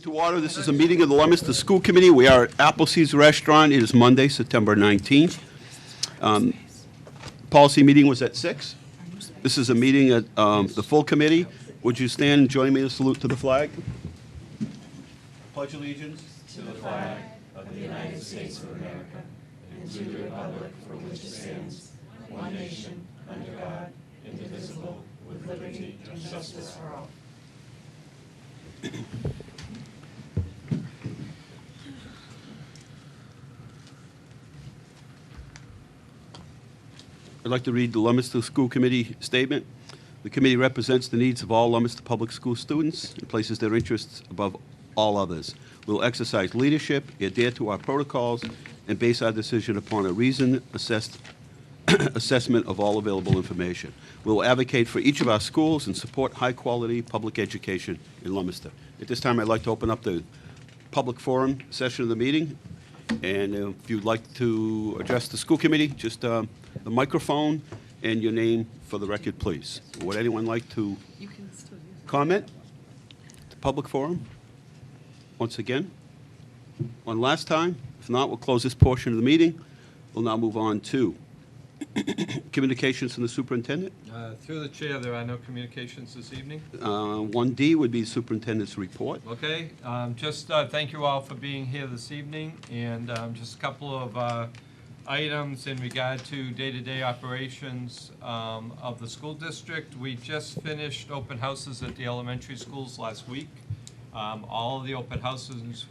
to order. This is a meeting of the Leominster School Committee. We are at Appleseed's Restaurant. It is Monday, September 19th. Policy meeting was at 6. This is a meeting at the full committee. Would you stand and join me in a salute to the flag? Pledge allegiance to the flag of the United States of America and to the republic for which it stands, one nation, under God, indivisible, with liberty and justice for all. I'd like to read the Leominster School Committee statement. The committee represents the needs of all Leominster Public School students and places their interests above all others. We'll exercise leadership, adhere to our protocols, and base our decision upon a reasoned assessment of all available information. We'll advocate for each of our schools and support high-quality public education in Leominster. At this time, I'd like to open up the public forum session of the meeting. And if you'd like to address the school committee, just the microphone and your name for the record, please. Would anyone like to comment? The public forum? Once again? One last time? If not, we'll close this portion of the meeting. We'll now move on to communications from the superintendent. Through the chair, there are no communications this evening. 1D would be superintendent's report. Okay, just thank you all for being here this evening, and just a couple of items in regard to day-to-day operations of the school district. We just finished open houses at the elementary schools last week. All of the open houses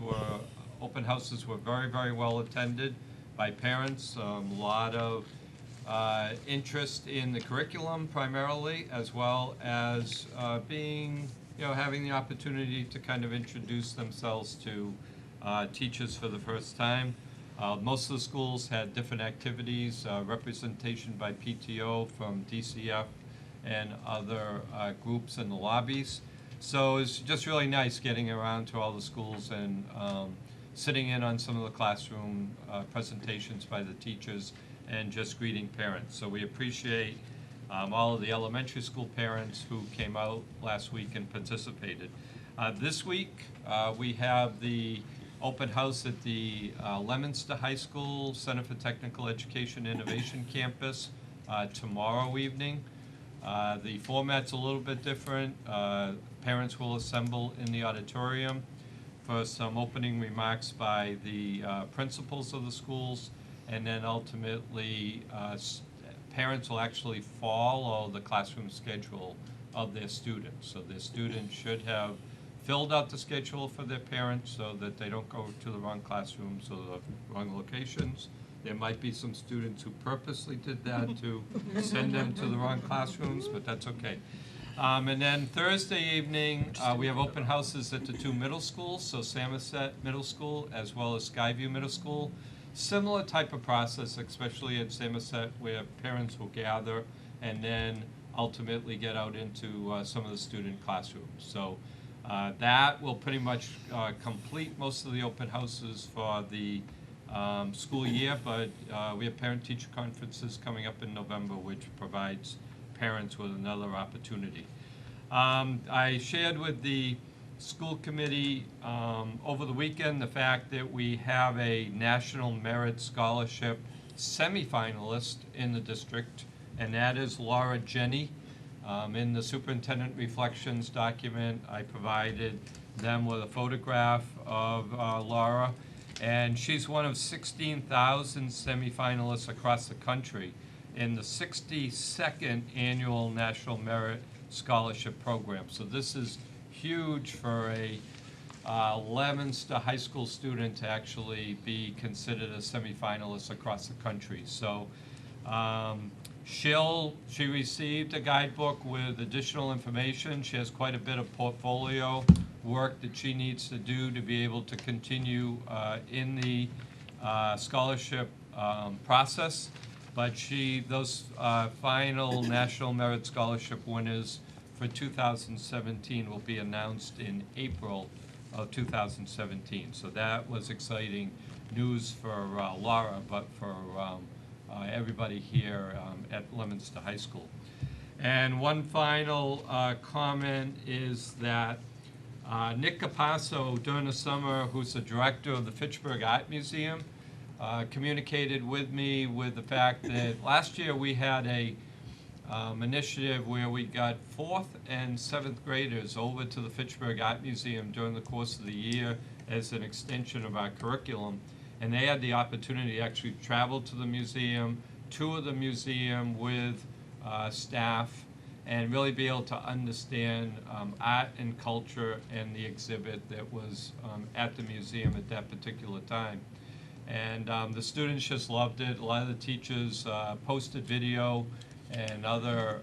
were very, very well attended by parents. A lot of interest in the curriculum primarily, as well as having the opportunity to kind of introduce themselves to teachers for the first time. Most of the schools had different activities, representation by PTO from DCF and other groups in the lobbies. So it's just really nice getting around to all the schools and sitting in on some of the classroom presentations by the teachers and just greeting parents. So we appreciate all of the elementary school parents who came out last week and participated. This week we have the open house at the Leominster High School Center for Technical Education Innovation Campus tomorrow evening. The format's a little bit different. Parents will assemble in the auditorium for some opening remarks by the principals of the schools, and then ultimately parents will actually follow the classroom schedule of their students. So their students should have filled out the schedule for their parents so that they don't go to the wrong classrooms or the wrong locations. There might be some students who purposely did that to send them to the wrong classrooms, but that's okay. And then Thursday evening, we have open houses at the two middle schools, so Samoset Middle School as well as Skyview Middle School. Similar type of process, especially at Samoset, where parents will gather and then ultimately get out into some of the student classrooms. So that will pretty much complete most of the open houses for the school year, but we have parent-teacher conferences coming up in November, which provides parents with another opportunity. I shared with the school committee over the weekend the fact that we have a National Merit Scholarship semifinalist in the district, and that is Laura Jenny. In the superintendent reflections document, I provided them with a photograph of Laura, and she's one of 16,000 semifinalists across the country in the 62nd annual National Merit Scholarship Program. So this is huge for a Leominster high school student to actually be considered a semifinalist across the country. So she received a guidebook with additional information. She has quite a bit of portfolio work that she needs to do to be able to continue in the scholarship process. But those final National Merit Scholarship winners for 2017 will be announced in April of 2017. So that was exciting news for Laura, but for everybody here at Leominster High School. And one final comment is that Nick Capasso, during the summer, who's the director of the Fitchburg Art Museum, communicated with me with the fact that last year we had a initiative where we got 4th and 7th graders over to the Fitchburg Art Museum during the course of the year as an extension of our curriculum. And they had the opportunity to actually travel to the museum, tour the museum with staff, and really be able to understand art and culture and the exhibit that was at the museum at that particular time. And the students just loved it. A lot of the teachers posted video and other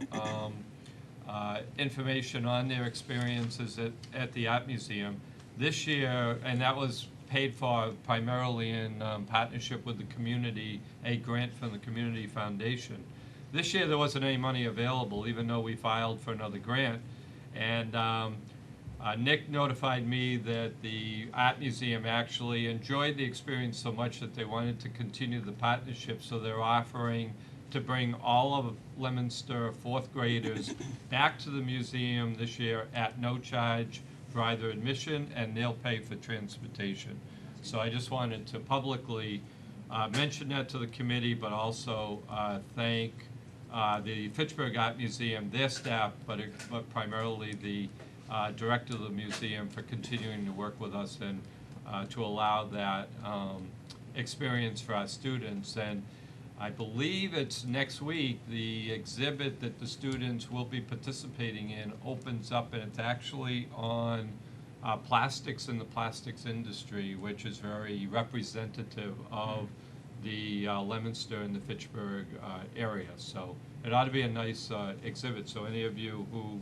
information on their experiences at the art museum. This year, and that was paid for primarily in partnership with the community, a grant from the Community Foundation. This year there wasn't any money available, even though we filed for another grant. And Nick notified me that the art museum actually enjoyed the experience so much that they wanted to continue the partnership, so they're offering to bring all of Leominster 4th graders back to the museum this year at no charge for either admission, and they'll pay for transportation. So I just wanted to publicly mention that to the committee, but also thank the Fitchburg Art Museum, their staff, but primarily the director of the museum for continuing to work with us and to allow that experience for our students. And I believe it's next week, the exhibit that the students will be participating in opens up, and it's actually on plastics and the plastics industry, which is very representative of the Leominster and the Fitchburg area. So it ought to be a nice exhibit. So any of you who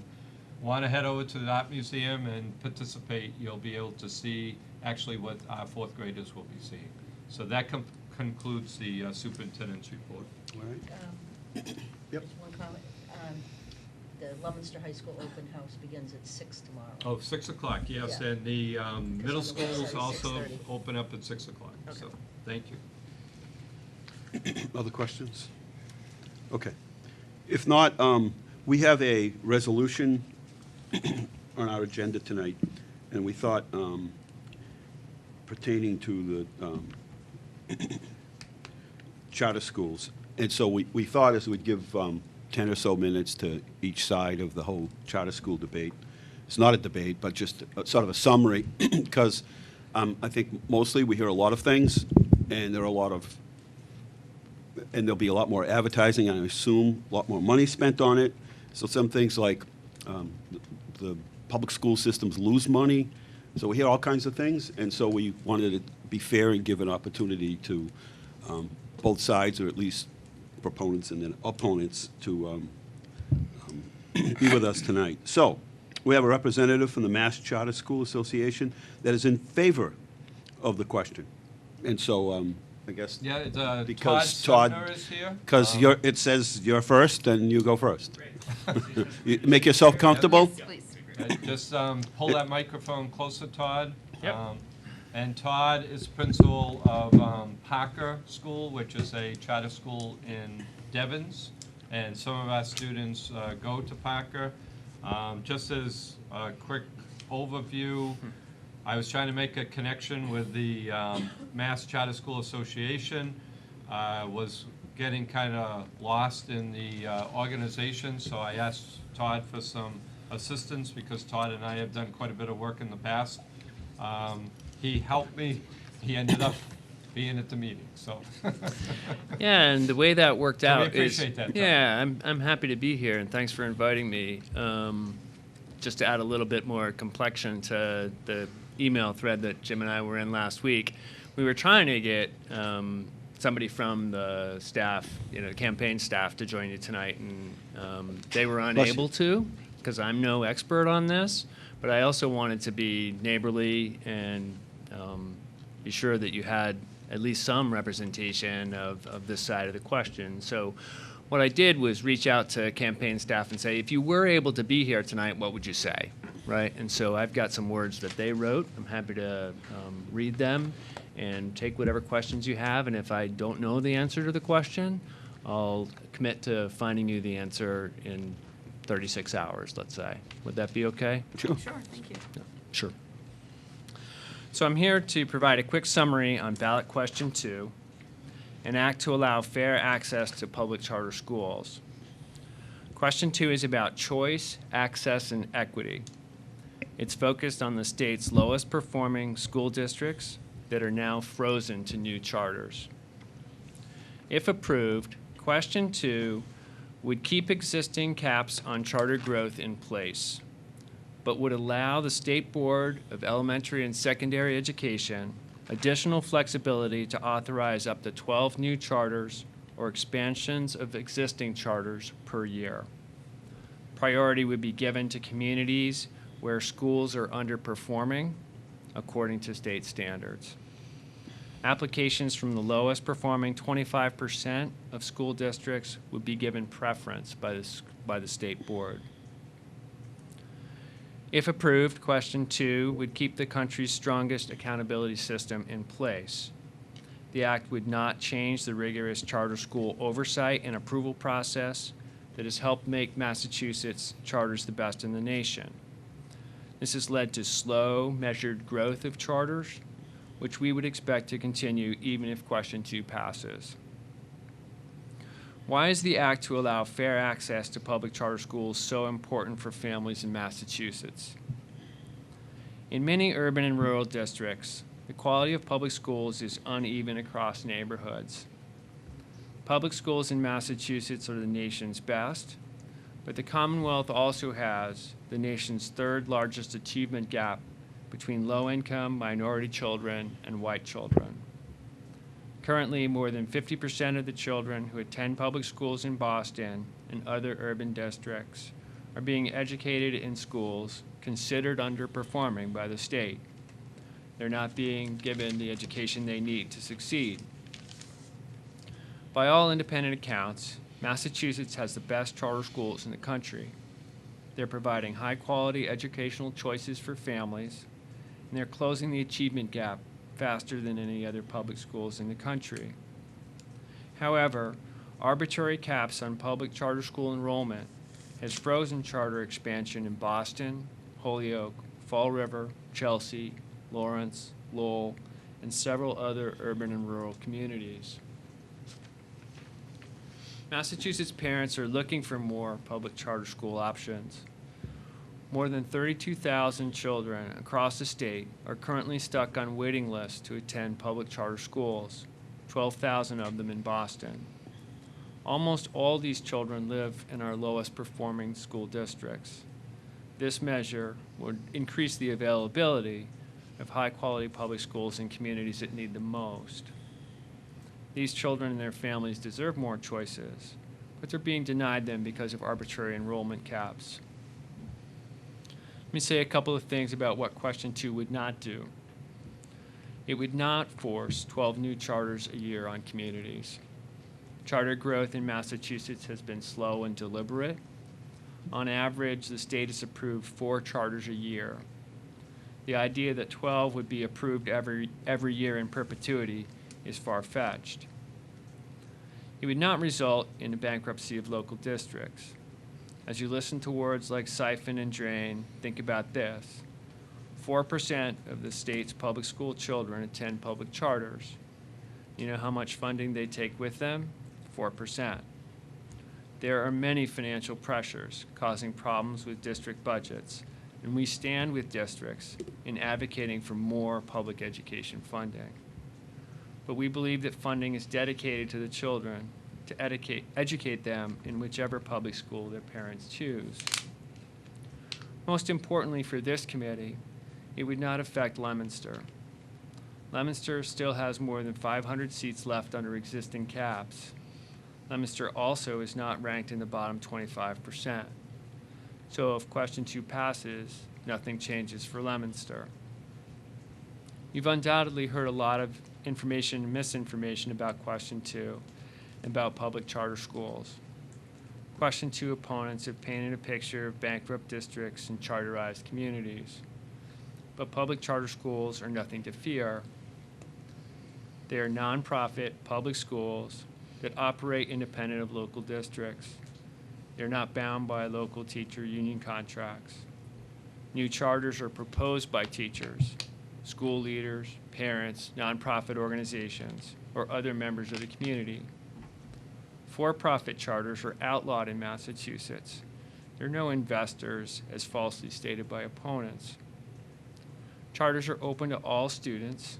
want to head over to the art museum and participate, you'll be able to see actually what our 4th graders will be seeing. So that concludes the superintendent's report. All right. Yep. Just one comment. The Leominster High School open house begins at 6 tomorrow. Oh, 6 o'clock, yes, Yeah. and the middle on the schools website, also 6:30. open up at 6 o'clock, Okay. so, thank you. Other questions? Okay. If not, we have a resolution on our agenda tonight, and we thought pertaining to the charter schools. And so we thought as we'd give 10 or so minutes to each side of the whole charter school debate. It's not a debate, but just sort of a summary, because I think mostly we hear a lot of things, and there are a lot of, and there'll be a lot more advertising, and I assume a lot more money spent on it. So some things like the public school systems lose money. So we hear all kinds of things, and so we wanted to be fair and give an opportunity to both sides, or at least proponents and then opponents, to be with us tonight. So we have a representative from the Mass Charter School Association that is in favor of the question. And so I guess Yeah, Todd because Sumner is here. because it says you're first, and you go first. You make yourself comfortable? Please. Just pull that microphone closer, Todd. Yep. And Todd is principal of Parker School, which is a charter school in Devens, and some of our students go to Parker. Just as a quick overview, I was trying to make a connection with the Mass Charter School Association. Was getting kind of lost in the organization, so I asked Todd for some assistance because Todd and I have done quite a bit of work in the past. He helped me. He ended up being at the meeting, so. Yeah, and the way that worked So we out is, appreciate that, Tom. yeah, I'm happy to be here, and thanks for inviting me. Just to add a little bit more complexion to the email thread that Jim and I were in last week, we were trying to get somebody from the staff, campaign staff, to join you tonight, and they were unable to, because I'm no expert on this, but I also wanted to be neighborly and be sure that you had at least some representation of this side of the question. So what I did was reach out to campaign staff and say, if you were able to be here tonight, what would you say, right? And so I've got some words that they wrote. I'm happy to read them and take whatever questions you have, and if I don't know the answer to the question, I'll commit to finding you the answer in 36 hours, let's say. Would that be okay? Sure. Sure, thank you. Sure. So I'm here to provide a quick summary on ballot question 2, an act to allow fair access to public charter schools. Question 2 is about choice, access, and equity. It's focused on the state's lowest performing school districts that are now frozen to new charters. If approved, question 2 would keep existing caps on charter growth in place, but would allow the State Board of Elementary and Secondary Education additional flexibility to authorize up to 12 new charters or expansions of existing charters per year. Priority would be given to communities where schools are underperforming according to state standards. Applications from the lowest performing 25% of school districts would be given preference by the State Board. If approved, question 2 would keep the country's strongest accountability system in place. The act would not change the rigorous charter school oversight and approval process that has helped make Massachusetts charters the best in the nation. This has led to slow, measured growth of charters, which we would expect to continue even if question 2 passes. Why is the act to allow fair access to public charter schools so important for families in Massachusetts? In many urban and rural districts, the quality of public schools is uneven across neighborhoods. Public schools in Massachusetts are the nation's best, but the Commonwealth also has the nation's third largest achievement gap between low-income minority children and white children. Currently, more than 50% of the children who attend public schools in Boston and other urban districts are being educated in schools considered underperforming by the state. They're not being given the education they need to succeed. By all independent accounts, Massachusetts has the best charter schools in the country. They're providing high-quality educational choices for families, and they're closing the achievement gap faster than any other public schools in the country. However, arbitrary caps on public charter school enrollment has frozen charter expansion in Boston, Holyoke, Fall River, Chelsea, Lawrence, Lowell, and several other urban and rural communities. Massachusetts parents are looking for more public charter school options. More than 32,000 children across the state are currently stuck on waiting lists to attend public charter schools, 12,000 of them in Boston. Almost all these children live in our lowest performing school districts. This measure would increase the availability of high-quality public schools in communities that need them most. These children and their families deserve more choices, but they're being denied them because of arbitrary enrollment caps. Let me say a couple of things about what question 2 would not do. It would not force 12 new charters a year on communities. Charter growth in Massachusetts has been slow and deliberate. On average, the state has approved 4 charters a year. The idea that 12 would be approved every year in perpetuity is far-fetched. It would not result in a bankruptcy of local districts. As you listen to words like siphon and drain, think about this. 4% of the state's public school children attend public charters. You know how much funding they take with them? 4%. There are many financial pressures causing problems with district budgets, and we stand with districts in advocating for more public education funding. But we believe that funding is dedicated to the children to educate them in whichever public school their parents choose. Most importantly for this committee, it would not affect Leominster. Leominster still has more than 500 seats left under existing caps. Leominster also is not ranked in the bottom 25%. So if question 2 passes, nothing changes for Leominster. You've undoubtedly heard a lot of information and misinformation about question 2 and about public charter schools. Question 2 opponents have painted a picture of bankrupt districts and charterized communities. But public charter schools are nothing to fear. They are nonprofit public schools that operate independent of local districts. They're not bound by local teacher union contracts. New charters are proposed by teachers, school leaders, parents, nonprofit organizations, or other members of the community. For-profit charters are outlawed in Massachusetts. There are no investors, as falsely stated by opponents. Charters are open to all students.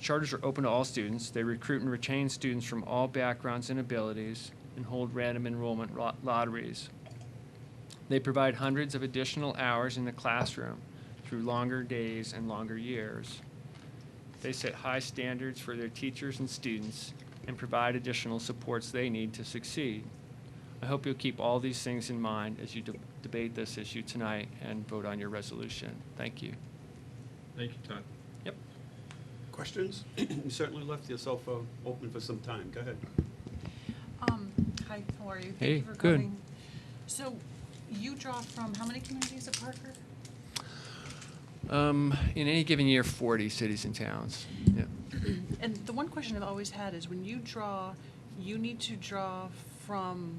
Charters are open to all students. They recruit and retain students from all backgrounds and abilities and hold random enrollment lotteries. They provide hundreds of additional hours in the classroom through longer days and longer years. They set high standards for their teachers and students and provide additional supports they need to succeed. I hope you'll keep all these things in mind as you debate this issue tonight and vote on your resolution. Thank you. Thank you, Todd. Yep. Questions? You certainly left yourself open for some time. Go ahead. Hi, how are you? Hey, Thank you for good. coming. So you draw from how many communities at Parker? In any given year, 40 cities and towns. Yeah. And the one question I've always had is when you draw, you need to draw from,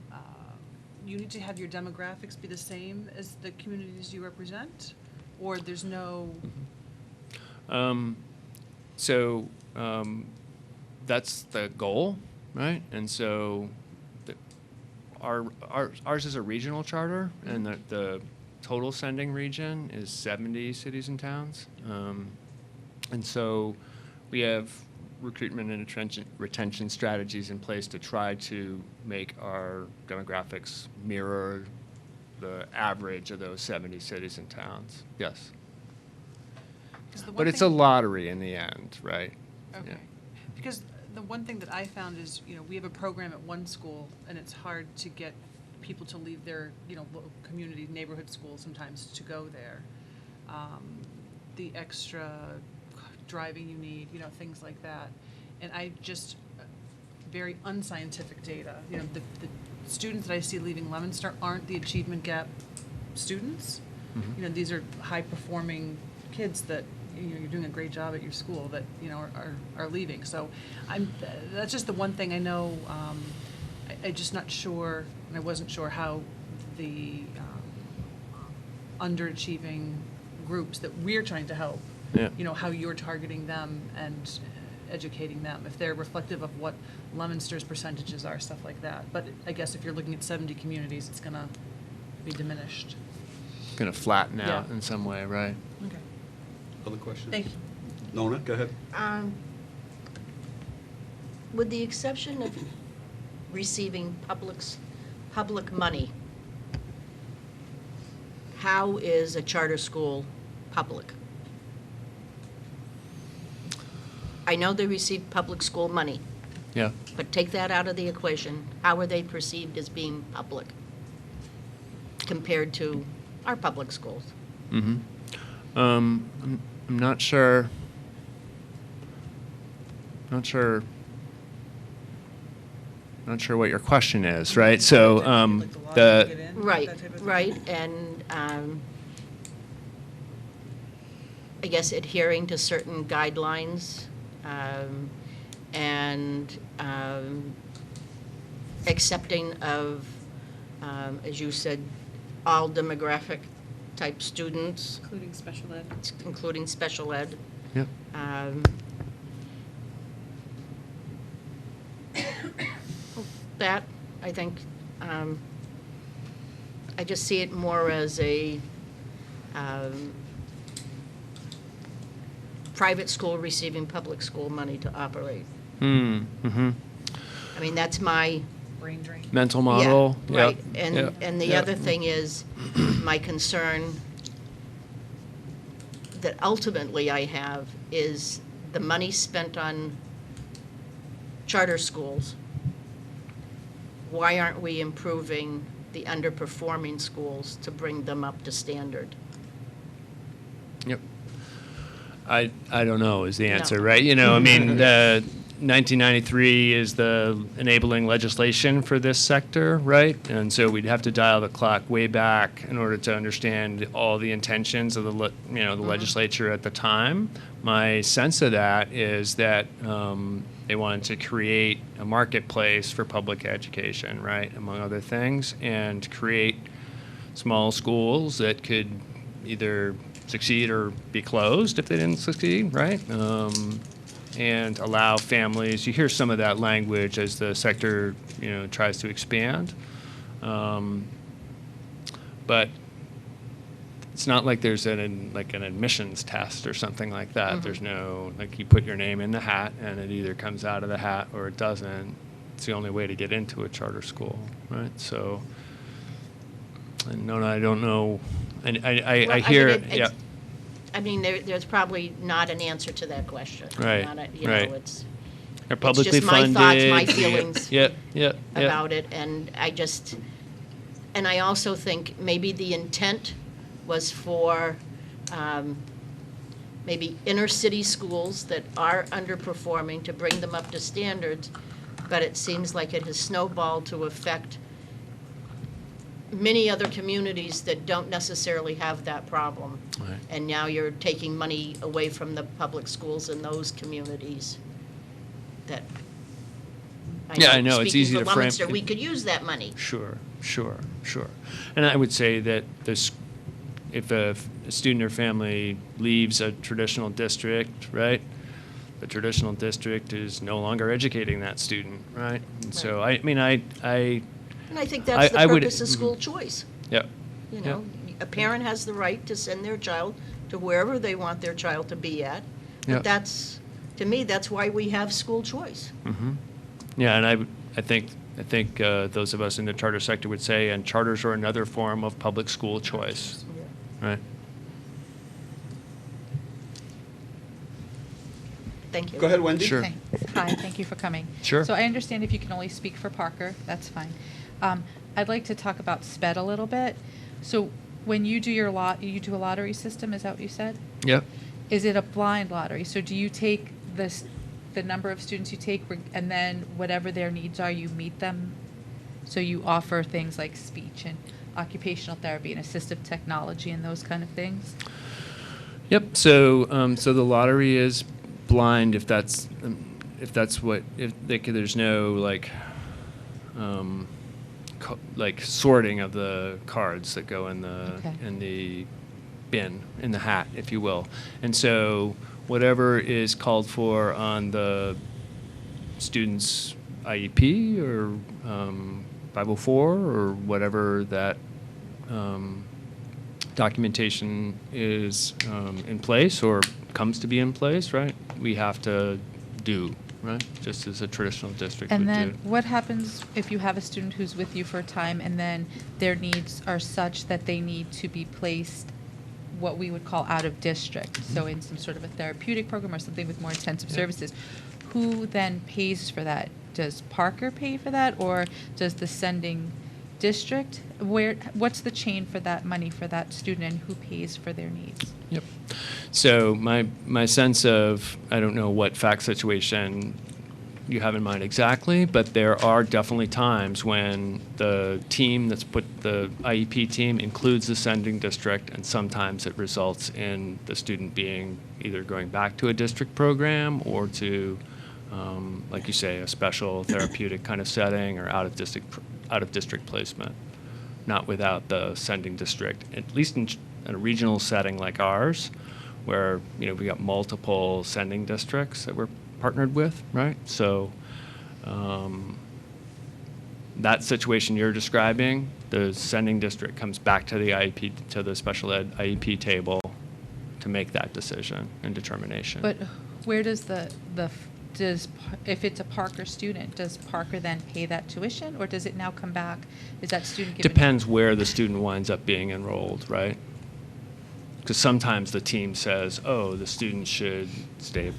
you need to have your demographics be the same as the communities you represent? Or there's no? That's the goal, right? And so ours is a regional charter, and the total sending region is 70 cities and towns. And so we have recruitment and retention strategies in place to try to make our demographics mirror the average of those 70 cities and towns. Yes. 'Cause the one But it's a thing- lottery in the end, right? Okay. Yeah. Because the one thing that I found is, we have a program at one school, and it's hard to get people to leave their, community, neighborhood school sometimes to go there. The extra driving you need, things like that. And I just, very unscientific data. The students that I see leaving Leominster aren't the achievement gap students. Mhm. These are high-performing kids that, you're doing a great job at your school that, are leaving. So that's just the one thing I know, I'm just not sure, and I wasn't sure how the underachieving groups that we're trying to help, Yeah. how you're targeting them and educating them, if they're reflective of what Leominster's percentages are, stuff like that. But I guess if you're looking at 70 communities, it's gonna be diminished. Going to flatten out Yeah. in some way, right? Okay. Other questions? Thank you. Nona, go ahead. With the exception of receiving public money, how is a charter school public? I know they receive public school money, Yeah. but take that out of the equation. How are they perceived as being public compared to our public schools? Mm-hmm. I'm not sure. Not sure what your question is, right? So Like the law to get in, Right, that type of thing? right, and I guess adhering to certain guidelines and accepting of, as you said, all demographic type students, Including special ed. including special ed. Yep. That, I think, I just see it more as a private school receiving public school money to operate. Mm-hmm. I mean, that's my, Brain drain. Mental model. yeah, Yep. right. Yep. And the Yep. other thing is, my concern that ultimately I have is the money spent on charter schools. Why aren't we improving the underperforming schools to bring them up to standard? Yep. I don't know is the answer, No. right? I mean, 1993 is the enabling legislation for this sector, right? And so we'd have to dial the clock way back in order to understand all the intentions of the legislature at the time. My sense of that is that they wanted to create a marketplace for public education, right, among other things, and create small schools that could either succeed or be closed if they didn't succeed, right? And allow families. You hear some of that language as the sector, tries to expand. But it's not like there's an admissions test or something like that. Mm-hmm. There's no, like, you put your name in the hat and it either comes out of the hat or it doesn't. It's the only way to get into a charter school, right? So, and no, I don't know. And I hear, yeah. I mean, there's probably not an answer to that question. Right, Not right. It's They're publicly just my funded. thoughts, my feelings Yeah. about it, and I also think maybe the intent was for maybe inner city schools that are underperforming to bring them up to standards, but it seems like it has snowballed to affect many other communities that don't necessarily have that problem. Right. And now you're taking money away from the public schools in those communities that. I know, it's easy to frame. Speaking for Leominster, we could use that money. Sure. And I would say that if a student or family leaves a traditional district, right, the traditional district is no longer educating that student, right? And so, I mean, And I think that's the I would- purpose of school choice. yeah. You know, a parent has the right to send their child to wherever they want their child to be at. Yeah. But that's, to me, that's why we have school choice. Mm-hmm. Yeah, and I think those of us in the charter sector would say, and charters are another form of public school choice, right? Thank you. Go ahead, Wendy. Sure. Okay. Hi, thank you for coming. Sure. So I understand if you can only speak for Parker, that's fine. I'd like to talk about SPED a little bit. So when you do you do a lottery system, is that what you said? Yep. Is it a blind lottery? So do you take the number of students you take, and then whatever their needs are, you meet them? So you offer things like speech and occupational therapy and assistive technology and those kind of things? Yep. So the lottery is blind if there's no like sorting of the cards that go in the Okay. in the bin, in the hat, if you will. And so whatever is called for on the student's IEP or 504 or whatever that documentation is in place or comes to be in place, right? We have to do, right? Just as a traditional district And would then do. what happens if you have a student who's with you for a time and then their needs are such that they need to be placed what we would call out of district, so in some sort of a therapeutic program or something with more intensive services? Who then pays for that? Does Parker pay for that, or does the sending district? What's the chain for that money for that student, and who pays for their needs? Yep. So my sense of, I don't know what fact situation you have in mind exactly, but there are definitely times when the team the IEP team includes the sending district, and sometimes it results in the student being either going back to a district program or to, like you say, a special therapeutic kind of setting or out of district placement. Not without the sending district, at least in a regional setting like ours, where we got multiple sending districts that we're partnered with, right? So that situation you're describing, the sending district comes back to the IEP, to the special ed IEP table to make that decision and determination. But where does if it's a Parker student, does Parker then pay that tuition, or does it now come back? Is that student given? Depends where the student winds up being enrolled, right? Because sometimes the team says, oh, the student should stay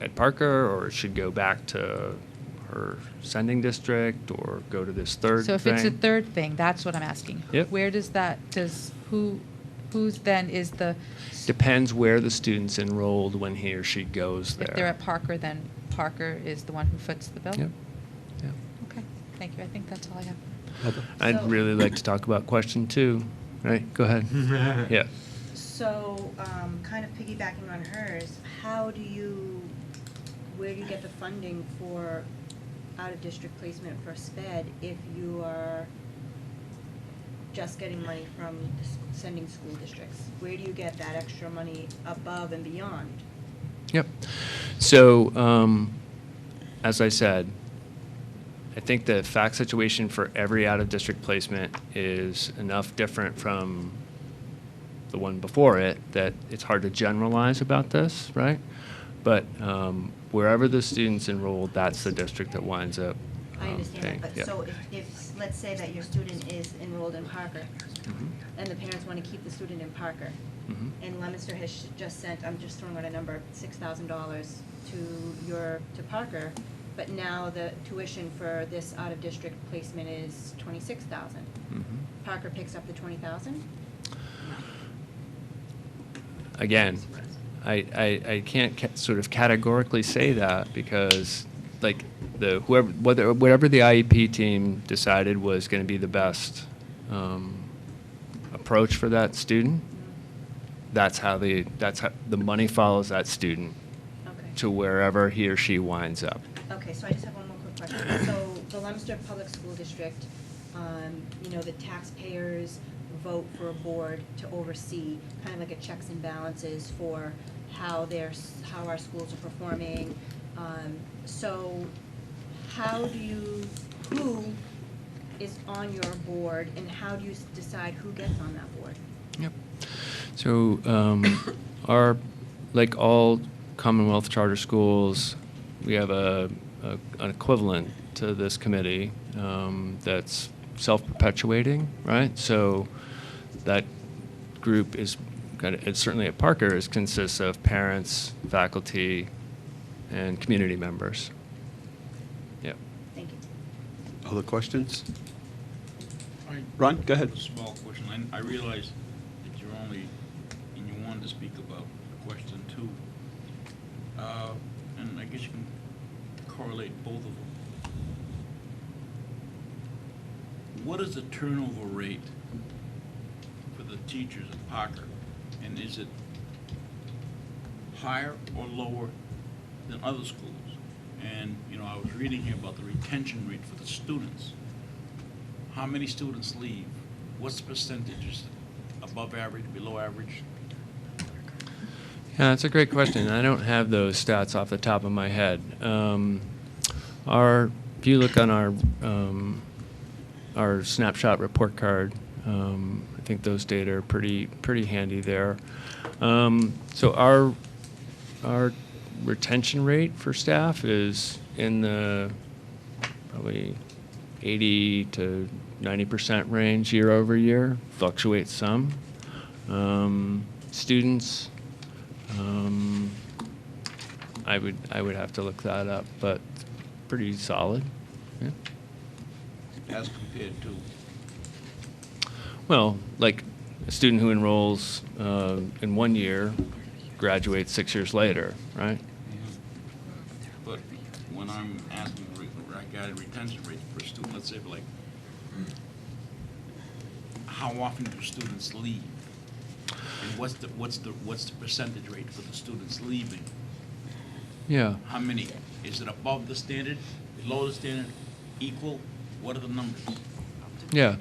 at Parker, or it should go back to her sending district, or go to this third So if thing. it's a third thing, that's what I'm asking. Yep. Where does who's then is the, Depends where the student's enrolled when he or she goes there. if they're at Parker, then Parker is the one who foots the bill? Yep. Yep. Okay, thank you. I think that's all I have. I'd So- really like to talk about question 2. Right, go ahead. Yeah. So, kind of piggybacking on hers, where do you get the funding for out-of-district placement for SPED if you are just getting money from the sending school districts? Where do you get that extra money above and beyond? Yep. So, as I said, I think the fact situation for every out-of-district placement is enough different from the one before it that it's hard to generalize about this, right? But wherever the student's enrolled, that's the district that winds up I understand paying. that, but Yeah. so if, let's say that your student is enrolled in Parker, and the parents want to keep the student in Parker, Mhm. and Leominster has just sent, I'm just throwing out a number, $6,000 to Parker, but now the tuition for this out-of-district placement is $26,000. Mhm. Parker picks up the 20,000? Again, I can't sort of categorically say that because, like, whatever the IEP team decided was going to be the best approach for that student, that's how the money follows that student Okay. to wherever he or she winds up. Okay, so I just have one more quick question. So the Leominster Public School District, the taxpayers vote for a board to oversee, kind of like a checks and balances for how our schools are performing. So who is on your board, and how do you decide who gets on that board? Yep. So like all Commonwealth charter schools, we have an equivalent to this committee that's self-perpetuating, right? So that group is it's certainly at Parker consists of parents, faculty, and community members. Yep. Thank you. Other questions? I- Ron, go ahead. A small question. I realize that you're only, and you wanted to speak about question 2. And I guess you can correlate both of them. What is the turnover rate for the teachers at Parker? And is it higher or lower than other schools? And, I was reading here about the retention rate for the students. How many students leave? What's the percentage? Is it above average, below average? Yeah, that's a great question. I don't have those stats off the top of my head. If you look on our snapshot report card, I think those data are pretty handy there. So our retention rate for staff is in the probably 80 to 90% range year over year. Fluctuates some. Students, I would have to look that up, but pretty solid. Yeah. As compared to? Well, like a student who enrolls in 1 year graduates 6 years later, right? But when I'm asking regarding retention rates per student, let's say like, how often do students leave? And what's the percentage rate for the students leaving? Yeah. How many? Is it above the standard, below the standard, equal? What are the numbers? Yeah.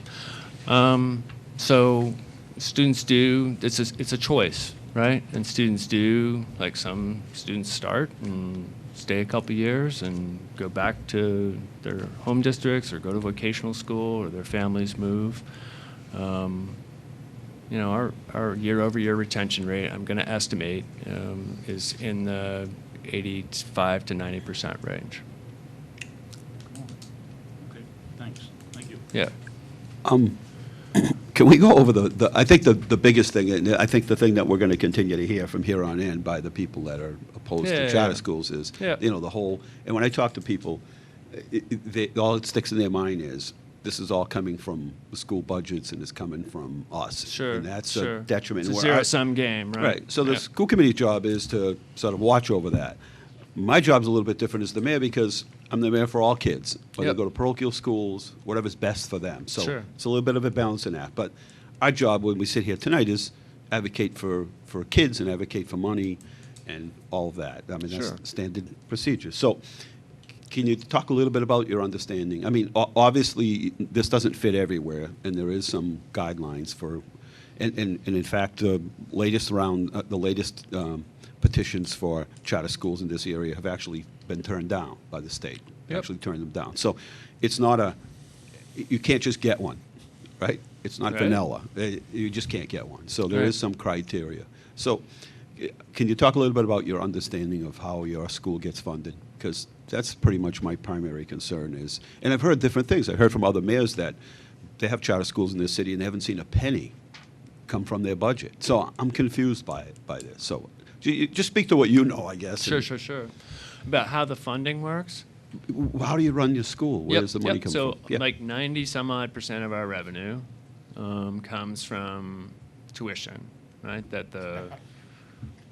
So students do, it's a choice, right? And students do, like some students start and stay a couple years and go back to their home districts or go to vocational school or their families move. Our year-over-year retention rate, I'm going to estimate, is in the 85 to 90% range. Okay, thanks. Thank you. Yeah. Can we go over I think the biggest thing, and I think the thing that we're going to continue to hear from here on in by the people that are opposed to Yeah. charter schools is, Yeah. the whole, and when I talk to people, all that sticks in their mind is, this is all coming from the school budgets and it's coming from us. Sure. And that's sure. a detriment. It's a Where zero-sum game, right? Right. So the Yeah. school committee's job is to sort of watch over that. My job's a little bit different as the mayor because I'm the mayor for all kids, whether Yep. they go to parochial schools, whatever's best for them. So Sure. it's a little bit of a balance in that. But our job when we sit here tonight is advocate for kids and advocate for money and all of that. I mean, that's Sure. standard procedure. So Can you talk a little bit about your understanding? I mean, obviously, this doesn't fit everywhere, and there is some guidelines for, and in fact, the latest round, the latest petitions for charter schools in this area have actually been turned down by the state. Yep. Actually turned them down. So it's not you can't just get one, right? It's not Right. vanilla. You just can't get one. So there Right. is some criteria. So can you talk a little bit about your understanding of how your school gets funded? Because that's pretty much my primary concern is, and I've heard different things. I've heard from other mayors that they have charter schools in their city and they haven't seen a penny come from their budget. So I'm confused by this. So just speak to what you know, I guess. Sure. About how the funding works? How do you run your school? Where Yep, does the money yep. come so from? Yeah. like 90 some odd % of our revenue comes from tuition, right?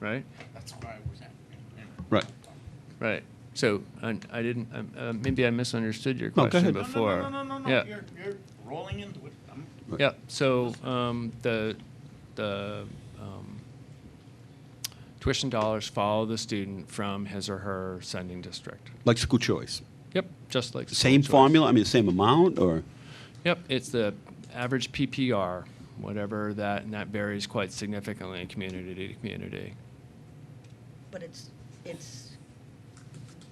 Right? That's why I was at. Right. Right. So I didn't, maybe I misunderstood your No, go question ahead. before. No. Yeah. You're rolling into it. Yeah, so the tuition dollars follow the student from his or her sending district. Like school choice. Yep, just like school Same choice. formula? I mean, the same amount, or? Yep, it's the average PPR, whatever that, and that varies quite significantly in community to community. But it's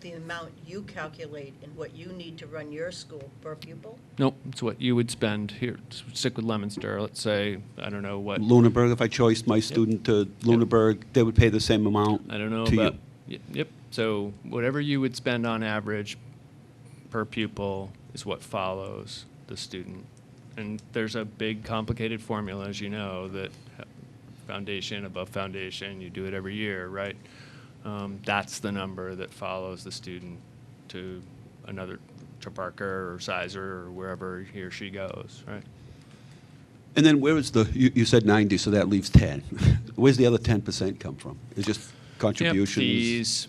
the amount you calculate and what you need to run your school per pupil? Nope, it's what you would spend here. Stick with Leominster. Let's say, I don't know what. Lunenburg, if I choiced my student to Lunenburg, they would pay the same amount I don't know to about. you? Yep. So whatever you would spend on average per pupil is what follows the student. And there's a big complicated formula, as you know, that foundation above foundation, you do it every year, right? That's the number that follows the student to Barker or Sizer or wherever he or she goes, right? And then where is you said 90, so that leaves 10. Where's the other 10% come from? It's just contributions? Yep, fees,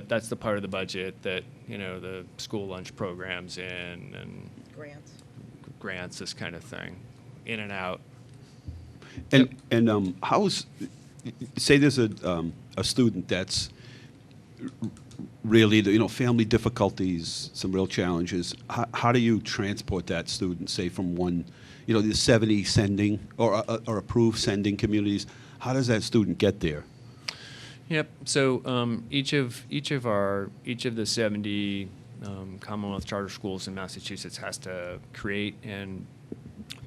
that's the part of the budget that, the school lunch programs in and grants, this kind of thing, in and out. And how's, say there's a student that's really, family difficulties, some real challenges. How do you transport that student, say, from one, the 70 sending or approved sending communities? How does that student get there? Yep. So each of the 70 Commonwealth charter schools in Massachusetts has to create and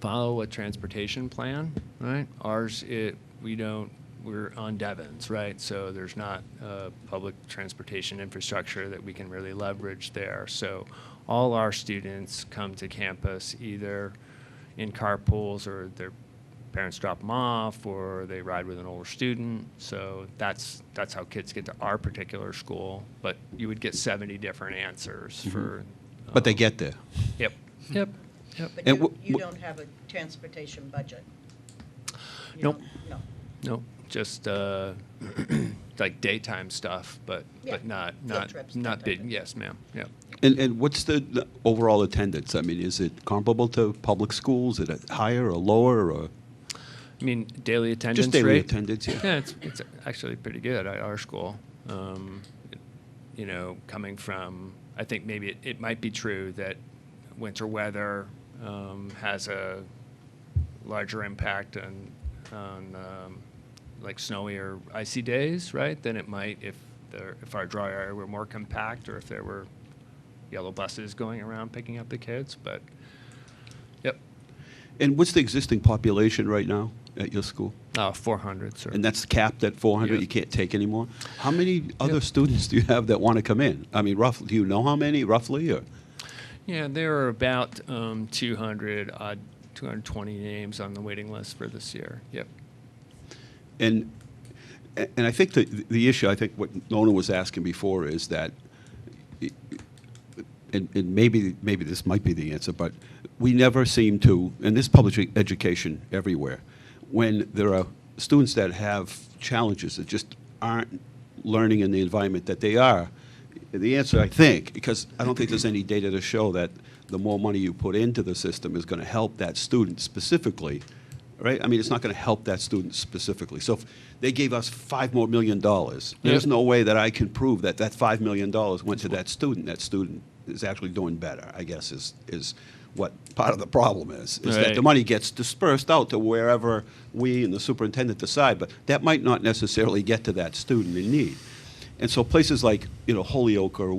follow a transportation plan, right? Ours, we're on Devon's, right? So there's not public transportation infrastructure that we can really leverage there. So all our students come to campus either in carpools or their parents drop them off or they ride with an older student. So that's how kids get to our particular school. But you would get 70 different answers for. But they get there. Yep. But And you don't have a transportation budget? You Nope. don't? No. Nope, just like daytime stuff, but Yeah, not field trips, that not type big. of- Yes, ma'am. Yeah. And what's the overall attendance? I mean, is it comparable to public schools? Is it higher or lower, or I mean, daily attendance just daily rate. attendance? Yeah. Yeah, it's actually pretty good at our school. Coming from, I think maybe it might be true that winter weather has a larger impact on like snowy or icy days, right? Than it might if our dry area were more compact or if there were yellow buses going around picking up the kids. But yep, And what's the existing population right now at your school? 400, sir. And that's capped at 400, Yeah. you can't take any more? How many other students do you have that want to come in? I mean, roughly, do you know how many, roughly, or? Yeah, there are about 220 names on the waiting list for this year. Yep. And I think the issue, I think what Nona was asking before is that, and maybe this might be the answer, but we never seem to, and this public education everywhere, when there are students that have challenges that just aren't learning in the environment that they are, the answer, I think, because I don't think there's any data to show that the more money you put into the system is going to help that student specifically right? I mean, it's not going to help that student specifically. So if they gave us $5 million more, there's no way that I can prove that that $5 million went to that student. That student is actually doing better, I guess, is what part of the problem is that Right. the money gets dispersed out to wherever we and the superintendent decide, but that might not necessarily get to that student in need. And so places like, Holyoke or,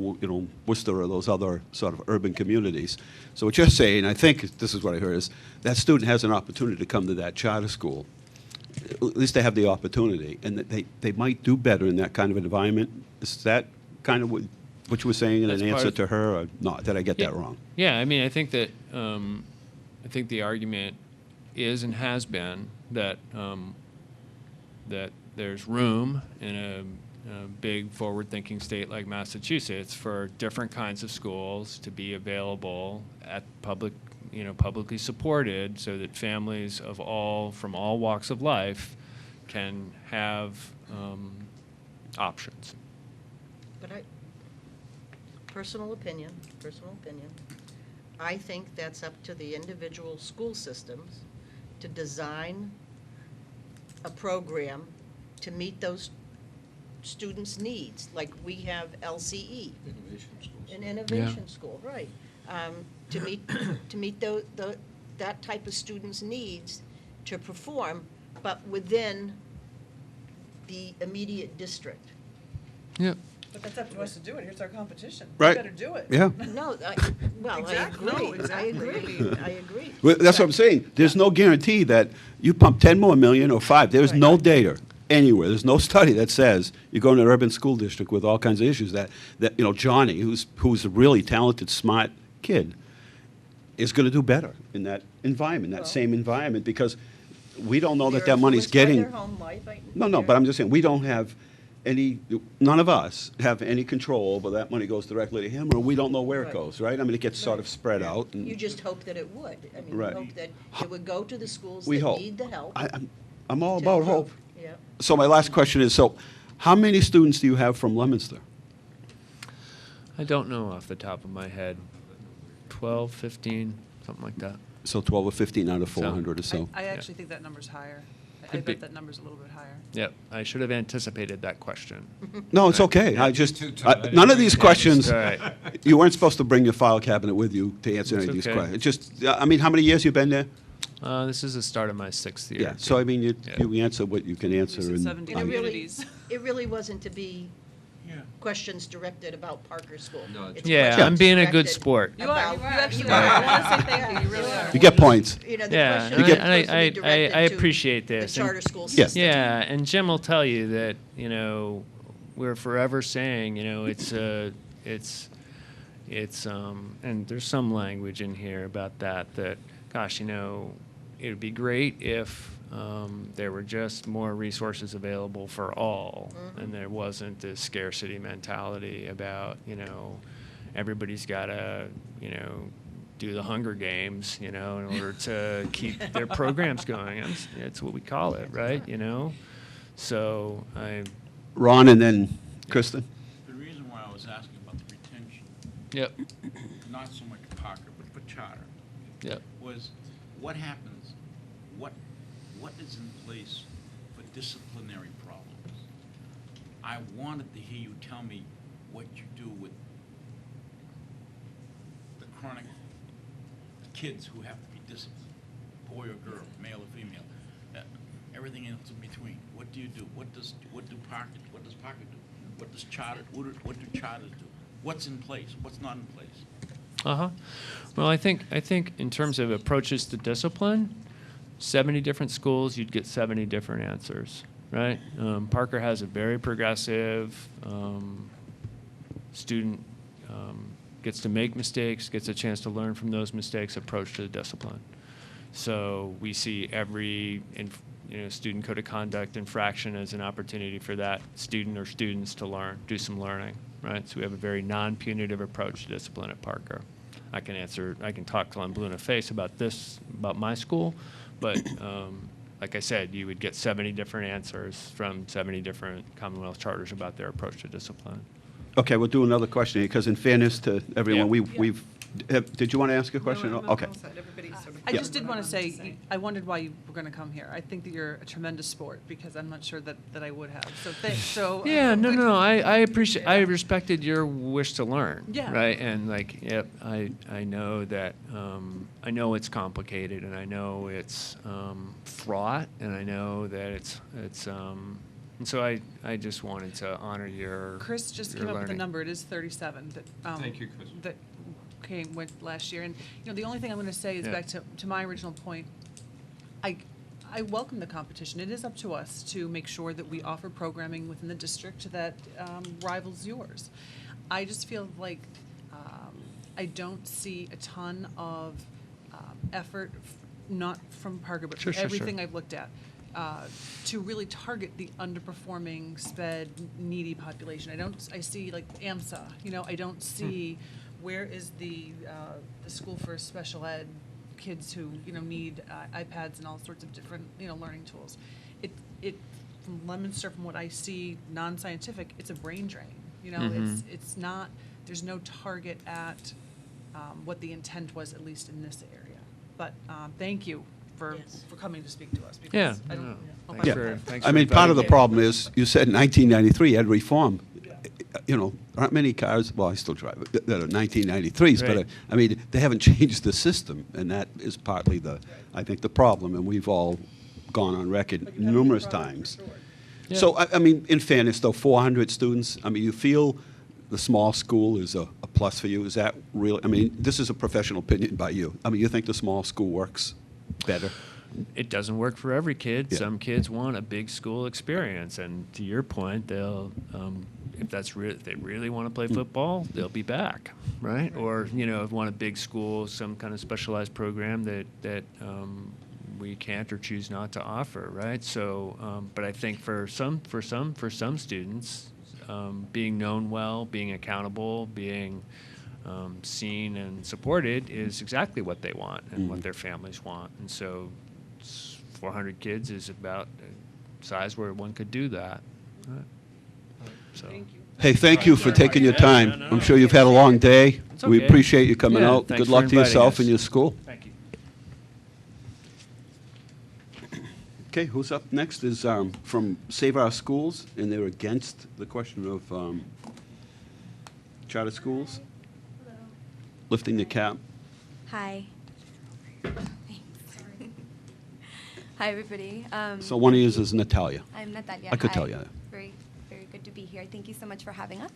Worcester or those other sort of urban communities. So what you're saying, I think this is what I heard, is that student has an opportunity to come to that charter school. At least they have the opportunity, and that they might do better in that kind of environment. Is that kind of what you were saying in That's an part answer of- to her, or not? Did I get Yeah. that wrong? Yeah, I mean, I think that I think the argument is and has been that that there's room in a big forward-thinking state like Massachusetts for different kinds of schools to be available at publicly supported, so that families from all walks of life can have options. But personal opinion, I think that's up to the individual school systems to design a program to meet those students' needs, like we have LCE. Innovation schools. An innovation school, right. To meet that type of students' needs to perform, but within the immediate district. Yep. But that's up to us to do it. Here's our competition. Right. We better do it. Yeah. No, I Exactly. No, agree, I exactly. agree, I agree. Well, that's what I'm saying. There's no guarantee that you pump 10 more million or 5. There's no Right. data anywhere. There's no study that says you go into an urban school district with all kinds of issues that Johnny, who's a really talented, smart kid, is going to do better in that environment, that Well- same environment, because we don't know that They're that money's influenced by getting. their home life, No, but I'm just saying, we don't have none of us have any control over that money goes directly to him, or we don't know where it Right. goes, right? I mean, it gets sort of spread out. And You just hope that it would. I mean, you Right. hope that it would go to the schools we that hope. need the help. I'm all to about improve. hope. Yeah. So my last question is, so how many students do you have from Leominster? I don't know off the top of my head. 12, 15, something like that. So 12 or 15 out of 400 or so. I actually think that number's higher. I Could be. bet that number's a little bit higher. Yep, I should have anticipated that question. No, it's okay. Yeah, I me just, too, Todd. I none of didn't these bring questions, All right. you weren't supposed to bring your file cabinet with you to answer any It's of these okay. questions. It's just, I mean, how many years you been there? This is the start of my 6th year. Yeah, so I mean, Yeah. you answer what you can answer. We said and 70 And it really, communities. it really wasn't to be Yeah. questions directed about Parker School. No, it's- It's Yeah, questions I'm being a good directed sport. You are, you about- actually you are. I are. want to say thank you, you really are. You get points. The Yeah, questions You are get- supposed to be I directed to appreciate the this. and- charter school Yeah. system. Yeah, and Jim will tell you that, we're forever saying, it's and there's some language in here about that, gosh, it would be great if there were just more resources available for all, and there wasn't this scarcity mentality about, everybody's got to, do the Hunger Games, in order to keep their programs going. That's what we call it, right? So Ron and then Kristen? The reason why I was asking about the retention, yep, not so much Parker, but for charter, yep. was what happens, what is in place for disciplinary problems? I wanted to hear you tell me what you do with the chronic kids who have to be disciplined, boy or girl, male or female, everything else in between. What do you do? What does Parker do? What do charters do? What's in place? What's not in place? Uh-huh. Well, I think in terms of approaches to discipline, 70 different schools, you'd get 70 different answers, right? Parker has a very progressive student gets to make mistakes, gets a chance to learn from those mistakes approach to the discipline. So we see every student code of conduct infraction as an opportunity for that student or students to learn, do some learning, right? So we have a very non-punitive approach to discipline at Parker. I can talk till I'm blue in the face about my school, but like I said, you would get 70 different answers from 70 different Commonwealth charters about their approach to discipline. Okay, we'll do another question, because in fairness to everyone, Yeah. we've Did you want to ask a question? No, I'm Okay. all set. Everybody's sort of- I Yeah. just did want to say, I wondered why you were going to come here. I think that you're a tremendous sport, because I'm not sure that I would have. So thanks, so. Yeah, no, good- no, I appreciate, I respected your wish to learn. Yeah. Right, and like, yep, I know that, I know it's complicated, and I know it's fraught, and I know that it's, and so I just wanted to honor your Chris just your came up with a learning. number. It is 37 that. Thank you, Chris. That went last year. And, you know, the only thing I'm going to say is Yeah. back to my original point. I welcome the competition. It is up to us to make sure that we offer programming within the district that rivals yours. I just feel like I don't see a ton of effort, not from Parker, but Sure, from sure, sure. everything I've looked at, to really target the underperforming, sped, needy population. I see like AMSA, you know, I don't see where is the school for special ed kids who, you know, need iPads and all sorts of different, you know, learning tools. It from Leominster, from what I see, non-scientific, it's a brain drain. You know, it's not, there's no target at what the intent was, at least in this area. But thank you for coming to speak to us. Because Yeah, I don't no, hope thanks I'm Yeah. for- not- thanks I for mean, part of the inviting me. problem is, you said in 1993, ed reform. You know, there aren't many cars, well, I still drive it, that are 1993s, but Right. I mean, they haven't changed the system, and that is partly I think, the problem, and we've all gone on record numerous times. Yeah. So, I mean, in fairness, though, 400 students, I mean, you feel the small school is a plus for you? Is that real? I mean, this is a professional opinion by you. I mean, you think the small school works better? It doesn't work for every kid. Yeah. Some kids want a big school experience, and to your point, they'll if they really want to play football, they'll be back, right? Or want a big school, some kind of specialized program that we can't or choose not to offer, right? So, but I think for some students, being known well, being accountable, being seen and supported is exactly what they want and what their families want. And so 400 kids is about the size where one could do that. Right. So. Thank you. Hey, thank you for taking your time. no, I'm sure you've had a long day. It's We okay. appreciate you coming Yeah, out. thanks Good for luck to inviting yourself us. and your school. Thank you. Okay, who's up next is from Save Our Schools, and they're against the question of charter schools, lifting the cap. Hi. Thanks. Hi, everybody. So one of you is Natalia. I'm Natalia. I could Hi. tell you that. Very, very good to be here. Thank you so much for having us.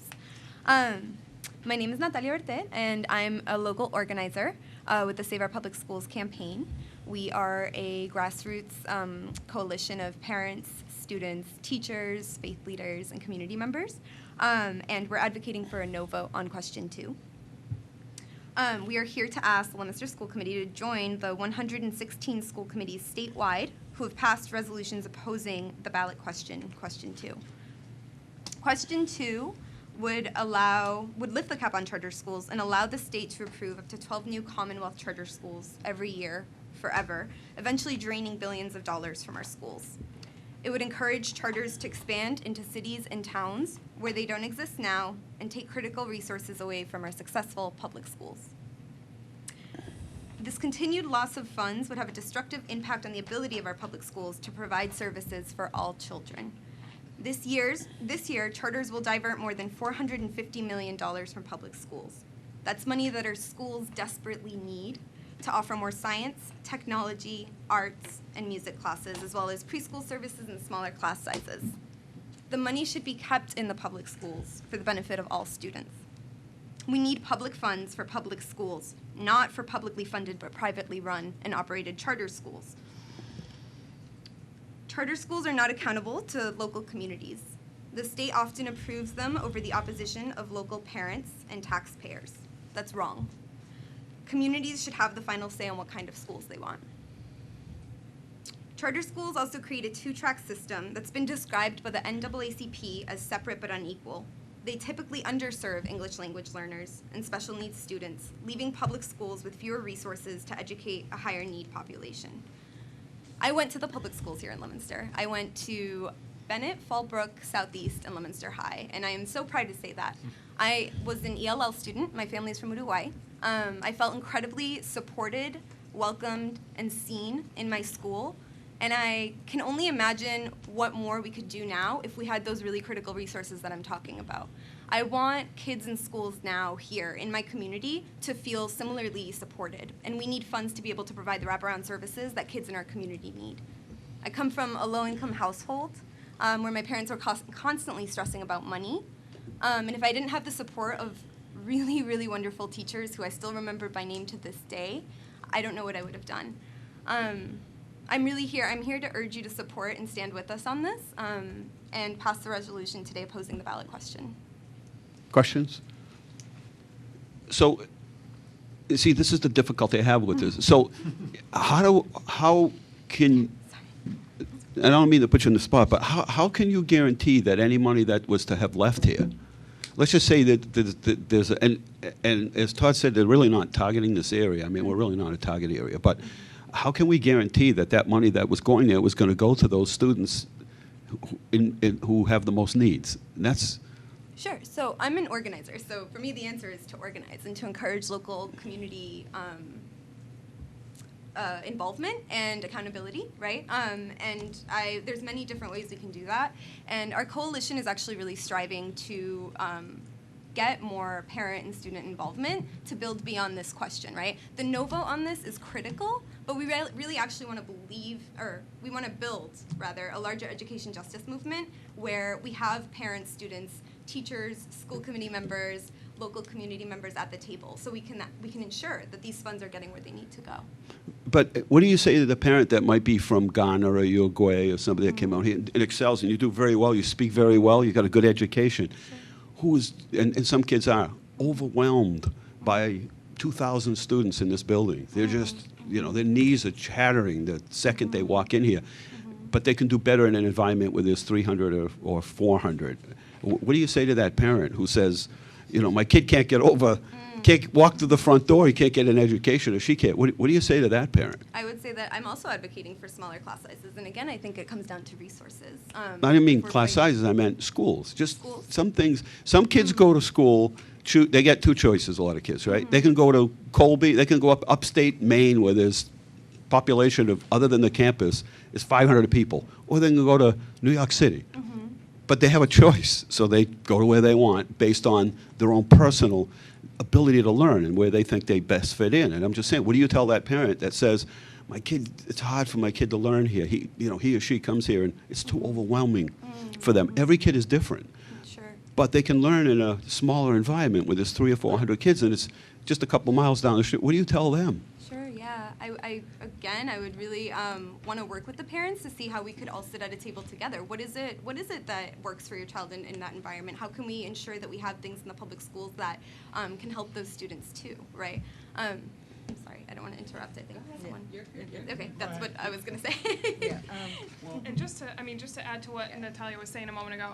My name is Natalia Orte, and I'm a local organizer with the Save Our Public Schools campaign. We are a grassroots coalition of parents, students, teachers, faith leaders, and community members. And we're advocating for a no vote on question 2. We are here to ask the Leominster School Committee to join the 116 school committees statewide who have passed resolutions opposing the ballot question, question 2. Question 2 would lift the cap on charter schools and allow the state to approve up to 12 new Commonwealth charter schools every year, forever, eventually draining billions of dollars from our schools. It would encourage charters to expand into cities and towns where they don't exist now and take critical resources away from our successful public schools. This continued loss of funds would have a destructive impact on the ability of our public schools to provide services for all children. This year, charters will divert more than $450 million from public schools. That's money that our schools desperately need to offer more science, technology, arts, and music classes, as well as preschool services and smaller class sizes. The money should be kept in the public schools for the benefit of all students. We need public funds for public schools, not for publicly funded but privately run and operated charter schools. Charter schools are not accountable to local communities. The state often approves them over the opposition of local parents and taxpayers. That's wrong. Communities should have the final say on what kind of schools they want. Charter schools also create a 2-track system that's been described by the NAACP as separate but unequal. They typically underserve English language learners and special needs students, leaving public schools with fewer resources to educate a higher need population. I went to the public schools here in Leominster. I went to Bennett, Fallbrook, Southeast, and Leominster High, and I am so proud to say that. I was an ELL student. My family is from Uruguay. I felt incredibly supported, welcomed, and seen in my school, and I can only imagine what more we could do now if we had those really critical resources that I'm talking about. I want kids in schools now here in my community to feel similarly supported, and we need funds to be able to provide the wraparound services that kids in our community need. I come from a low-income household where my parents were constantly stressing about money, and if I didn't have the support of really, really wonderful teachers who I still remember by name to this day, I don't know what I would have done. I'm really here. I'm here to urge you to support and stand with us on this and pass the resolution today opposing the ballot question. Questions? So, you see, this is the difficulty I have with this. So, how can, and I don't mean to put you in the spot, but how can you guarantee that any money that was to have left here, let's just say that there's, and as Todd said, they're really not targeting this area. I mean, we're really not a target area, but how can we guarantee that that money that was going there was going to go to those students who have the most needs? And that's. Sure. So I'm an organizer. So for me, the answer is to organize and to encourage local community involvement and accountability, right? And there's many different ways we can do that. And our coalition is actually really striving to get more parent and student involvement to build beyond this question, right? The no vote on this is critical, but we really actually want to build, rather, a larger education justice movement where we have parents, students, teachers, school committee members, local community members at the table, so we can ensure that these funds are getting where they need to go. But what do you say to the parent that might be from Ghana or Uruguay or somebody that came out here and excels and you do very well, you speak very well, you got a good education, who is, and some kids are, overwhelmed by 2,000 students in this building. They're just, their knees are chattering the second they walk in here. But they can do better in an environment where there's 300 or 400. What do you say to that parent who says, my kid can't get over, can't walk through the front door, he can't get an education, or she can't? What do you say to that parent? I would say that I'm also advocating for smaller class sizes, and again, I think it comes down to resources. I didn't mean class sizes, I meant schools. Just schools? Some things, some kids go to school, they get two choices, a lot of kids, right? They can go to Colby, they can go up upstate Maine where there's population of, other than the campus, is 500 people, or they can go to New York City. But they have a choice, so they go to where they want based on their own personal ability to learn and where they think they best fit in. And I'm just saying, what do you tell that parent that says, my kid, it's hard for my kid to learn here. He or she comes here and it's too overwhelming for them. Every kid is different. Sure. But they can learn in a smaller environment where there's 300 or 400 kids and it's just a couple miles down the street. What do you tell them? Sure, yeah. I would really want to work with the parents to see how we could all sit at a table together. What is it that works for your child in that environment? How can we ensure that we have things in the public schools that can help those students too, right? I'm sorry, I don't want to interrupt. I think someone. Okay, that's what I was going to say. And just to add to what Natalia was saying a moment ago,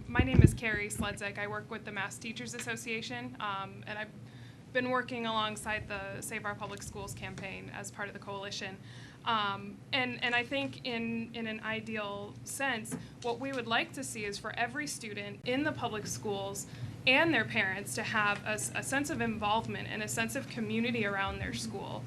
my name is Carrie Sledzik. I work with the Mass Teachers Association, and I've been working alongside the Save Our Public Schools campaign as part of the coalition. And I think in an ideal sense, what we would like to see is for every student in the public schools and their parents to have a sense of involvement and a sense of community around their school.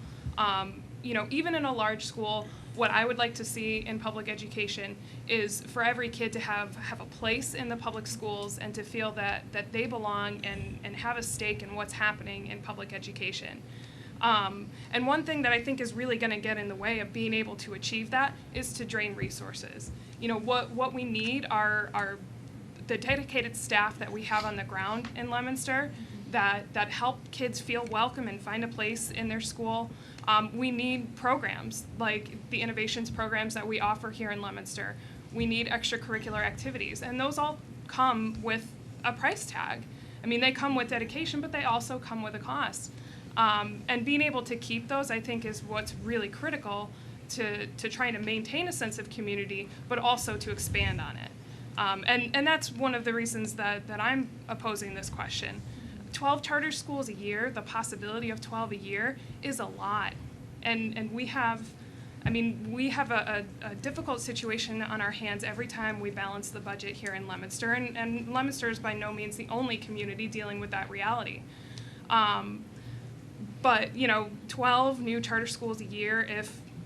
Even in a large school, what I would like to see in public education is for every kid to have a place in the public schools and to feel that they belong and have a stake in what's happening in public education. And one thing that I think is really going to get in the way of being able to achieve that is to drain resources. What we need are the dedicated staff that we have on the ground in Leominster that help kids feel welcome and find a place in their school. We need programs like the innovations programs that we offer here in Leominster. We need extracurricular activities, and those all come with a price tag. I mean, they come with dedication, but they also come with a cost. And being able to keep those, I think, is what's really critical to trying to maintain a sense of community, but also to expand on it. And that's one of the reasons that I'm opposing this question. 12 charter schools a year, the possibility of 12 a year is a lot. And we have, I mean, we have a difficult situation on our hands every time we balance the budget here in Leominster, and Leominster is by no means the only community dealing with that reality. But, 12 new charter schools a year,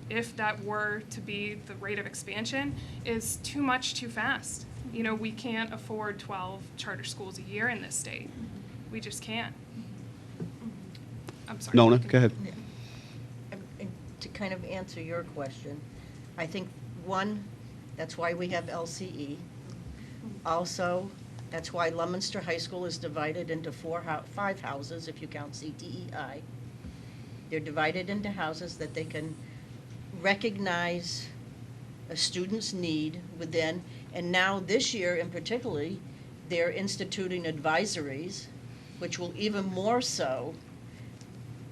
if that were to be the rate of expansion, is too much too fast. We can't afford 12 charter schools a year in this state. We just can't. I'm sorry. Nona, go ahead. And to kind of answer your question, I think, one, that's why we have LCE. Also, that's why Leominster High School is divided into five houses, if you count CTEI. They're divided into houses that they can recognize a student's need within, and now this year in particularly, they're instituting advisories, which will even more so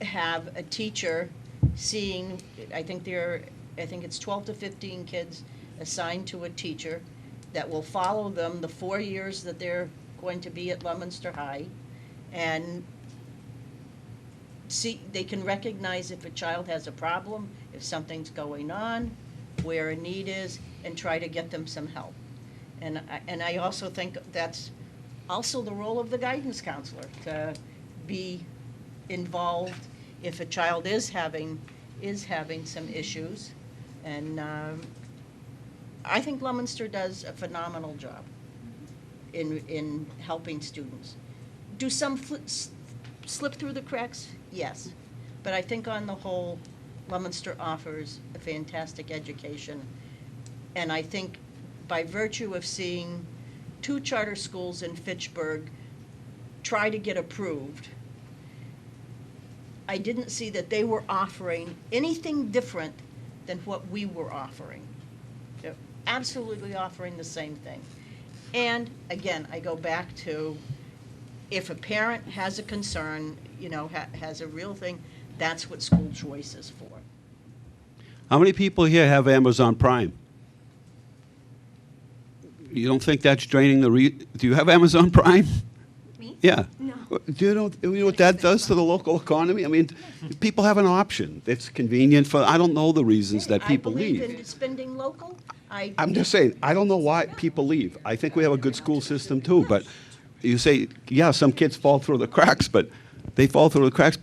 have a teacher seeing, I think it's 12 to 15 kids assigned to a teacher that will follow them the 4 years that they're going to be at Leominster High, and see, they can recognize if a child has a problem, if something's going on, where a need is, and try to get them some help. And I also think that's also the role of the guidance counselor, to be involved if a child is having some issues. And I think Leominster does a phenomenal job in helping students. Do some slip through the cracks? Yes. But I think on the whole, Leominster offers a fantastic education. And I think by virtue of seeing 2 charter schools in Fitchburg try to get approved, I didn't see that they were offering anything different than what we were offering. They're absolutely offering the same thing. And again, I go back to, if a parent has a concern, has a real thing, that's what school choice is for. How many people here have Amazon Prime? You don't think that's draining do you have Amazon Prime? Me? Yeah. No. Do you know what that does to the local economy? I mean, people have an option. It's convenient for, I don't know the reasons that people I believe leave. in spending local. I'm just saying, I don't know why people leave. I think we have a good school system too, but you say, yeah, some kids fall through the cracks, but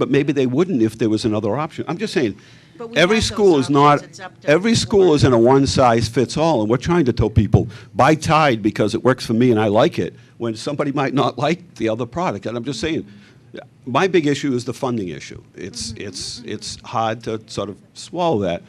maybe they wouldn't if there was another option. I'm just saying, But we every have those school is not, options. It's up to every the school board. isn't a one-size-fits-all, and we're trying to tell people, buy Tide because it works for me and I like it, when somebody might not like the other product. And I'm just saying, my big issue is the funding issue. It's hard to sort of swallow that.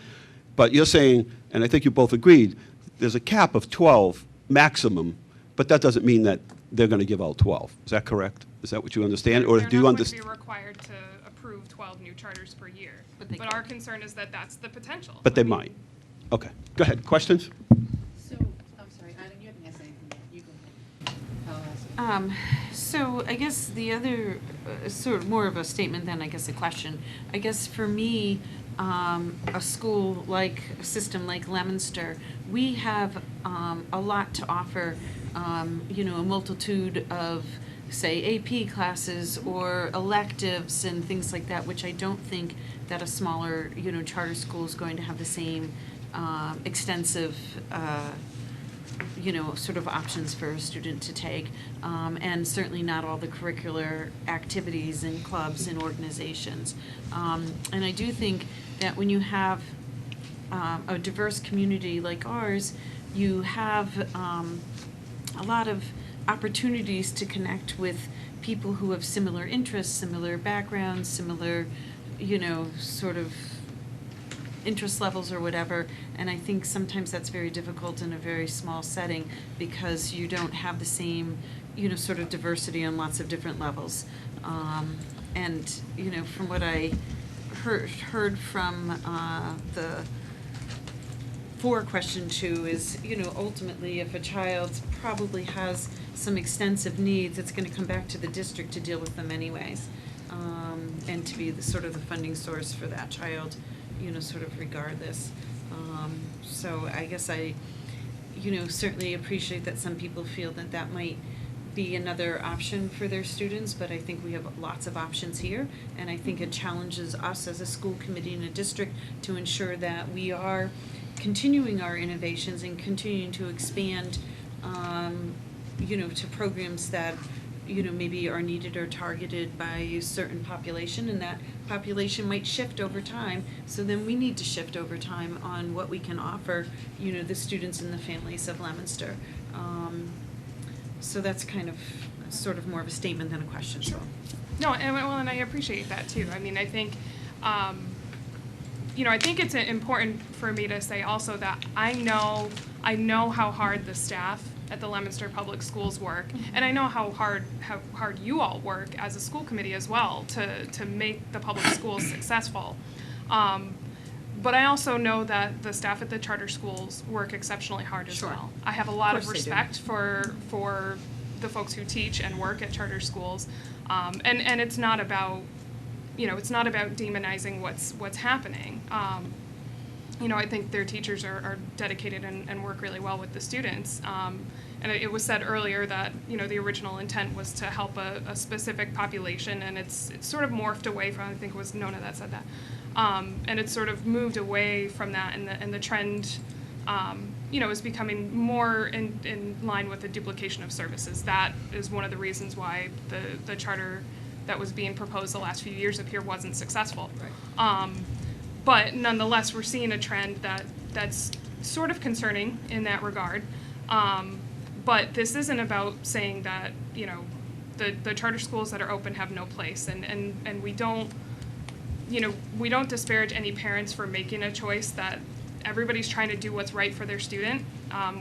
But you're saying, and I think you both agreed, there's a cap of 12 maximum, but that doesn't mean that they're going to give out 12. Is that correct? Is that what you understand? Or do you understand? They're not going to be required to approve 12 new charters per year. But our concern is that that's the potential. But they I mean, might. Okay, go ahead. Questions? So, I'm sorry, Adam, you haven't asked anything yet. You go ahead. I'll ask. So I guess the other, sort of more of a statement than I guess a question. I guess for me, a school like, a system like Leominster, we have a lot to offer, a multitude of, say, AP classes or electives and things like that, which I don't think that a smaller, charter school is going to have the same extensive, sort of options for a student to take, and certainly not all the curricular activities and clubs and organizations. And I do think that when you have a diverse community like ours, you have a lot of opportunities to connect with people who have similar interests, similar backgrounds, similar, sort of interest levels or whatever. And I think sometimes that's very difficult in a very small setting because you don't have the same, sort of diversity on lots of different levels. And, from what I heard from the question 2 is, ultimately if a child probably has some extensive needs, it's going to come back to the district to deal with them anyways, and to be the sort of the funding source for that child, sort of regardless. So I guess I, certainly appreciate that some people feel that that might be another option for their students, but I think we have lots of options here. And I think it challenges us as a school committee and a district to ensure that we are continuing our innovations and continuing to expand, to programs that, maybe are needed or targeted by a certain population, and that population might shift over time. So then we need to shift over time on what we can offer, the students and the families of Leominster. So that's kind of, sort of more of a statement than a question, so. No, and I appreciate that too. I mean, I think, I think it's important for me to say also that I know how hard the staff at the Leominster Public Schools work, and I know how hard you all work as a school committee as well to make the public schools successful. But I also know that the staff at the charter schools work exceptionally hard as well. I have a lot of respect for the folks who teach and work at charter schools, and it's not about, it's not about demonizing what's happening. I think their teachers are dedicated and work really well with the students. And it was said earlier that, the original intent was to help a specific population, and it's sort of morphed away from, I think it was Nona that said that. And it's sort of moved away from that, and the trend, is becoming more in line with the duplication of services. That is one of the reasons why the charter that was being proposed the last few years up here wasn't successful. Right. But nonetheless, we're seeing a trend that's sort of concerning in that regard. But this isn't about saying that, the charter schools that are open have no place, and we don't, we don't disparage any parents for making a choice that everybody's trying to do what's right for their student,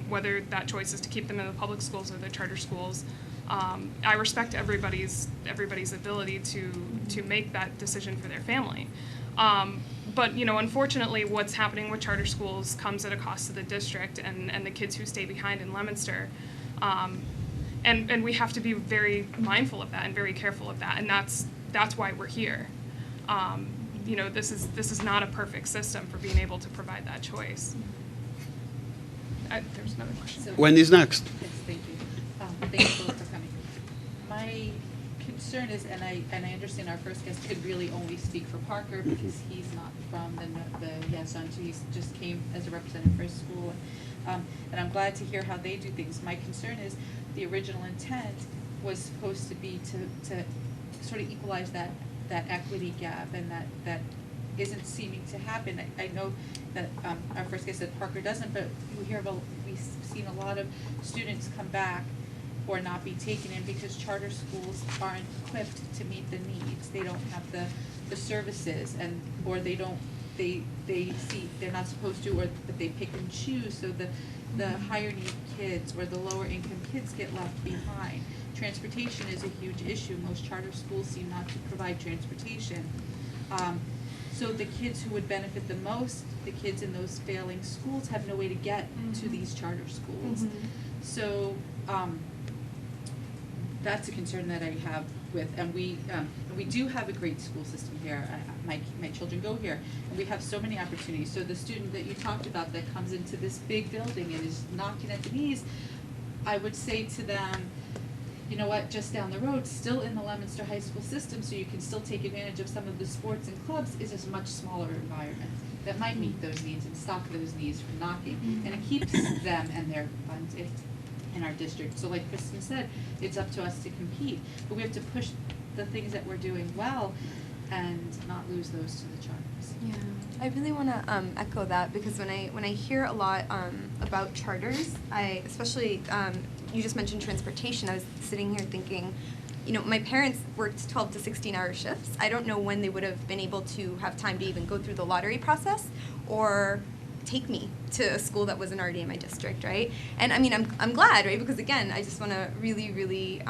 whether that choice is to keep them in the public schools or the charter schools. I respect everybody's ability to make that decision for their family. But, unfortunately, what's happening with charter schools comes at a cost to the district and the kids who stay behind in Leominster. And we have to be very mindful of that and very careful of that, and that's why we're here. This is not a perfect system for being able to provide that choice. There's another question. So- Wendy's next. Yes, thank you. Thank you both for coming. My concern is, and I understand our first guest could really only speak for Parker because he's not from the Yazon, so he just came as a representative for his school. And I'm glad to hear how they do things. My concern is the original intent was supposed to be to sort of equalize that equity gap, and that isn't seeming to happen. I know that our first guest said Parker doesn't, but we've seen a lot of students come back or not be taken in because charter schools aren't equipped to meet the needs. They don't have the services, or they see they're not supposed to, or but they pick and choose, so the higher need kids or the lower income kids get left behind. Transportation is a huge issue. Most charter schools seem not to provide transportation. So the kids who would benefit the most, the kids in those failing schools, have no way to get to these charter schools. So that's a concern that I have with, and we do have a great school system here. My children go here, and we have so many opportunities. So the student that you talked about that comes into this big building and is knocking at the knees, I would say to them, you know what, just down the road, still in the Leominster High School system, so you can still take advantage of some of the sports and clubs, is a much smaller environment that might meet those needs and stop those needs from knocking. And it keeps them and their funds in our district. So like Kristen said, it's up to us to compete, but we have to push the things that we're doing well and not lose those to the charters. Yeah, I really want to echo that, because when I hear a lot about charters, especially you just mentioned transportation. I was sitting here thinking, my parents worked 12 to 16-hour shifts. I don't know when they would have been able to have time to even go through the lottery process or take me to a school that wasn't already in my district, right? And I mean, I'm glad, right? Because again, I just want to really, really,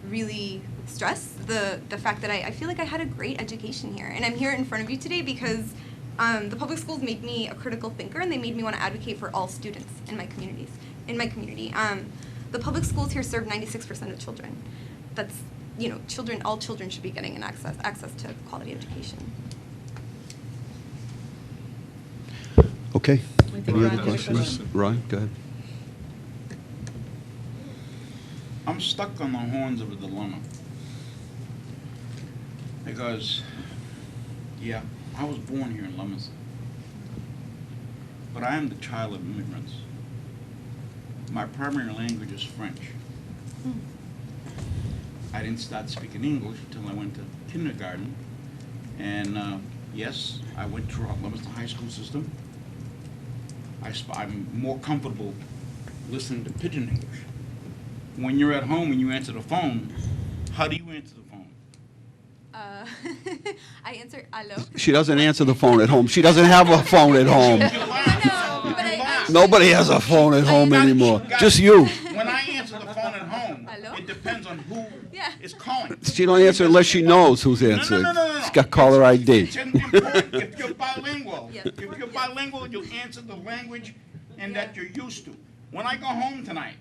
really stress the fact that I feel like I had a great education here, and I'm here in front of you today because the public schools made me a critical thinker, and they made me want to advocate for all students in my community. The public schools here serve 96% of children. That's, all children should be getting an access to quality education. Okay. I think Any Ron other has a questions? question. Ron, go ahead. I'm stuck on the horns of a dilemma. Because, yeah, I was born here in Leominster. But I am the child of immigrants. My primary language is French. I didn't start speaking English until I went to kindergarten. And yes, I went through our Leominster high school system. I'm more comfortable listening to pidgin English. When you're at home and you answer the phone, how do you answer the phone? I answer allo. She doesn't answer the phone at home. She doesn't have a phone at home. No, but I Nobody has a phone at home Got it, anymore. got it. Just you. When I answer the phone at home, Hello? it depends on who Yeah. is calling. She don't answer unless she knows who's answering. No. She's got caller ID. It's important if you're bilingual. Yes. If you're bilingual, you'll answer the language and that you're used to. When I go home tonight,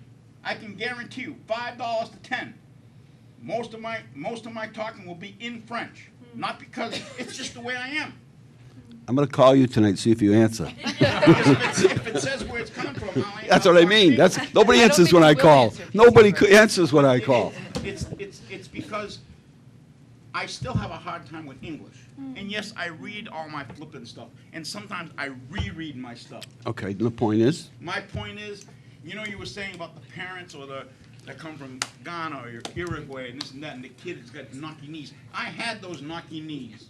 I can guarantee you $5 to 10. Most of my talking will be in French. Not because it's just the way I am. I'm going to call you tonight, see if you answer. If it says where it's coming from, That's what I mean. Nobody I don't answers think when he I will call. answer if he's Nobody in French. answers when I call. It's because I still have a hard time with English. And yes, I read all my flippin' stuff. And sometimes I reread my stuff. Okay, the point is? My point is, you know, you were saying about the parents or that come from Ghana or Uruguay and this and that, and the kid has got knocky knees. I had those knocky knees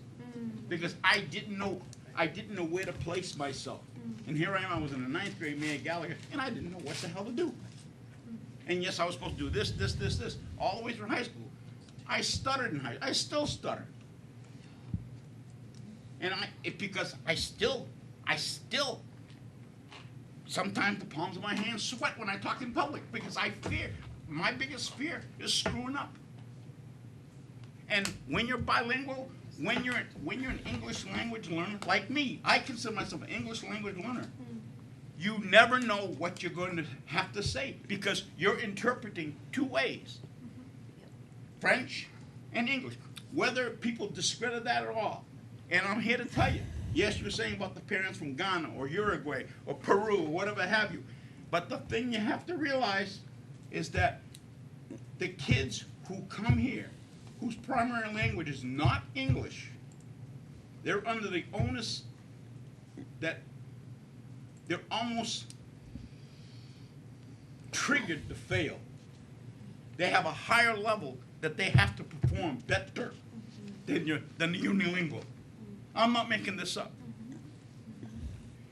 because I didn't know where to place myself. And here I am, I was in the 9th grade, Mayor Gallagher, and I didn't know what the hell to do. And yes, I was supposed to do this, all the way through high school. I stuttered in high school. I still stutter. And because I still, sometimes the palms of my hands sweat when I talk in public because I fear, my biggest fear is screwing up. And when you're bilingual, when you're an English language learner, like me, I consider myself an English language learner. You never know what you're going to have to say because you're interpreting two ways, French and English, whether people discredit that at all. And I'm here to tell you, yes, you're saying about the parents from Ghana or Uruguay or Peru or whatever have you, but the thing you have to realize is that the kids who come here, whose primary language is not English, they're under the onus that they're almost triggered to fail. They have a higher level that they have to perform better than the unilingual. I'm not making this up.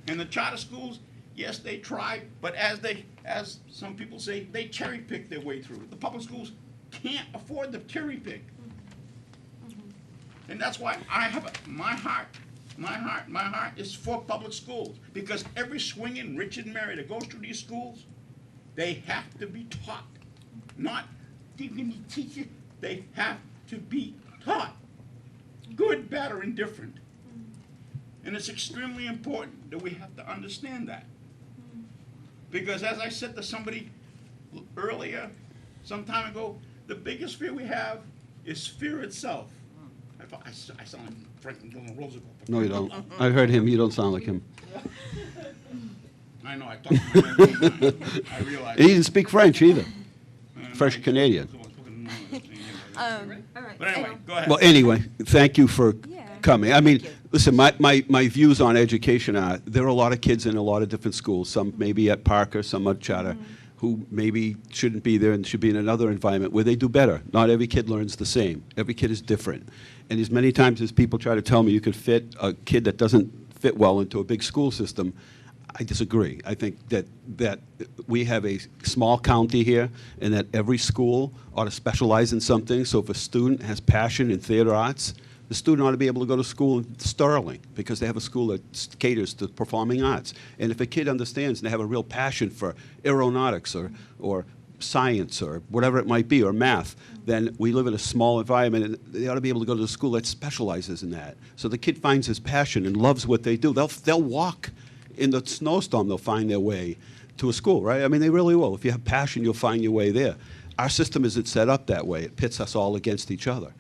And the charter schools, yes, they try, but as some people say, they cherry pick their way through. The public schools can't afford the cherry pick. And that's why I have my heart is for public schools. Because every swinging Richard Mary that goes through these schools, they have to be taught. Not dignity teaching, they have to be taught. Good, bad, or indifferent. And it's extremely important that we have to understand that. Because as I said to somebody earlier, some time ago, the biggest fear we have is fear itself. I sound like Franklin Delano Roosevelt. No, you don't. I heard him. You don't sound like him. I know, I talked to him all the time. I realize. He didn't speak French either. Fresh Canadian. But anyway, go ahead. Well, anyway, thank you for Yeah. coming. I mean, listen, my views on education are, there are a lot of kids in a lot of different schools, some maybe at Parker, some at Charter, who maybe shouldn't be there and should be in another environment where they do better. Not every kid learns the same. Every kid is different. And as many times as people try to tell me you could fit a kid that doesn't fit well into a big school system, I disagree. I think that we have a small county here and that every school ought to specialize in something. So if a student has passion in theater arts, the student ought to be able to go to school in Sterling because they have a school that caters to performing arts. And if a kid understands and they have a real passion for aeronautics or science or whatever it might be, or math, then we live in a small environment and they ought to be able to go to a school that specializes in that. So the kid finds his passion and loves what they do. They'll walk in the snowstorm, they'll find their way to a school, right? I mean, they really will. If you have passion, you'll find your way there. Our system isn't set up that way. It pits us all against each other.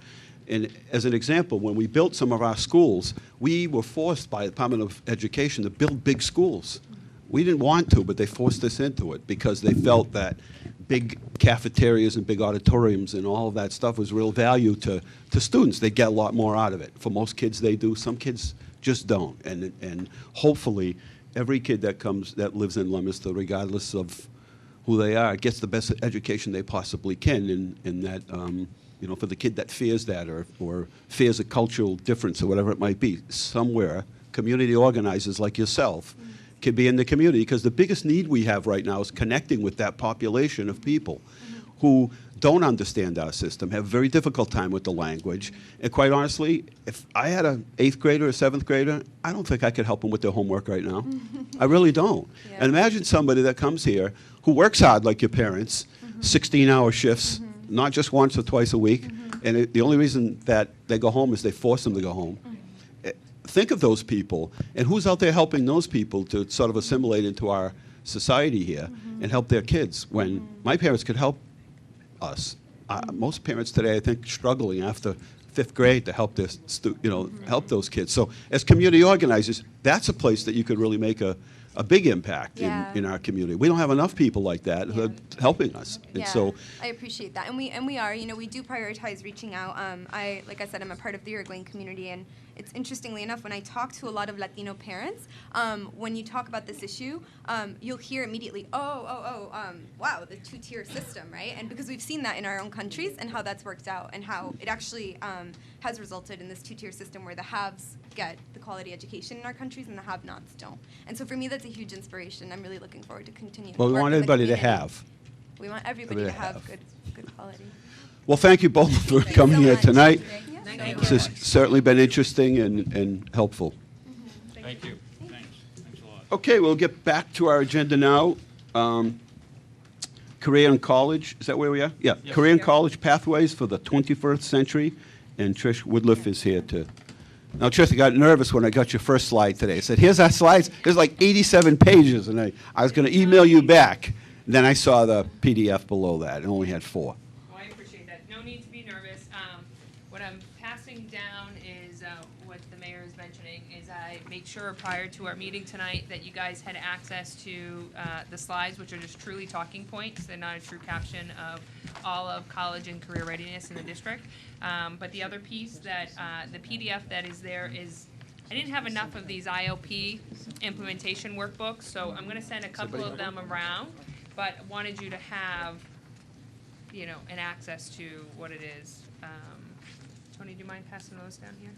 And as an example, when we built some of our schools, we were forced by the Department of Education to build big schools. We didn't want to, but they forced us into it because they felt that big cafeterias and big auditoriums and all of that stuff was real value to students. They get a lot more out of it. For most kids, they do. Some kids just don't. And hopefully, every kid that lives in Leominster, regardless of who they are, gets the best education they possibly can. And that, for the kid that fears that or fears a cultural difference or whatever it might be, somewhere, community organizers like yourself can be in the community, because the biggest need we have right now is connecting with that population of people who don't understand our system, have a very difficult time with the language. And quite honestly, if I had an 8th grader or a 7th grader, I don't think I could help them with their homework right now. I really don't. Yeah. And imagine somebody that comes here who works hard like your parents, 16-hour shifts, not just once or twice a week, and the only reason that they go home is they force them to go home. Think of those people, and who's out there helping those people to sort of assimilate into our society here and help their kids, when my parents could help us. Most parents today, I think, struggling after 5th grade to help their help those kids. So as community organizers, that's a place that you could really make a big impact in our community. We don't have enough people like that who are helping us. And Yeah, so I appreciate that, and we are, we do prioritize reaching out. Like I said, I'm a part of the Uruguayan community, and it's interestingly enough, when I talk to a lot of Latino parents, when you talk about this issue, you'll hear immediately, wow, the 2-tier system, right? And because we've seen that in our own countries and how that's worked out, and how it actually has resulted in this 2-tier system where the haves get the quality education in our countries and the have-nots don't. And so for me, that's a huge inspiration. I'm really looking forward to continuing. well, we work want in the everybody to community. have. We want everybody to have good quality. Well, thank you both for Thank you coming so here much. tonight. Yeah. This has certainly been interesting and helpful. Thank you. Thanks a lot. Okay, we'll get back to our agenda now. Career and college, is that where we are? Yeah, Yes. career and college pathways for the 21st century, and Trish Woodliff is here to. Now, Trish, I got nervous when I got your first slide today. I said, here's our slides. There's like 87 pages, and I was going to email you back. Then I saw the PDF below that. It only had 4. Well, I appreciate that. No need to be nervous. What I'm passing down is what the mayor is mentioning, is I made sure prior to our meeting tonight that you guys had access to the slides, which are just truly talking points. They're not a true caption of all of college and career readiness in the district. But the other piece that the PDF that is there is, I didn't have enough of these IOP implementation workbooks, so I'm going to send a couple of them around, but wanted you to have, an access to what it is. Tony, do you mind passing those down here?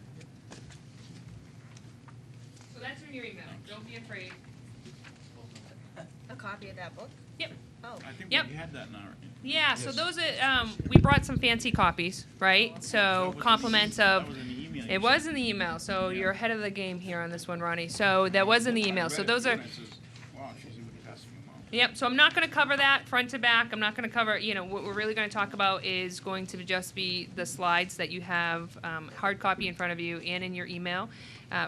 So that's in your email. Don't be afraid. A copy of that book? Yep. Oh. I think Yep. we had that in our. Yeah, so Yes. those are, we brought some fancy copies, right? So compliments of, That was in the email. it was in the email, so you're ahead of the game here on this one, Ronnie. So that was in the email, so those are, Wow, she's even passing them out. yep, so I'm not gonna cover that front to back. I'm not gonna cover, what we're really gonna talk about is going to just be the slides that you have, hard copy in front of you and in your email.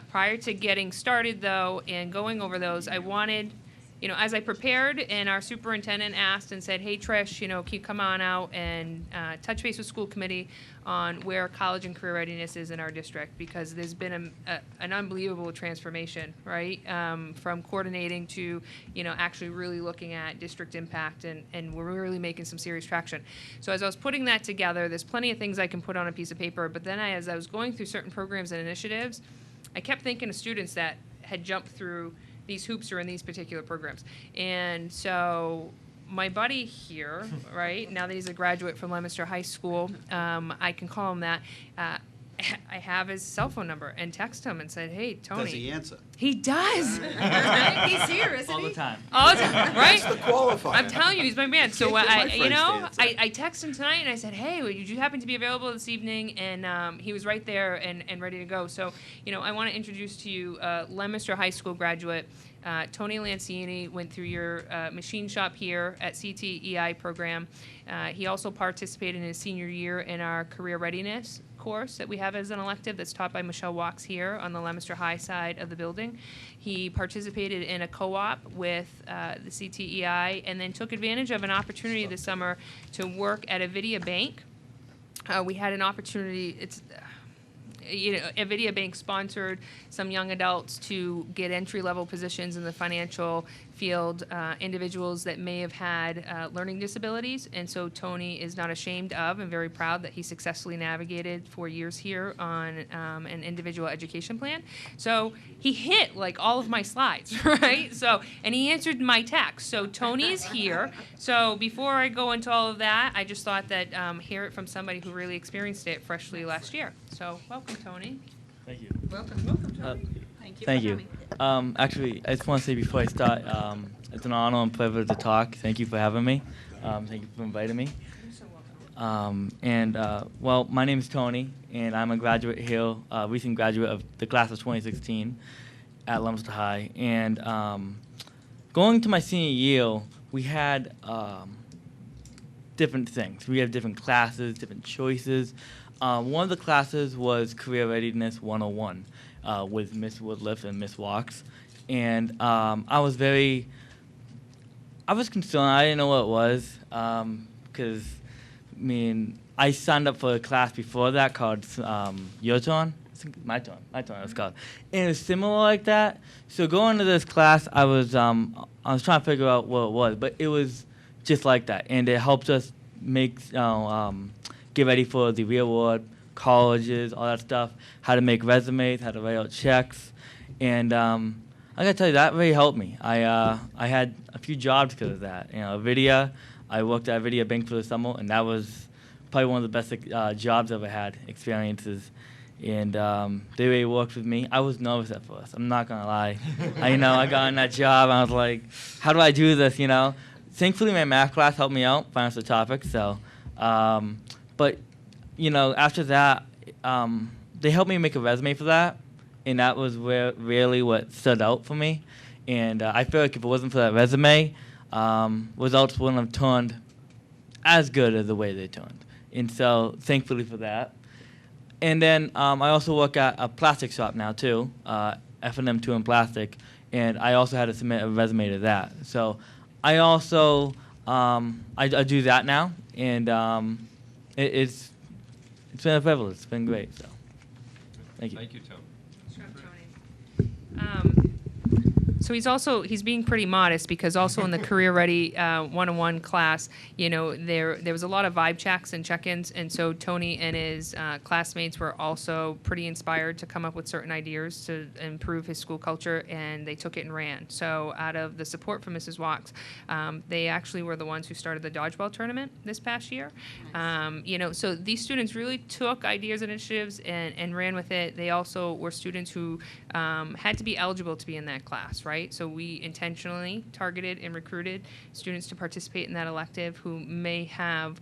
Prior to getting started though, and going over those, I wanted, as I prepared and our superintendent asked and said, hey Trish, can you come on out and touch base with school committee on where college and career readiness is in our district, because there's been an unbelievable transformation, right? From coordinating to, actually really looking at district impact, and we're really making some serious traction. So as I was putting that together, there's plenty of things I can put on a piece of paper, but then as I was going through certain programs and initiatives, I kept thinking of students that had jumped through these hoops are in these particular programs. And so my buddy here, right, now that he's a graduate from Leominster High School, I can call him that, I have his cell phone number and text him and said, hey, Tony. Does he answer? He does. He's here, isn't All he? the time. All the time, right? That's the qualifier. I'm telling you, he's my man. So can't get my I friends to answer. I texted him tonight and I said, hey, would you happen to be available this evening? And he was right there and ready to go. So, I want to introduce to you Leominster High School graduate, Tony Lancini, went through your machine shop here at CTEI program. He also participated in his senior year in our career readiness course that we have as an elective that's taught by Michelle Walks here on the Leominster High side of the building. He participated in a co-op with the CTEI and then took advantage of an opportunity this summer to work at a Avidia Bank. We had an opportunity, Avidia Bank sponsored some young adults to get entry-level positions in the financial field individuals that may have had learning disabilities. And so Tony is not ashamed of and very proud that he successfully navigated 4 years here on an individual education plan. So he hit like all of my slides, right? So, and he answered my text. So Tony is here. So before I go into all of that, I just thought that hear it from somebody who really experienced it freshly last year. So welcome, Tony. Thank you. Welcome, Tony. Thank you. Actually, I just want to say before I start, it's an honor and privilege to talk. Thank you for having me. Thank you for inviting me. You're so welcome. Well, my name is Tony, and I'm a graduate here, recent graduate of the class of 2016 at Leominster High. And going to my senior year, we had different things. We had different classes, different choices. One of the classes was Career Readiness 101 with Miss Woodliff and Miss Walks. And I was concerned. I didn't know what it was because, I signed up for a class before that called Your Turn. My turn, it was called. And it was similar like that. So going to this class, I was trying to figure out what it was, but it was just like that. And it helped us get ready for the real world, colleges, all that stuff, how to make resumes, how to write out checks. And I gotta tell you, that really helped me. I had a few jobs because of that. I worked at a video bank for the summer, and that was probably one of the best jobs I've ever had, experiences. And they really worked with me. I was nervous at first, I'm not gonna lie. I got in that job, and I was like, how do I do this, Thankfully, my math class helped me out, find us the topic, so. But, after that, they helped me make a resume for that, and that was really what stood out for me. And I feel like if it wasn't for that resume, results wouldn't have turned as good as the way they turned. And so, thankfully for that. And then I also work at a plastic shop now, too, F&M 2 in plastic, and I also had to submit a resume to that. So I also, I do that now, and it's been a privilege. It's been great. So, thank you. Thank you, Tony. So he's being pretty modest because also in the Career Ready 101 class, there was a lot of vibe checks and check-ins, and so Tony and his classmates were also pretty inspired to come up with certain ideas to improve his school culture, and they took it and ran. So out of the support from Mrs. Walks, they actually were the ones who started the dodgeball tournament this past year. So these students really took ideas and initiatives and ran with it. They also were students who had to be eligible to be in that class, right? So we intentionally targeted and recruited students to participate in that elective who may have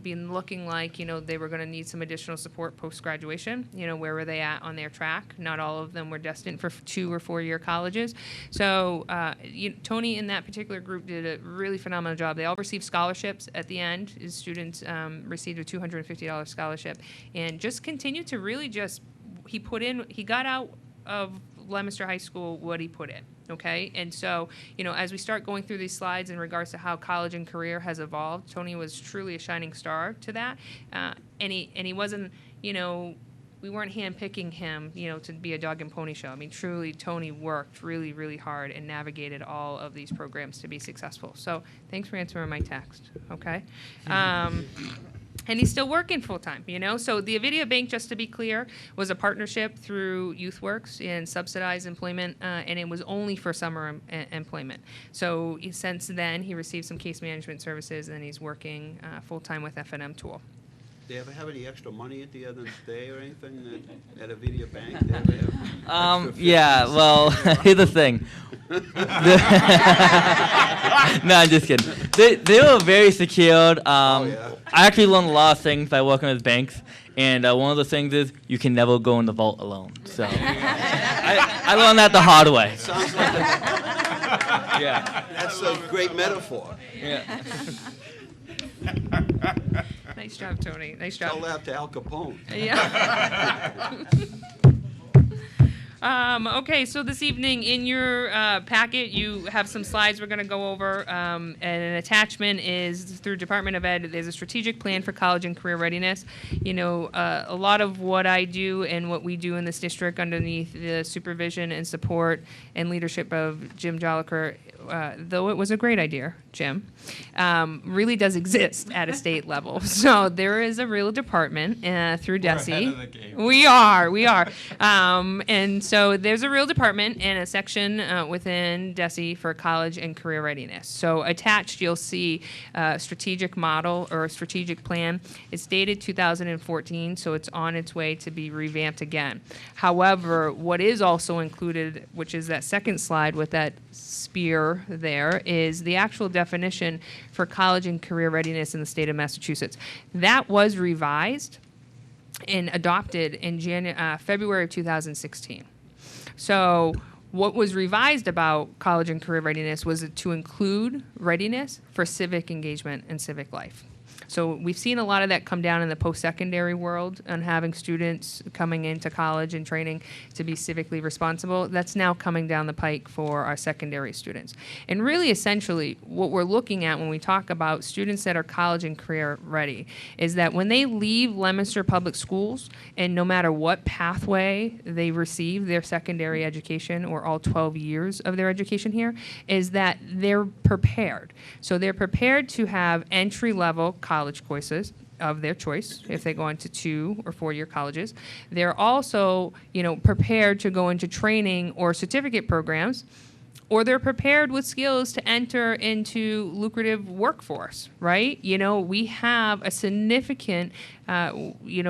been looking like, they were going to need some additional support post-graduation. Where were they at on their track? Not all of them were destined for 2 or 4 year colleges. So Tony in that particular group did a really phenomenal job. They all received scholarships at the end. His students received a $250 scholarship and just continued to really he got out of Leominster High School what he put in, okay? And so, as we start going through these slides in regards to how college and career has evolved, Tony was truly a shining star to that. And he wasn't, we weren't handpicking him, to be a dog and pony show. I mean, truly, Tony worked really, really hard and navigated all of these programs to be successful. So thanks for answering my text, okay? And he's still working full-time, So the Avidia Bank, just to be clear, was a partnership through YouthWorks and subsidized employment, and it was only for summer employment. So since then, he received some case management services, and he's working full-time with F&M Tool. Do they ever have any extra money at the end of the day or anything at a video bank? They ever have extra Yeah, $50? well, here's the thing. No, I'm just kidding. They were very secured. Yeah. I actually learned a lot of things by working with banks, and one of the things is you can never go in the vault alone. So I learned that the hard way. Sounds like Yeah. that's a great metaphor. Yeah. Nice job, Tony. Nice job. Tell that to Al Capone. Yeah. Okay, so this evening in your packet, you have some slides we're going to go over. And an attachment is through Department of Ed. There's a strategic plan for college and career readiness. A lot of what I do and what we do in this district underneath the supervision and support and leadership of Jim Jolliker though it was a great idea, Jim, really does exist at a state level. So there is a real department through We're DESE. ahead of the game. We are. And so there's a real department and a section within DESE for college and career readiness. So attached, you'll see a strategic model or a strategic plan. It's dated 2014, so it's on its way to be revamped again. However, what is also included, which is that second slide with that spear there, is the actual definition for college and career readiness in the state of Massachusetts. That was revised and adopted in February of 2016. So what was revised about college and career readiness was to include readiness for civic engagement and civic life. So we've seen a lot of that come down in the post-secondary world and having students coming into college and training to be civically responsible. That's now coming down the pike for our secondary students. And really, essentially, what we're looking at when we talk about students that are college and career ready is that when they leave Leominster Public Schools, and no matter what pathway they receive their secondary education or all 12 years of their education here, is that they're prepared. So they're prepared to have entry-level college courses of their choice if they go into 2 or 4-year colleges. They're also, prepared to go into training or certificate programs, or they're prepared with skills to enter into lucrative workforce, right? We have a significant,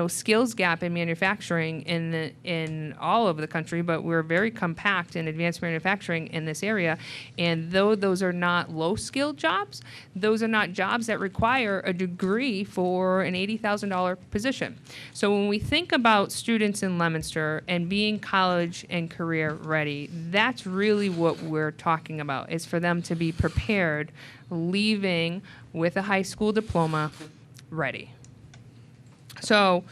skills gap in manufacturing in all over the country, but we're very compact in advanced manufacturing in this area. And though those are not low-skilled jobs, those are not jobs that require a degree for an $80,000 position. So when we think about students in Leominster and being college and career ready, that's really what we're talking about, is for them to be prepared, leaving with a high school diploma ready. So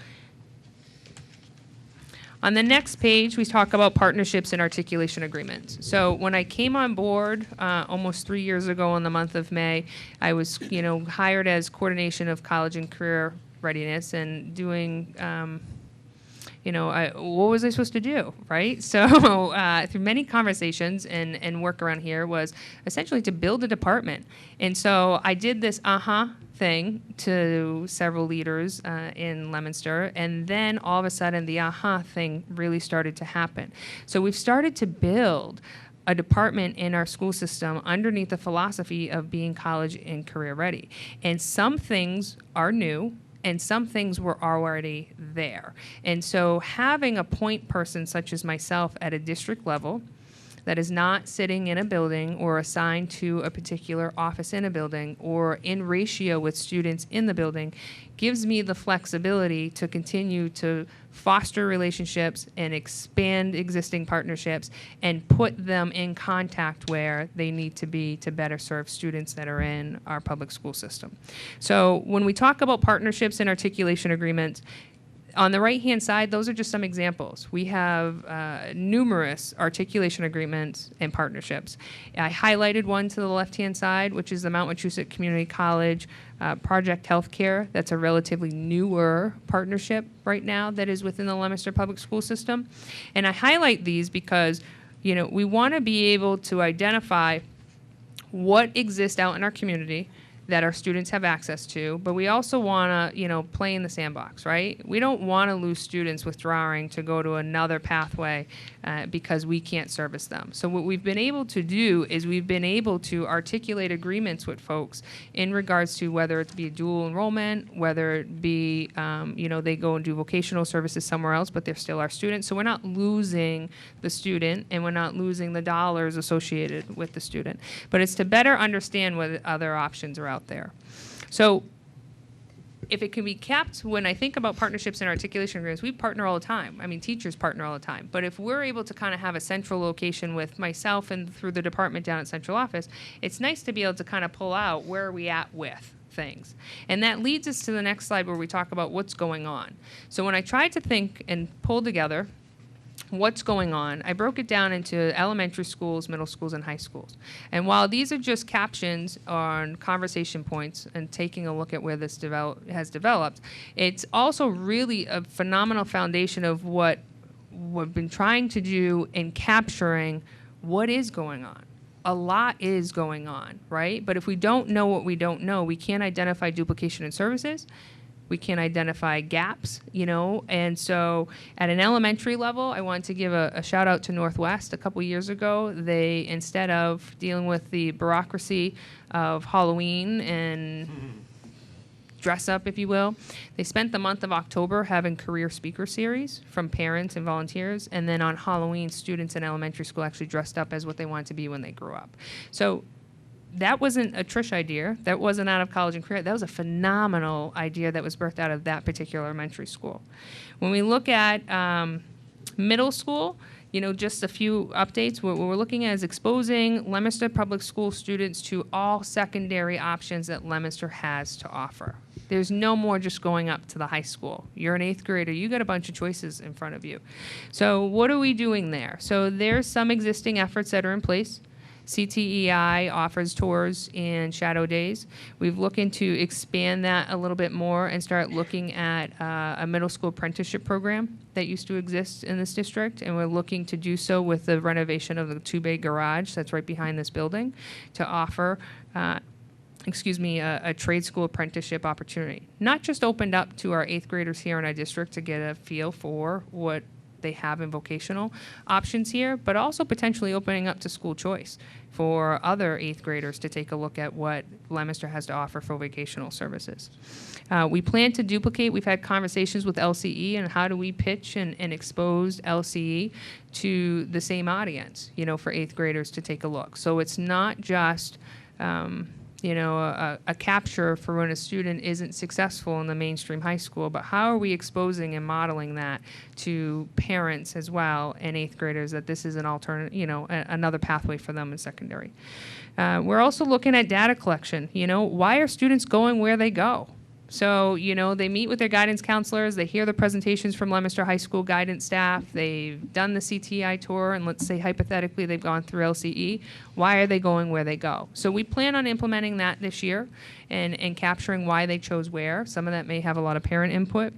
on the next page, we talk about partnerships and articulation agreements. So when I came on board almost 3 years ago in the month of May, I was hired as coordination of college and career readiness and doing what was I supposed to do, right? So through many conversations and work around here was essentially to build a department. And so I did this thing to several leaders in Leominster, and then all of a sudden the thing really started to happen. So we've started to build a department in our school system underneath the philosophy of being college and career ready. And some things are new, and some things were already there. And so having a point person such as myself at a district level that is not sitting in a building or assigned to a particular office in a building or in ratio with students in the building gives me the flexibility to continue to foster relationships and expand existing partnerships and put them in contact where they need to be to better serve students that are in our public school system. So when we talk about partnerships and articulation agreements, on the right-hand side, those are just some examples. We have numerous articulation agreements and partnerships. I highlighted one to the left-hand side, which is the Mount Wachusett Community College Project Healthcare. That's a relatively newer partnership right now that is within the Leominster Public School System. And I highlight these because, we want to be able to identify what exists out in our community that our students have access to, but we also want to, play in the sandbox, right? We don't want to lose students withdrawing to go to another pathway because we can't service them. So what we've been able to do is we've been able to articulate agreements with folks in regards to whether it be a dual enrollment, whether it be, they go and do vocational services somewhere else, but they're still our students. So we're not losing the student and we're not losing the dollars associated with the student. But it's to better understand what other options are out there. So if it can be kept, when I think about partnerships and articulation agreements, we partner all the time. I mean, teachers partner all the time. But if we're able to kind of have a central location with myself and through the department down at central office, it's nice to be able to kind of pull out where are we at with things. And that leads us to the next slide where we talk about what's going on. So when I tried to think and pull together what's going on, I broke it down into elementary schools, middle schools, and high schools. And while these are just captions on conversation points and taking a look at where this has developed, it's also really a phenomenal foundation of what we've been trying to do in capturing what is going on. a lot is going on, right? But if we don't know what we don't know, we can't identify duplication in services. We can't identify gaps, and so at an elementary level, I want to give a shout out to Northwest. A couple years ago, they, instead of dealing with the bureaucracy of Halloween and dress up, if you will, they spent the month of October having career speaker series from parents and volunteers, and then on Halloween, students in elementary school actually dressed up as what they wanted to be when they grew up. So that wasn't a Trish idea. That wasn't out of College and Career. That was a phenomenal idea that was birthed out of that particular elementary school. When we look at middle school, just a few updates. What we're looking at is exposing Leominster Public School students to all secondary options that Leominster has to offer. There's no more just going up to the high school. You're an 8th grader. You got a bunch of choices in front of you. So what are we doing there? So there's some existing efforts that are in place. CTEI offers tours and shadow days. We've looking to expand that a little bit more and start looking at a middle school apprenticeship program that used to exist in this district, and we're looking to do so with the renovation of the 2-bay garage that's right behind this building to offer a trade school apprenticeship opportunity. Not just opened up to our 8th graders here in our district to get a feel for what they have in vocational options here, but also potentially opening up to school choice for other 8th graders to take a look at what Leominster has to offer for vocational services. We plan to duplicate. We've had conversations with LCE and how do we pitch and expose LCE to the same audience, for 8th graders to take a look. So it's not just a capture for when a student isn't successful in the mainstream high school, but how are we exposing and modeling that to parents as well and 8th graders that this is an alternate, another pathway for them in secondary. We're also looking at data collection. Why are students going where they go? So, they meet with their guidance counselors, they hear the presentations from Leominster High School guidance staff, they've done the CTI tour, and let's say hypothetically they've gone through LCE. Why are they going where they go? So we plan on implementing that this year and capturing why they chose where. Some of that may have a lot of parent input.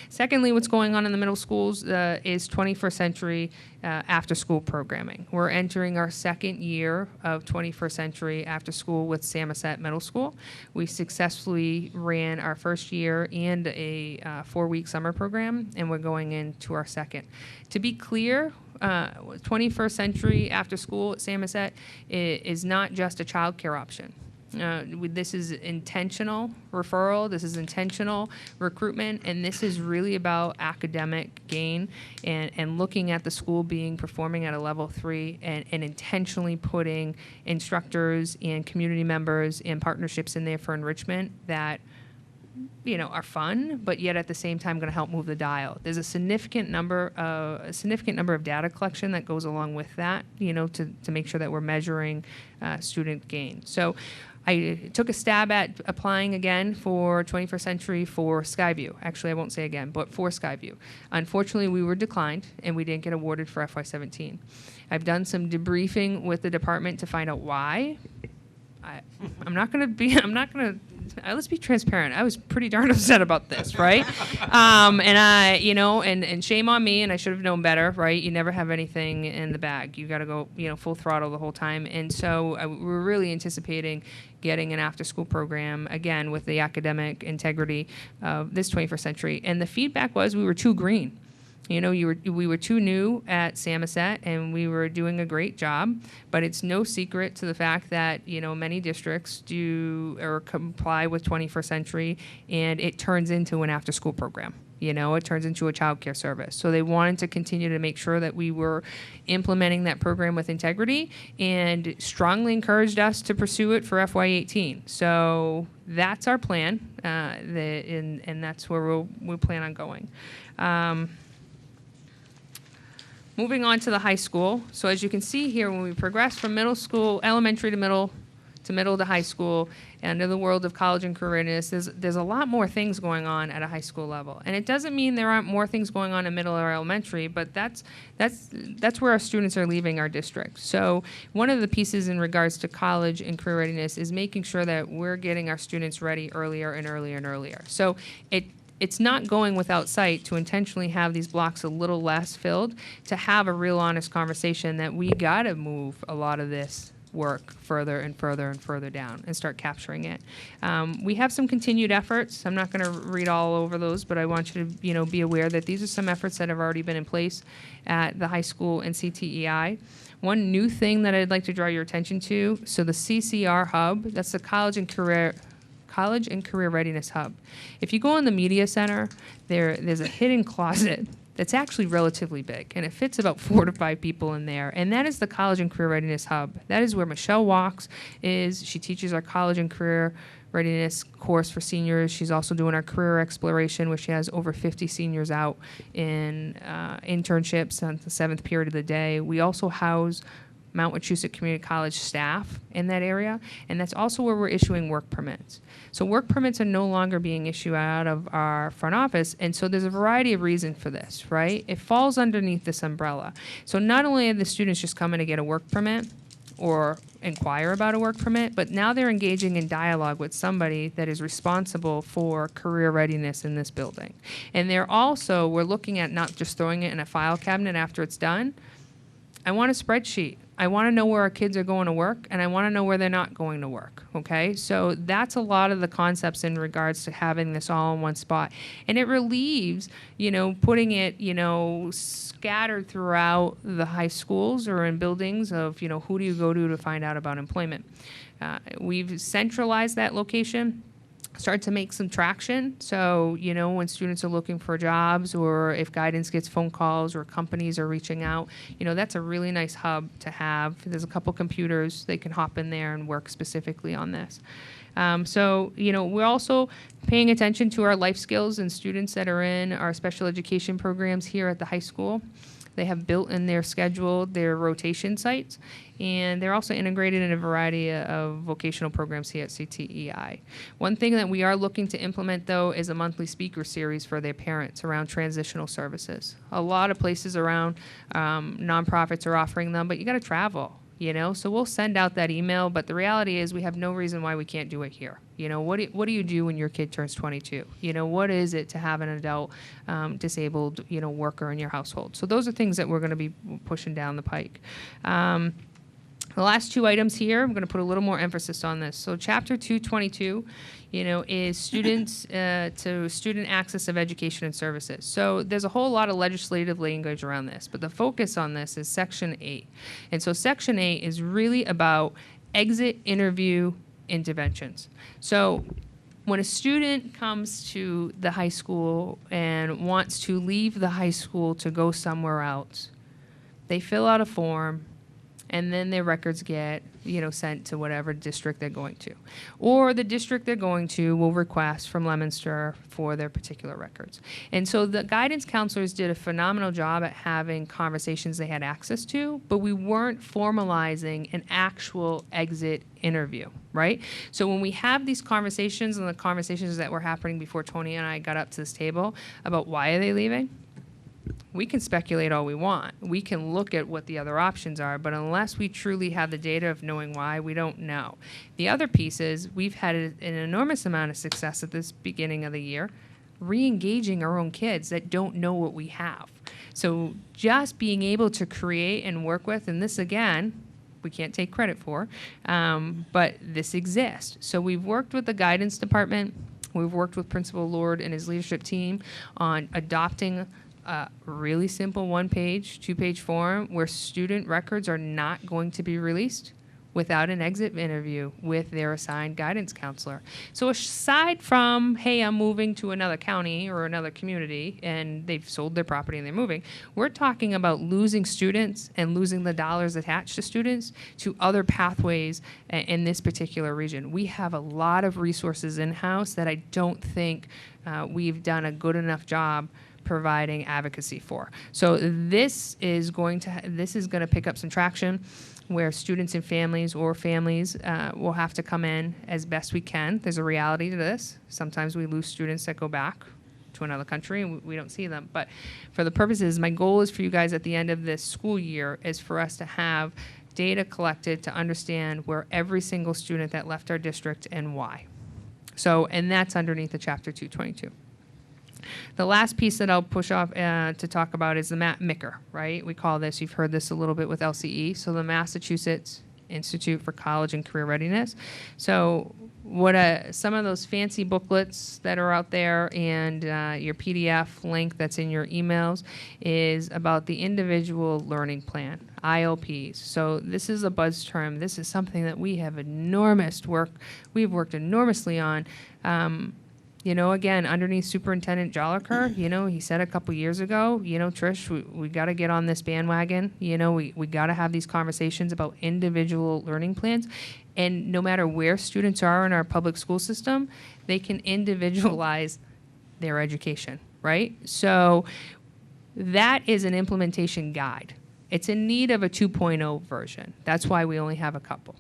Secondly, what's going on in the middle schools is 21st century after-school programming. We're entering our 2nd year of 21st century after-school with Samoset Middle School. We successfully ran our first year and a 4-week summer program, and we're going into our 2nd. To be clear, 21st century after-school at Samoset is not just a child care option. This is intentional referral, this is intentional recruitment, and this is really about academic gain and looking at the school performing at a level 3 and intentionally putting instructors and community members and partnerships in there for enrichment that are fun, but yet at the same time going to help move the dial. There's a significant number of data collection that goes along with that, to make sure that we're measuring student gain. So I took a stab at applying again for 21st century for Skyview. Actually, I won't say again, but for Skyview. Unfortunately, we were declined, and we didn't get awarded for FY17. I've done some debriefing with the department to find out why. Let's be transparent. I was pretty darn upset about this, right? And shame on me, and I should have known better, right? You never have anything in the bag. You got to go, full throttle the whole time. And so we're really anticipating getting an after-school program, again, with the academic integrity of this 21st century. And the feedback was we were too green. We were too new at Samoset, and we were doing a great job, but it's no secret to the fact that, many districts do or comply with 21st century, and it turns into an after-school program. It turns into a child care service. So they wanted to continue to make sure that we were implementing that program with integrity and strongly encouraged us to pursue it for FY18. So that's our plan, and that's where we'll plan on going. Moving on to the high school. So as you can see here, when we progress from middle school, elementary to middle to high school, and in the world of college and career readiness, there's a lot more things going on at a high school level. And it doesn't mean there aren't more things going on in middle or elementary, but that's where our students are leaving our district. So one of the pieces in regards to college and career readiness is making sure that we're getting our students ready earlier and earlier and earlier. So it's not going without sight to intentionally have these blocks a little less filled, to have a real honest conversation that we got to move a lot of this work further and further and further down and start capturing it. We have some continued efforts. I'm not going to read all over those, but I want you to be aware that these are some efforts that have already been in place at the high school and CTEI. One new thing that I'd like to draw your attention to, so the CCR Hub, that's the College and Career Readiness Hub. If you go in the Media Center, there's a hidden closet that's actually relatively big, and it fits about 4 to 5 people in there, and that is the College and Career Readiness Hub. That is where Michelle Walks is. She teaches our College and Career Readiness course for seniors. She's also doing our Career Exploration, which she has over 50 seniors out in internships on the 7th period of the day. We also house Mount Wachusett Community College staff in that area, and that's also where we're issuing work permits. So work permits are no longer being issued out of our front office, and so there's a variety of reasons for this, right? It falls underneath this umbrella. So not only are the students just coming to get a work permit or inquire about a work permit, but now they're engaging in dialogue with somebody that is responsible for career readiness in this building. And we're looking at not just throwing it in a file cabinet after it's done. I want a spreadsheet. I want to know where our kids are going to work, and I want to know where they're not going to work, okay? So that's a lot of the concepts in regards to having this all in one spot. And it relieves, putting it, scattered throughout the high schools or in buildings of, who do you go to find out about employment. We've centralized that location. Start to make some traction. So, when students are looking for jobs, or if guidance gets phone calls or companies are reaching out, that's a really nice hub to have. There's a couple computers. They can hop in there and work specifically on this. We're also paying attention to our life skills and students that are in our special education programs here at the high school. They have built in their schedule their rotation sites, and they're also integrated in a variety of vocational programs here at CTEI. One thing that we are looking to implement, though, is a monthly speaker series for their parents around transitional services. A lot of places around, nonprofits are offering them, but you got to travel. So we'll send out that email, but the reality is we have no reason why we can't do it here. What do you do when your kid turns 22? What is it to have an adult disabled, worker in your household? So those are things that we're going to be pushing down the pike. The last 2 items here, I'm going to put a little more emphasis on this. So Chapter 222, is students to student access of education and services. So there's a whole lot of legislative language around this, but the focus on this is Section 8. And so Section 8 is really about exit interview interventions. So when a student comes to the high school and wants to leave the high school to go somewhere else, they fill out a form, and then their records get, sent to whatever district they're going to. Or the district they're going to will request from Leominster for their particular records. And so the guidance counselors did a phenomenal job at having conversations they had access to, but we weren't formalizing an actual exit interview, right? So when we have these conversations, and the conversations that were happening before Tony and I got up to this table about why are they leaving, we can speculate all we want. We can look at what the other options are, but unless we truly have the data of knowing why, we don't know. The other piece is we've had an enormous amount of success at this beginning of the year, re-engaging our own kids that don't know what we have. So just being able to create and work with, and this again, we can't take credit for, but this exists. So we've worked with the guidance department. We've worked with Principal Lord and his leadership team on adopting a really simple 1-page, 2-page form where student records are not going to be released without an exit interview with their assigned guidance counselor. So aside from, hey, I'm moving to another county or another community and they've sold their property and they're moving, we're talking about losing students and losing the dollars attached to students to other pathways in this particular region. We have a lot of resources in-house that I don't think we've done a good enough job providing advocacy for. So this is going to pick up some traction where students and families will have to come in as best we can. There's a reality to this. Sometimes we lose students that go back to another country and we don't see them. But for the purposes, my goal is for you guys at the end of this school year is for us to have data collected to understand where every single student that left our district and why. So, and that's underneath the Chapter 222. The last piece that I'll push off to talk about is the MICR, right? We call this, you've heard this a little bit with LCE, so the Massachusetts Institute for College and Career Readiness. So what some of those fancy booklets that are out there and your PDF link that's in your emails is about the individual learning plan, IOPs. So this is a buzz term. This is something that we've worked enormously on. You know, again, underneath Superintendent Joliker, you know, he said a couple years ago, you know, Trish, we got to get on this bandwagon. You know, we got to have these conversations about individual learning plans. And no matter where students are in our public school system, they can individualize their education, right? So that is an implementation guide. It's in need of a 2.0 version. That's why we only have a couple.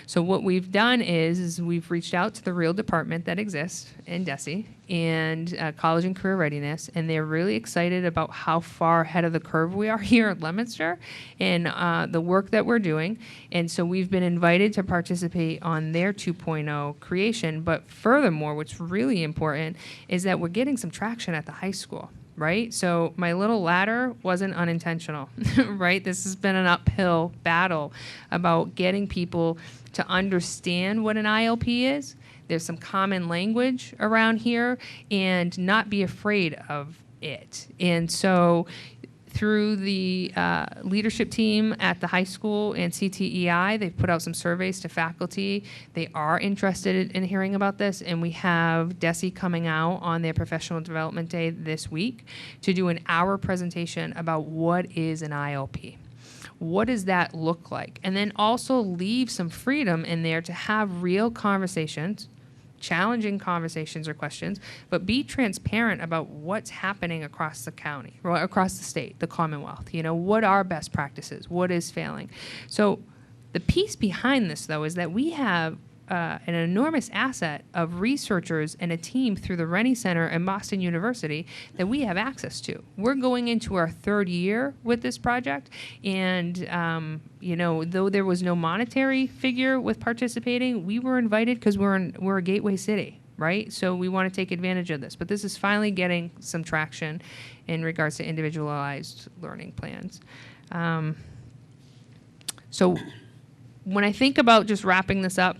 So what we've done is we've reached out to the real department that exists in DESE and College and Career Readiness, and they're really excited about how far ahead of the curve we are here at Leominster and the work that we're doing. And so we've been invited to participate on their 2.0 creation. But furthermore, what's really important is that we're getting some traction at the high school. Right? So my little ladder wasn't unintentional, right? This has been an uphill battle about getting people to understand what an ILP is. There's some common language around here and not be afraid of it. And so through the leadership team at the high school and CTEI, they've put out some surveys to faculty. They are interested in hearing about this, and we have DESE coming out on their professional development day this week to do an hour presentation about what is an ILP. What does that look like? And then also leave some freedom in there to have real conversations, challenging conversations or questions, but be transparent about what's happening across the county, or across the state, the Commonwealth. You know, what are best practices? What is failing? So the piece behind this, though, is that we have an enormous asset of researchers and a team through the Rennie Center and Boston University that we have access to. We're going into our third year with this project, and you know, though there was no monetary figure with participating, we were invited because we're a gateway city, right? So we want to take advantage of this. But this is finally getting some traction in regards to individualized learning plans. So when I think about just wrapping this up,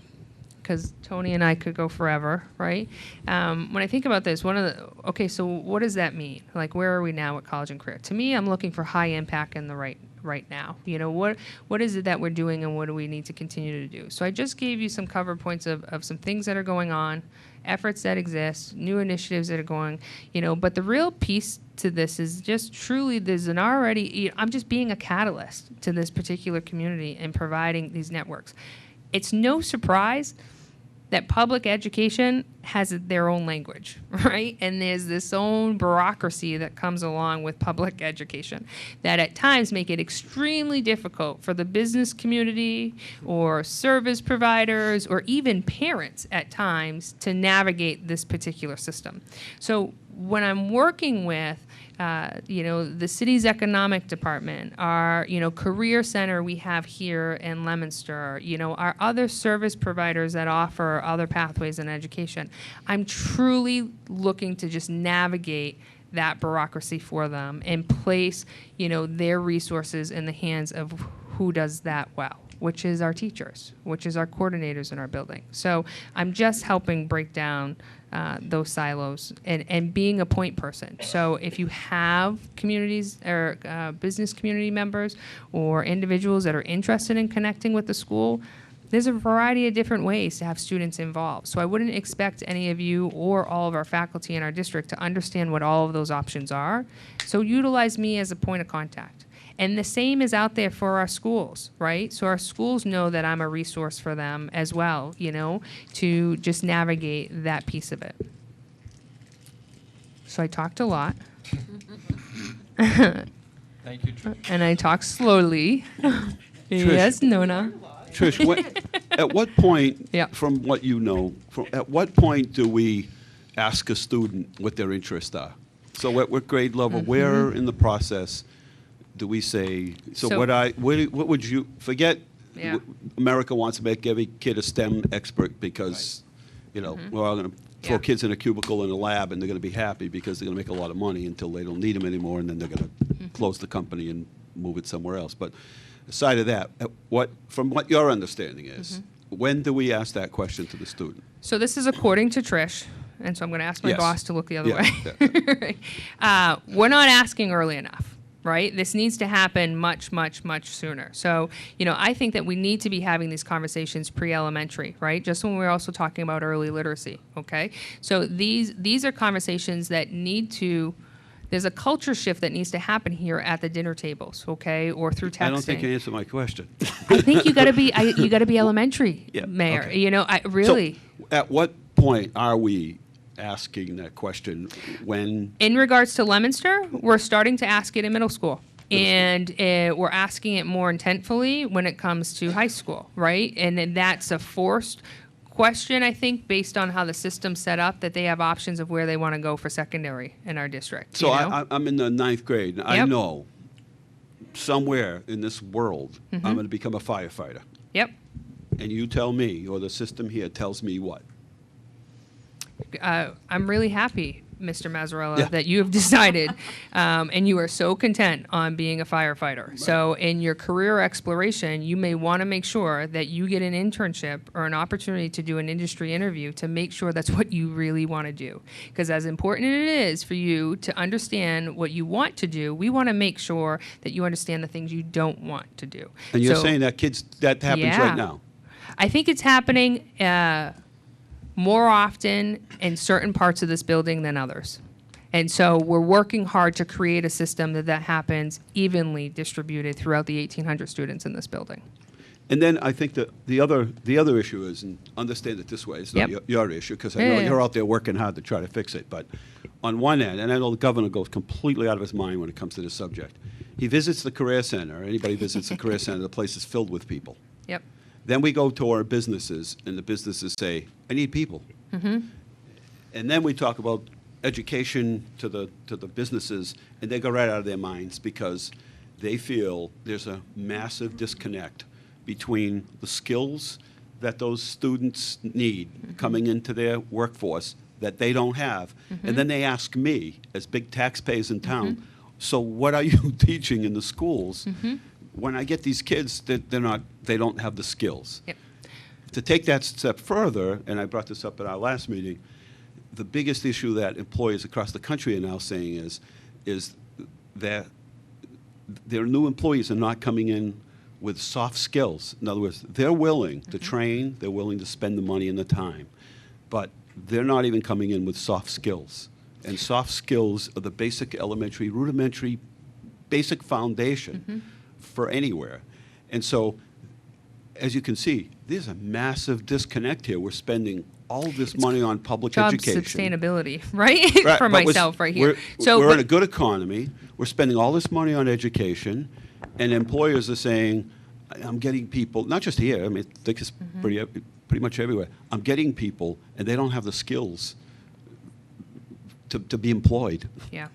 because Tony and I could go forever, right? When I think about this, okay, so what does that mean? Like, where are we now at College and Career? To me, I'm looking for high impact in the right now. You know, what is it that we're doing and what do we need to continue to do? So I just gave you some cover points of some things that are going on, efforts that exist, new initiatives that are going, you know, but the real piece to this is just truly there's an already, I'm just being a catalyst to this particular community and providing these networks. It's no surprise that public education has their own language, right? And there's this own bureaucracy that comes along with public education that at times make it extremely difficult for the business community or service providers or even parents at times to navigate this particular system. So when I'm working with you know, the city's economic department, our, you know, career center we have here in Leominster, you know, our other service providers that offer other pathways in education, I'm truly looking to just navigate that bureaucracy for them and place, you know, their resources in the hands of who does that well, which is our teachers, which is our coordinators in our building. So I'm just helping break down those silos and being a point person. So if you have communities or business community members or individuals that are interested in connecting with the school, there's a variety of different ways to have students involved. So I wouldn't expect any of you or all of our faculty in our district to understand what all of those options are. So utilize me as a point of contact. And the same is out there for our schools, right? So our schools know that I'm a resource for them as well, you know, to just navigate that piece of it. So I talked a lot. Thank you, Trish. And I talk slowly. Yes, Nona. Trish, at what point, Yeah. from what you know, at what point do we ask a student what their interests are? So at what grade level, where in the process do we say, So- what would you, forget Yeah. America wants to make every kid a STEM expert because, you know, we're all going to throw Yeah. kids in a cubicle in a lab, and they're going to be happy because they're going to make a lot of money until they don't need them anymore, and then they're going to close the company and move it somewhere else. But aside of that, from what your understanding is, when do we ask that question to the student? So this is according to Trish, and so I'm going to ask my Yes. boss to look the other Yeah, way. We're not asking early enough, right? This needs to happen much, much, much sooner. So, I think that we need to be having these conversations pre-elementary, right? Just when we're also talking about early literacy, okay? So these are conversations that need to. There's a culture shift that needs to happen here at the dinner tables, okay, or through texting. I don't think you answered my question. I think you got to be elementary, Yeah, Mayor. okay. I really. So at what point are we asking that question? When? In regards to Leominster, we're starting to ask it in middle school. And we're asking it more intentfully when it comes to high school, right? And then that's a forced question, I think, based on how the system's set up, that they have options of where they want to go for secondary in our district. So I'm in the 9th grade, and I Yep. know somewhere in this world I'm going to become a firefighter. Yep. And you tell me, or the system here tells me what? I'm really happy, Mr. Mazzarella, Yeah. that you have decided and you are so content on being a firefighter. So in your career exploration, you may want to make sure that you get an internship or an opportunity to do an industry interview to make sure that's what you really want to do. Because as important as it is for you to understand what you want to do, we want to make sure that you understand the things you don't want to do. And you're So- saying that that happens Yeah. right now? I think it's happening more often in certain parts of this building than others. And so we're working hard to create a system that happens evenly distributed throughout the 1,800 students in this building. And then I think that the other issue is, and understand it this way, it's not Yep. your issue, because I know Yeah. you're out there working hard to try to fix it. But on one end, and I know the governor goes completely out of his mind when it comes to this subject, he visits the Career Center. Anybody visits the Career Center, the place is filled with people. Yep. Then we go to our businesses, and the businesses say, I need people. And then we talk about education to the businesses, and they go right out of their minds because they feel there's a massive disconnect between the skills that those students need coming into their workforce that they don't have. And then they ask me, as big taxpayers in town, so what are you teaching in the schools? When I get these kids, they don't have the skills. Yep. To take that step further, and I brought this up at our last meeting, the biggest issue that employers across the country are now saying is that their new employees are not coming in with soft skills. In other words, they're willing to train, they're willing to spend the money and the time, but they're not even coming in with soft skills. And soft skills are the basic elementary, rudimentary, basic foundation for anywhere. And so, as you can see, there's a massive disconnect here. We're spending all this money on public Job education. sustainability, right? Right, For but myself right here. We're in but- a good economy. We're spending all this money on education, and employers are saying, I'm getting people, not just here, I mean, I think it's pretty much everywhere. I'm getting people, and they don't have the skills to be employed. Yeah.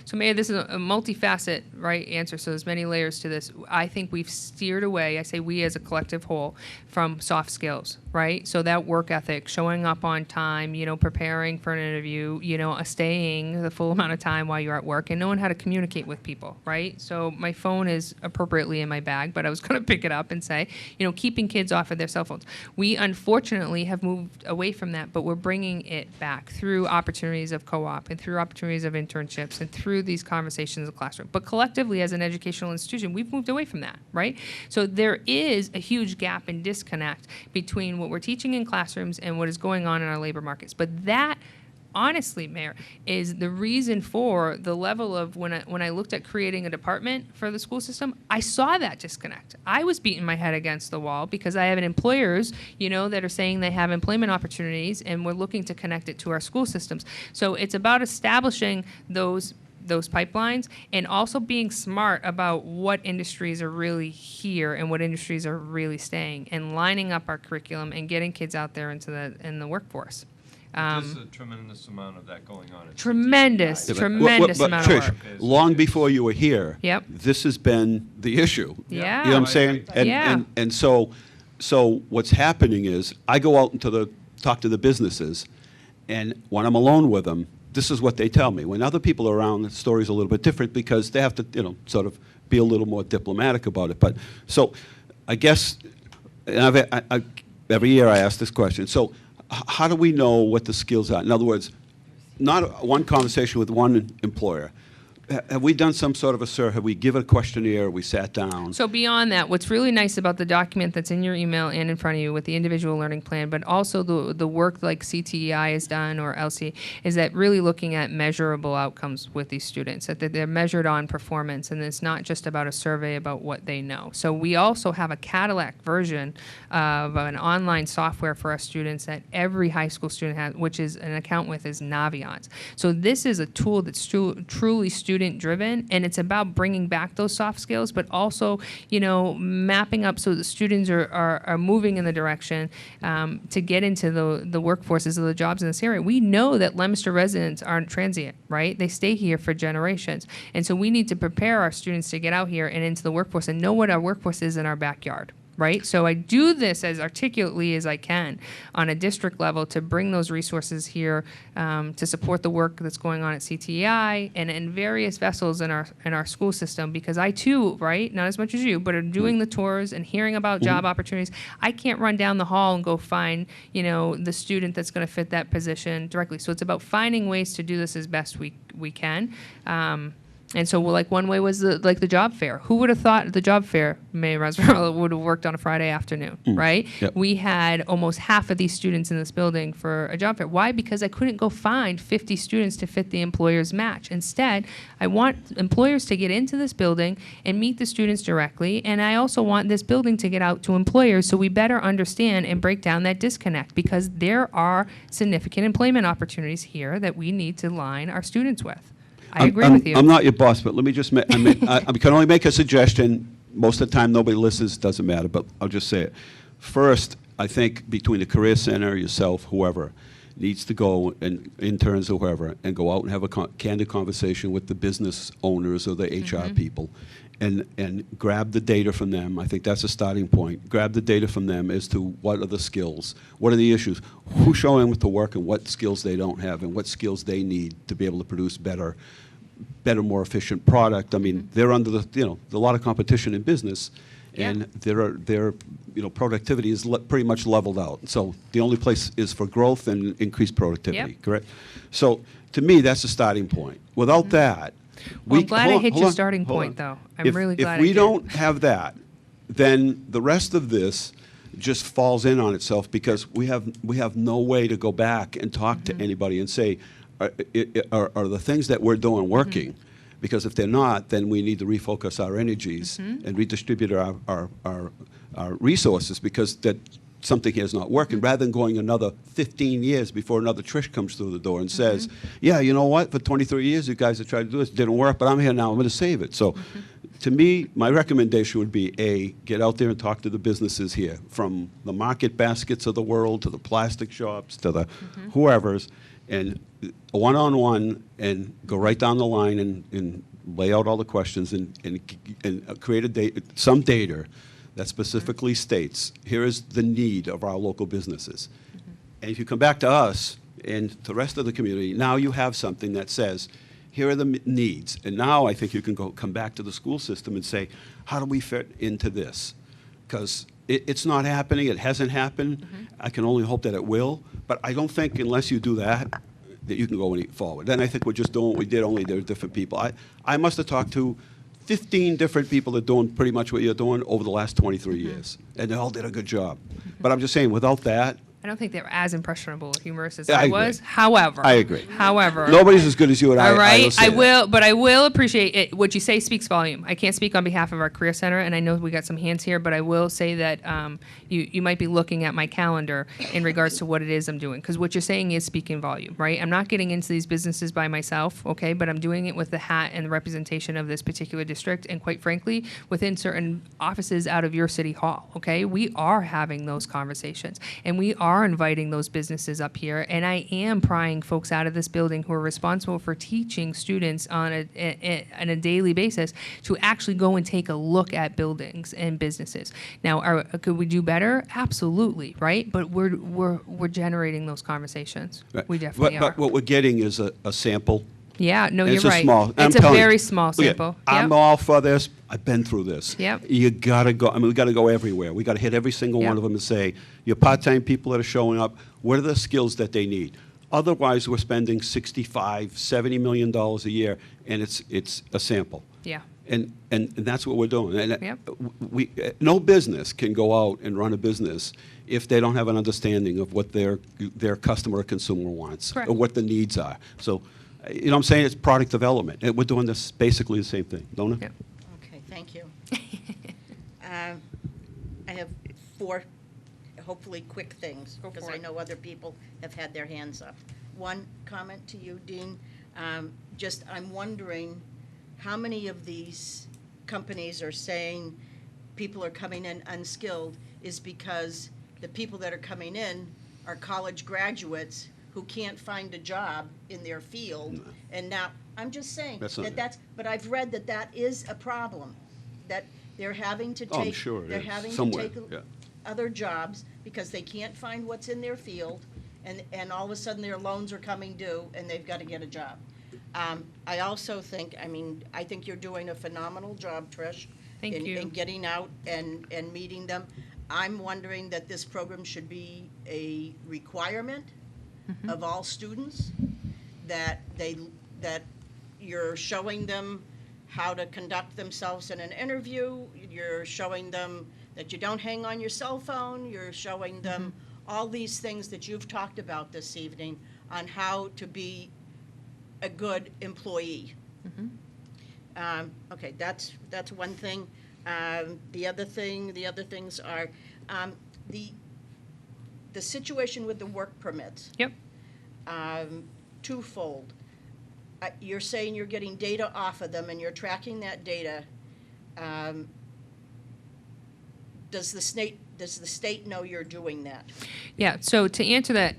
So, Mayor, this is a multifaceted, right, answer, so there's many layers to this. I think we've steered away, I say we as a collective whole, from soft skills, right? So that work ethic, showing up on time, preparing for an interview, staying the full amount of time while you're at work, and knowing how to communicate with people, right? So my phone is appropriately in my bag, but I was going to pick it up and say, keeping kids off of their cell phones. We, unfortunately, have moved away from that, but we're bringing it back through opportunities of co-op and through opportunities of internships and through these conversations in the classroom. But collectively, as an educational institution, we've moved away from that, right? So there is a huge gap and disconnect between what we're teaching in classrooms and what is going on in our labor markets. But that, honestly, Mayor, is the reason for the level of when I looked at creating a department for the school system, I saw that disconnect. I was beating my head against the wall because I have employers, that are saying they have employment opportunities, and we're looking to connect it to our school systems. So it's about establishing those pipelines and also being smart about what industries are really here and what industries are really staying, and lining up our curriculum and getting kids out there in the workforce. There's a tremendous amount of that going on. Tremendous But amount of Trish, work. long before you were here, Yep. this has been the issue. Yeah. You know what I'm saying? And so what's happening is I go out talk to the businesses, And when I'm alone with them, this is what they tell me. When other people are around, the story's a little bit different because they have to, sort of be a little more diplomatic about it. But so I guess, and every year I ask this question. So how do we know what the skills are? In other words, not one conversation with one employer. Have we done some sort of a survey? Have we given a questionnaire? We sat down? So beyond that, what's really nice about the document that's in your email and in front of you with the individual learning plan, but also the work like CTEI has done or LC, is that really looking at measurable outcomes with these students, that they're measured on performance, and it's not just about a survey about what they know. So we also have a Cadillac version of an online software for our students that every high school student has, which is an account with is Naviance. So this is a tool that's truly student driven, and it's about bringing back those soft skills, but also, mapping up so the students are moving in the direction to get into the workforces of the jobs in this area. We know that Leominster residents aren't transient, right? They stay here for generations. And so we need to prepare our students to get out here and into the workforce and know what our workforce is in our backyard. Right? So I do this as articulately as I can on a district level to bring those resources here to support the work that's going on at CTEI and in various vessels in our school system, because I too, right, not as much as you, but are doing the tours and hearing about job opportunities. I can't run down the hall and go find, the student that's going to fit that position directly. So it's about finding ways to do this as best we can. And so, one way was the job fair. Who would have thought the job fair, May Roswell, would have worked on a Friday afternoon, right? Yep. We had almost half of these students in this building for a job fair. Why? Because I couldn't go find 50 students to fit the employer's match. Instead, I want employers to get into this building and meet the students directly, and I also want this building to get out to employers so we better understand and break down that disconnect, because there are significant employment opportunities here that we need to line our students with. I agree with you. I'm not your boss, but let me just I can only make a suggestion. Most of the time, nobody listens, doesn't matter, but I'll just say it. First, I think between the Career Center, yourself, whoever, needs to go, and interns or whoever, and go out and have a candid conversation with the business owners or the HR people, and grab the data from them. I think that's a starting point. Grab the data from them as to what are the skills, what are the issues, who's showing up to work and what skills they don't have and what skills they need to be able to produce better, more efficient product. I mean, they're under a lot of competition in business, and their productivity is pretty much leveled out. So the only place is for growth and increased productivity, correct? So to me, that's the starting point. Without that, well, I'm glad I hit your starting point, though. I'm really glad I did. If we don't have that, then the rest of this just falls in on itself, because we have no way to go back and talk to anybody and say, are the things that we're doing working? Because if they're not, then we need to refocus our energies and redistribute our resources, because that something here is not working, rather than going another 15 years before another Trish comes through the door and says, yeah, you know what, for 23 years you guys have tried to do this, it didn't work, but I'm here now, I'm going to save it. So to me, my recommendation would be, A, get out there and talk to the businesses here, from the Market Baskets of the world to the plastic shops to the whoever's, and one-on-one, and go right down the line and lay out all the questions and create some data that specifically states, here is the need of our local businesses. And if you come back to us and the rest of the community, now you have something that says, here are the needs. And now I think you can come back to the school system and say, how do we fit into this? Because it's not happening, it hasn't happened. I can only hope that it will. But I don't think unless you do that you can go any forward. Then I think we're just doing what we did, only there are different people. I must have talked to 15 different people that are doing pretty much what you're doing over the last 23 years. And they all did a good job. But I'm just saying, without that, I don't think they were as impressionable or humorous as I I agree. was. However, I agree. However, nobody's as good as you and I. all right, will say that. but I will appreciate it. What you say speaks volume. I can't speak on behalf of our Career Center, and I know we got some hands here, but I will say that you might be looking at my calendar in regards to what it is I'm doing, because what you're saying is speaking volume, right? I'm not getting into these businesses by myself, okay, but I'm doing it with the hat and the representation of this particular district, and quite frankly, within certain offices out of your city hall, okay? We are having those conversations, and we are are inviting those businesses up here, and I am prying folks out of this building who are responsible for teaching students on a daily basis to actually go and take a look at buildings and businesses. Now, could we do better? Absolutely, right? But we're generating those conversations. Right. We definitely are. But what we're getting is a sample. Yeah, no, And you're it's right. a small. I'm It's a telling you, very small look at- sample. I'm Yep. all for this. I've been through this. Yep. You gotta go. I mean, we gotta go everywhere. We gotta hit every single Yep. one of them and say, your part-time people that are showing up, what are the skills that they need? Otherwise, we're spending $65, $70 million a year, and it's a sample. Yeah. And that's what we're doing. And Yep. no business can go out and run a business if they don't have an understanding of what their customer or consumer wants, Correct. or what the needs are. So, you know what I'm saying? It's product development. And we're doing this basically the same thing, don't it? Yep. Okay, thank you. I have 4, hopefully quick things, Go because for I it. know other people have had their hands up. One comment to you, Dean, I'm wondering how many of these companies are saying people are coming in unskilled is because the people that are coming in are college graduates who can't find a job in their field. No. And now, I'm just saying That's not- but I've read that is a problem, that they're having to Oh, I'm take, sure it they're is. having to Somewhere, take yeah. other jobs because they can't find what's in their field, and all of a sudden their loans are coming due and they've got to get a job. I also think, I think you're doing a phenomenal job, Trish. Thank you. In getting out and meeting them. I'm wondering that this program should be a requirement of all students, that you're showing them how to conduct themselves in an interview, you're showing them that you don't hang on your cell phone, you're showing them all these things that you've talked about this evening on how to be a good employee. Okay, that's one thing. The other things are, the situation with the work permits. Yep. Twofold. You're saying you're getting data off of them and you're tracking that data. Does the state know you're doing that? Yeah, so to answer that,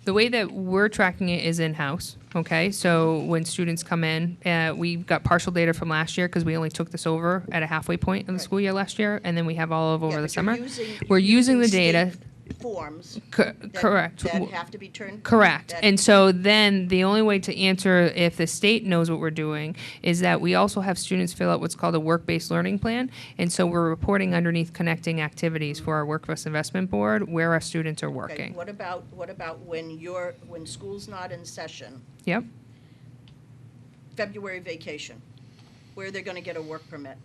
the way that we're tracking it is in-house, okay? So when students come in, we've got partial data from last year because we only took this over at a halfway point in the Right. school year last year, and then we have all of over Yeah, the but you're summer. using- We're using the state data. Forms. Correct. That have to be turned. Correct. that- And so then the only way to answer if the state knows what we're doing is that we also have students fill out what's called a work-based learning plan. And so we're reporting underneath connecting activities for our Workforce Investment Board where our students are Okay, working. what about when school's not in session, Yep. February vacation, where they're gonna get a work permit?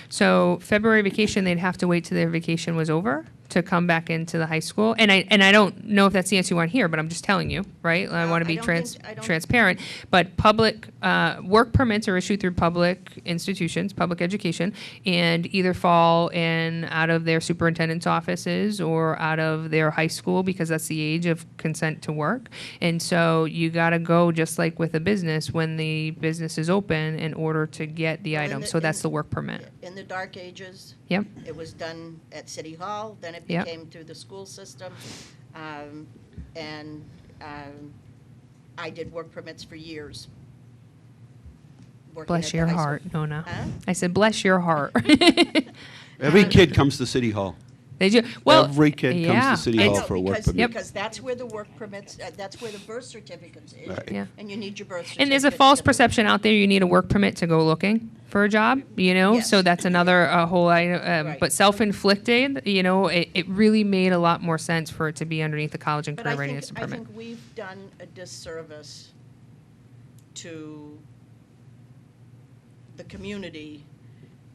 So February vacation, they'd have to wait till their vacation was over to come back into the high school. And I don't know if that's the answer you want here, but I'm just telling you, right? I want to be I don't- transparent. But public work permits are issued through public institutions, public education, and either fall in out of their superintendent's offices or out of their high school because that's the age of consent to work. And so you got to go just like with a business when the business is open in order to get the Well, in item. the- So that's in- the work permit. In the dark ages, Yep. it was done at City Hall, then it Yep. became through the school system. And I did work permits for years. working Bless at the your high school. heart, Nona. Huh? I said, bless your heart. Every kid comes to City Hall. They do. Well, Every kid comes yeah. to City I Hall know, for a work because- permit. Because that's where the work permits, that's where the birth certificates is. Right. Yeah. And you need your birth certificate. And there's a false perception out there you need a work permit to go looking for a job, you know? Yes. So that's another whole Right. but self-inflicted, you know, it really made a lot more sense for it to be underneath the college and But career I readiness think permit. we've done a disservice to the community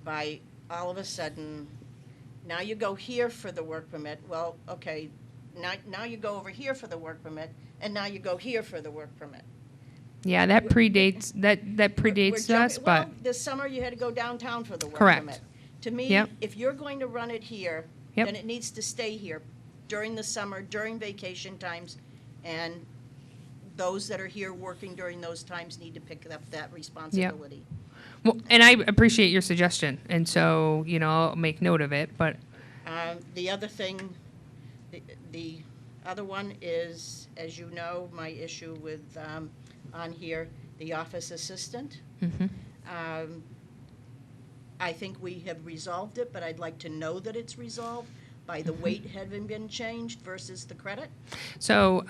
by all of a sudden, now you go here for the work permit, well, okay, now you go over here for the work permit, and now you go here for the work permit. Yeah, that predates, that We're predates jumping- us, but, Well, this summer you had to go downtown for the work Correct. permit. To me, Yep. if you're going to run it here, Yep. then it needs to stay here during the summer, during vacation times, and those that are here working during those times need to pick up that responsibility. well, and I appreciate your suggestion, and so, you know, I'll make note of it, but, The other thing The other one is, as you know, my issue with, on here, the office assistant. Mhm. I think we have resolved it, but I'd like to know that it's resolved by the weight having been changed versus the credit. So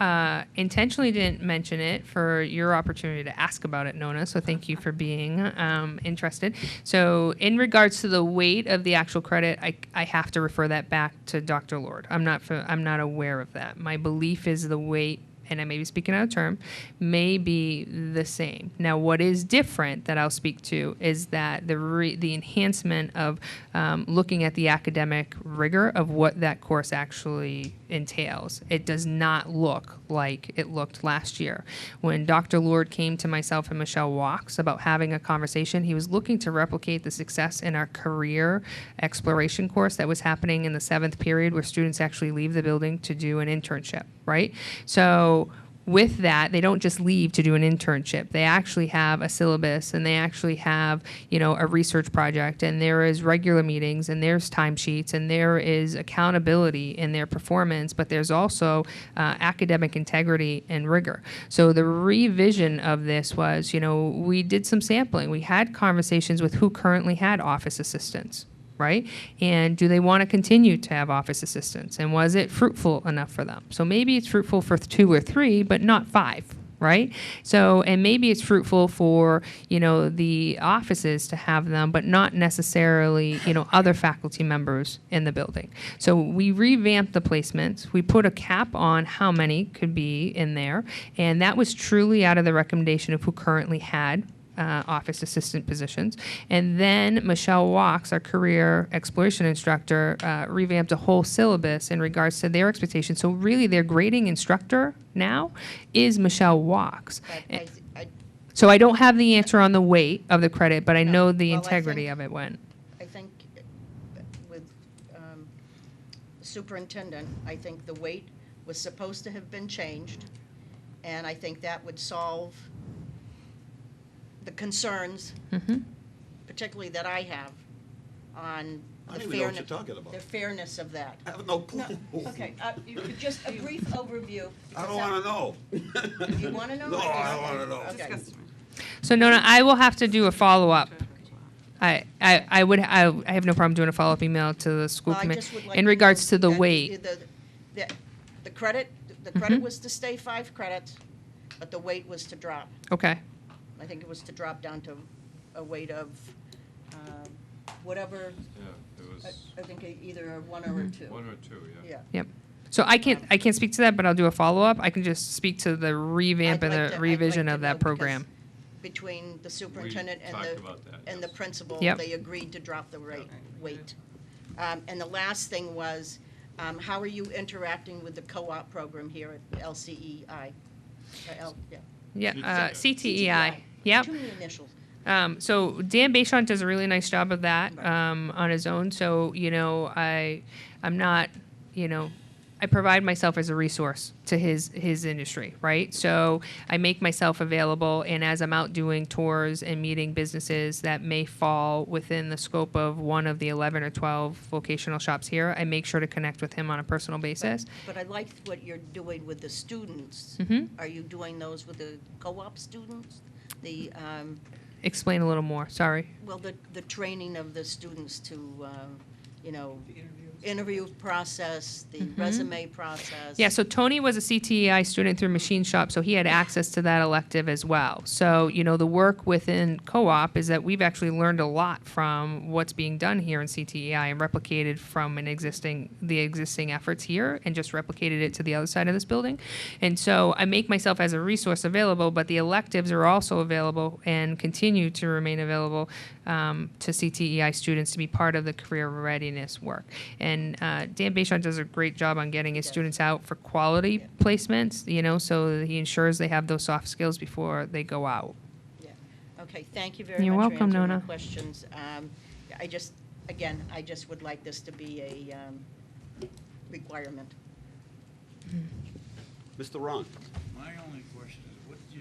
intentionally didn't mention it for your opportunity to ask about it, Nona. So thank you for being interested. So in regards to the weight of the actual credit, I have to refer that back to Dr. Lord. I'm not aware of that. My belief is the weight, and I may be speaking out of term, may be the same. Now, what is different that I'll speak to is that the enhancement of looking at the academic rigor of what that course actually entails. It does not look like it looked last year. When Dr. Lord came to myself and Michelle Walks about having a conversation, he was looking to replicate the success in our career exploration course that was happening in the 7th period, where students actually leave the building to do an internship, right? So with that, they don't just leave to do an internship. They actually have a syllabus, and they actually have, a research project, and there is regular meetings, and there's timesheets, and there is accountability in their performance, but there's also academic integrity and rigor. So the revision of this was, we did some sampling. We had conversations with who currently had office assistants, right? And do they want to continue to have office assistants? And was it fruitful enough for them? So maybe it's fruitful for 2 or 3, but not 5, right? So, and maybe it's fruitful for, the offices to have them, but not necessarily, other faculty members in the building. So we revamped the placements. We put a cap on how many could be in there. And that was truly out of the recommendation of who currently had office assistant positions. And then Michelle Walks, our career exploration instructor, revamped a whole syllabus in regards to their expectations. So really their grading instructor now is Michelle Walks. But So I don't have the answer on the weight of the credit, but I know the Well, I integrity think- of it went. I think with superintendent, I think the weight was supposed to have been changed, and I think that would solve the concerns, Mhm. particularly that I have, on I the don't even know what fairness, you're talking about. the fairness of that. I have no clue. No, okay, just a brief overview. I don't want to know. You want to know? No, I don't want to know. Okay. So Nona, I will have to do a follow-up. I have no problem doing a follow-up email to the school Well, I committee just would like in to regards know to the that weight. The credit, was to stay 5 credits, but the weight was to drop. Okay. I think it was to drop down to a weight of, whatever, Yeah, it was I think either a 1 or a 2. 1 or 2, yeah. Yeah. Yep. So I can't speak to that, but I'll do a follow-up. I can just speak to the revamp I'd and like the to- revision I'd like of to that know, because program. Between the superintendent and talked about that, and the yes. principal, Yep. they agreed to drop the weight. And the last thing was, how are you interacting with the co-op program here at LCEI? Yeah, CTEI. Yep. Too many initials. So Dan Bayshant does a really nice job of that on his own. So I'm not, I provide myself as a resource to his industry, right? So I make myself available, and as I'm out doing tours and meeting businesses that may fall within the scope of one of the 11 or 12 vocational shops here, I make sure to connect with him on a personal basis. But I like what you're doing with the students. Mhm. Are you doing those with the co-op students? The, Explain a little more. Sorry. well, the training of the students to, interview process, the resume process. Yeah, so Tony was a CTEI student through Machine Shop, so he had access to that elective as well. So, the work within co-op is that we've actually learned a lot from what's being done here in CTEI and replicated from the existing efforts here and just replicated it to the other side of this building. And so I make myself as a resource available, but the electives are also available and continue to remain available to CTEI students to be part of the career readiness work. And Dan Bayshant does a great job on getting his students out for quality placements, so that he ensures they have those soft skills before they go out. Yeah. Okay, thank you very You're much welcome, for answering my Nona. questions. I just would like this to be a requirement. Mr. Ron? My only question is, what do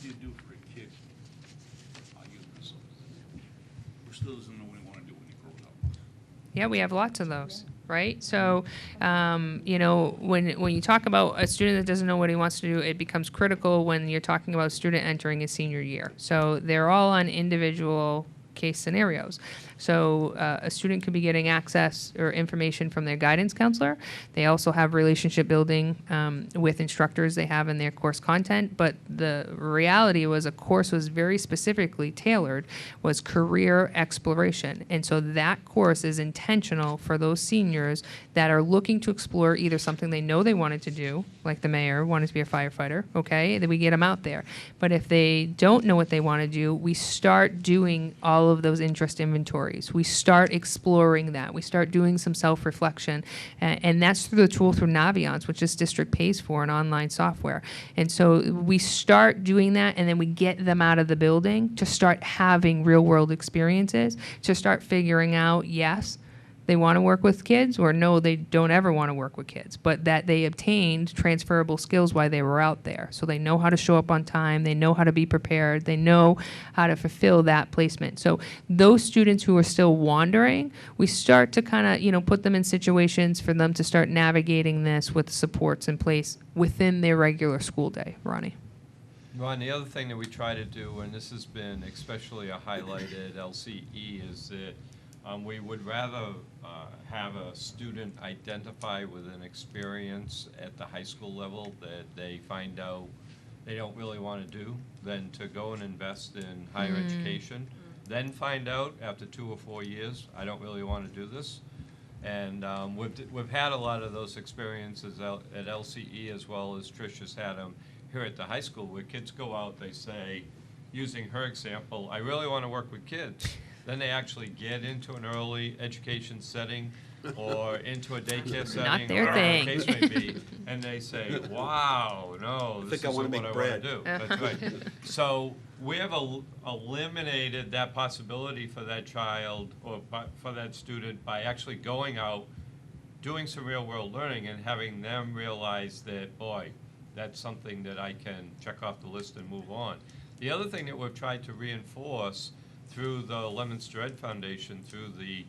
you do for a kid? Who still doesn't know what he want to do when he grows up? Yeah, we have lots of those. right? So, you know, when you talk about a student that doesn't know what he wants to do, it becomes critical when you're talking about a student entering his senior year. So they're all on individual case scenarios. So a student could be getting access or information from their guidance counselor. They also have relationship building with instructors they have in their course content. But the reality was a course was very specifically tailored, was career exploration. And so that course is intentional for those seniors that are looking to explore either something they know they wanted to do, like the mayor wanted to be a firefighter, okay, then we get them out there. But if they don't know what they want to do, we start doing all of those interest inventories. We start exploring that. We start doing some self-reflection. And that's through the tool through Naviance, which this district pays for, an online software. And so we start doing that, and then we get them out of the building to start having real-world experiences, to start figuring out, yes, they want to work with kids, or no, they don't ever want to work with kids, but that they obtained transferable skills while they were out there. So they know how to show up on time, they know how to be prepared, they know how to fulfill that placement. So those students who are still wandering, we start to kind of, you know, put them in situations for them to start navigating this with supports in place within their regular school day. Ronnie. Ron, the other thing that we try to do, and this has been especially a highlight at LCE, is that we would rather have a student identify with an experience at the high school level that they find out they don't really want to do than to go and invest in higher education, then find out after 2 or 4 years, I don't really want to do this. And we've had a lot of those experiences at LCE, as well as Trish has had them here at the high school, where kids go out, they say, using her example, I really want to work with kids. Then they actually get into an early education setting or into a daycare setting, Not their or thing. whatever the case may be, and they say, wow, no, this think I wanna isn't what make I bread. want to do. That's right. So we have eliminated that possibility for that child or for that student by actually going out, doing some real-world learning, and having them realize that, boy, that's something that I can check off the list and move on. The other thing that we've tried to reinforce through the Leominster Ed Foundation, through the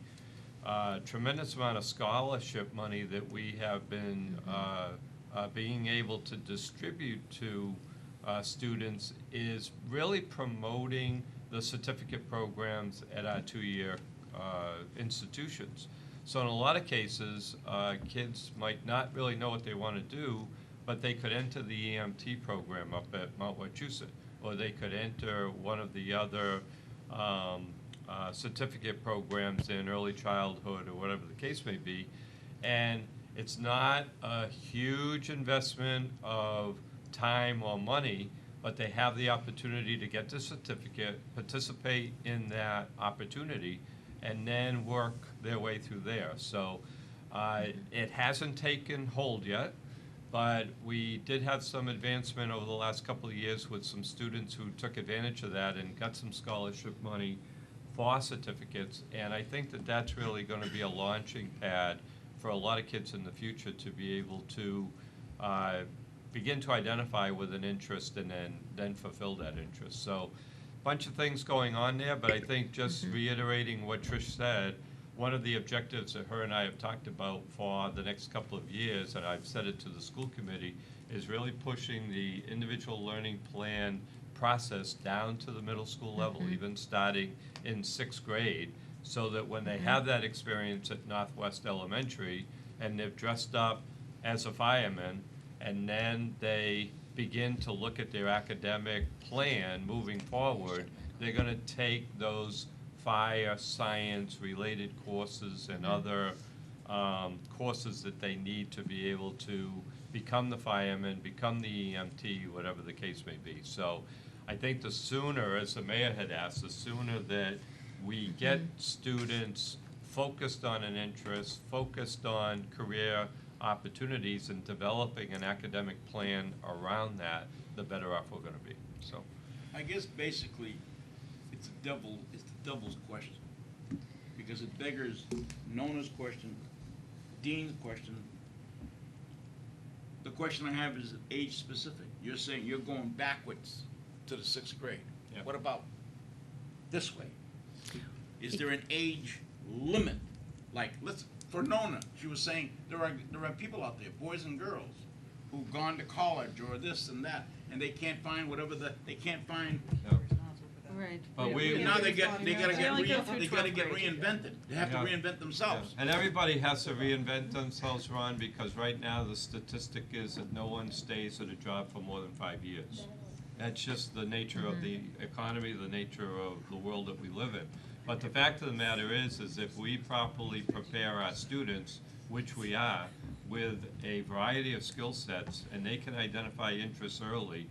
tremendous amount of scholarship money that we have been being able to distribute to students, is really promoting the certificate programs at our 2-year institutions. So in a lot of cases, kids might not really know what they want to do, but they could enter the EMT program up at Mount Wachusett, or they could enter one of the other certificate programs in early childhood, or whatever the case may be. And it's not a huge investment of time or money, but they have the opportunity to get the certificate, participate in that opportunity, and then work their way through there. So it hasn't taken hold yet, but we did have some advancement over the last couple of years with some students who took advantage of that and got some scholarship money for certificates. And I think that that's really going to be a launching pad for a lot of kids in the future to be able to begin to identify with an interest and then fulfill that interest. So a bunch of things going on there, but I think just reiterating what Trish said, one of the objectives that her and I have talked about for the next couple of years, and I've said it to the school committee, is really pushing the individual learning plan process down to the middle school level, even starting in 6th grade, so that when they have that experience at Northwest Elementary and they've dressed up as a fireman, and then they begin to look at their academic plan moving forward, they're going to take those fire science related courses and other courses that they need to be able to become the fireman, become the EMT, whatever the case may be. So I think the sooner, as the mayor had asked, the sooner that we get students focused on an interest, focused on career opportunities, and developing an academic plan around that, the better off we're going to be. So I guess basically it's the devil's question, because it beggars Nona's question, Dean's question. The question I have is age specific. You're saying you're going backwards to the 6th grade. Yeah. What about this way? Is there an age limit? Like, let's for Nona, she was saying there are people out there, boys and girls, who've gone to college or this and that, and they can't find they can't find. Right. But we- Now they gotta They only go through they gotta 12th get grade. reinvented. They have to Yeah. reinvent themselves. And everybody has to reinvent themselves, Ron, because right now the statistic is that no one stays at a job for more than 5 years. That's just the nature of the economy, the nature of the world that we live in. But the fact of the matter is if we properly prepare our students, which we are, with a variety of skill sets, and they can identify interests earlier,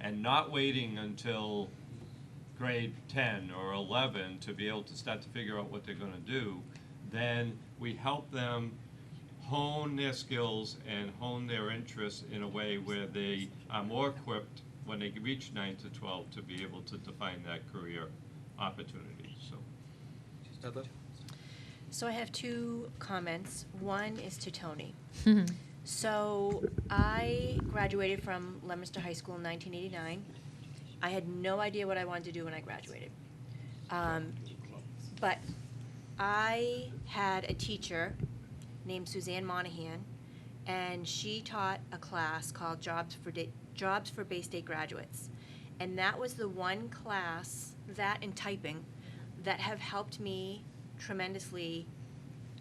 and not waiting until grade 10 or 11 to be able to start to figure out what they're going to do, then we help them hone their skills and hone their interests in a way where they are more equipped when they reach 9 to 12 to be able to define that career opportunity. So. So I have two comments. One is to Tony. So I graduated from Leominster High School in 1989. I had no idea what I wanted to do when I graduated. But I had a teacher named Suzanne Monahan, and she taught a class called Jobs for Bay State Graduates. And that was the one class, that and typing, that have helped me tremendously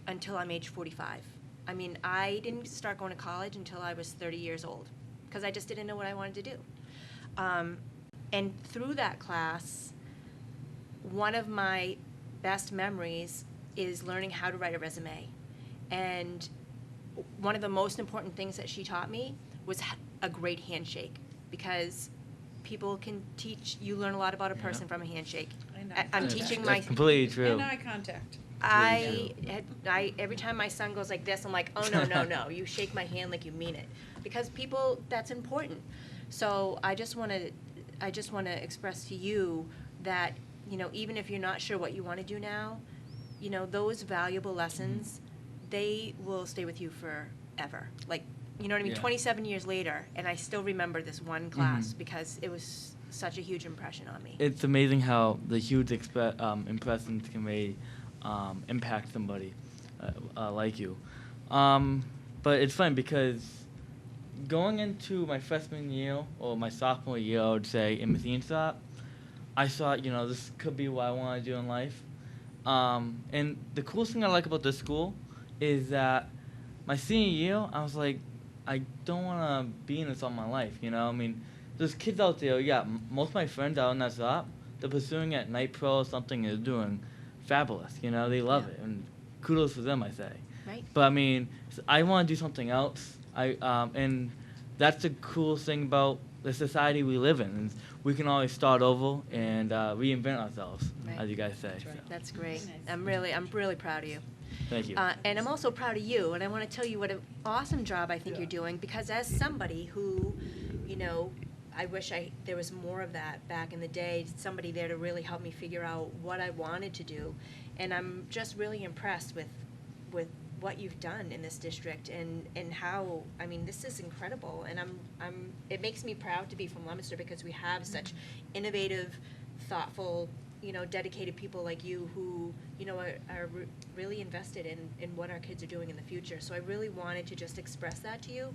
until I'm age 45. I mean, I didn't start going to college until I was 30 years old because I just didn't know what I wanted to do. And through that class, one of my best memories is learning how to write a resume. And one of the most important things that she taught me was a great handshake, because people can teach, you learn a lot about a person from a handshake. I'm teaching my... That's completely true. And eye contact. Every time my son goes like this, I'm like, oh, no, you shake my hand like you mean it. Because people, that's important. So I just want to express to you that, you know, even if you're not sure what you want to do now, you know, those valuable lessons, they will stay with you forever. Like, you know what I mean? Yeah. 27 years later, and I still remember this one class because it was such a huge impression on me. It's amazing how the huge impressions can really impact somebody like you. But it's fun because going into my freshman year or my sophomore year, I would say, in machine shop, I thought, you know, this could be what I want to do in life. And the coolest thing I like about this school is that my senior year, I was like, I don't want to be in this all my life, you know? I mean, there's kids out there, most of my friends out in that shop, they're pursuing at Night Pro or something, they're doing fabulous, you know? They love it, and kudos to them, I say. Right. But I mean, I want to do something else. And that's the coolest thing about the society we live in. And we can always start over and reinvent ourselves, Right. as you guys say. That's right. So, That's great. I'm really proud of you. thank you. And I'm also proud of you, and I want to tell you what an awesome job I think you're doing, because as somebody who, you know, I wish there was more of that back in the day, somebody there to really help me figure out what I wanted to do. And I'm just really impressed with what you've done in this district and how, I mean, this is incredible. And it makes me proud to be from Leominster, because we have such innovative, thoughtful, you know, dedicated people like you who, you know, are really invested in what our kids are doing in the future. So I really wanted to just express that to you.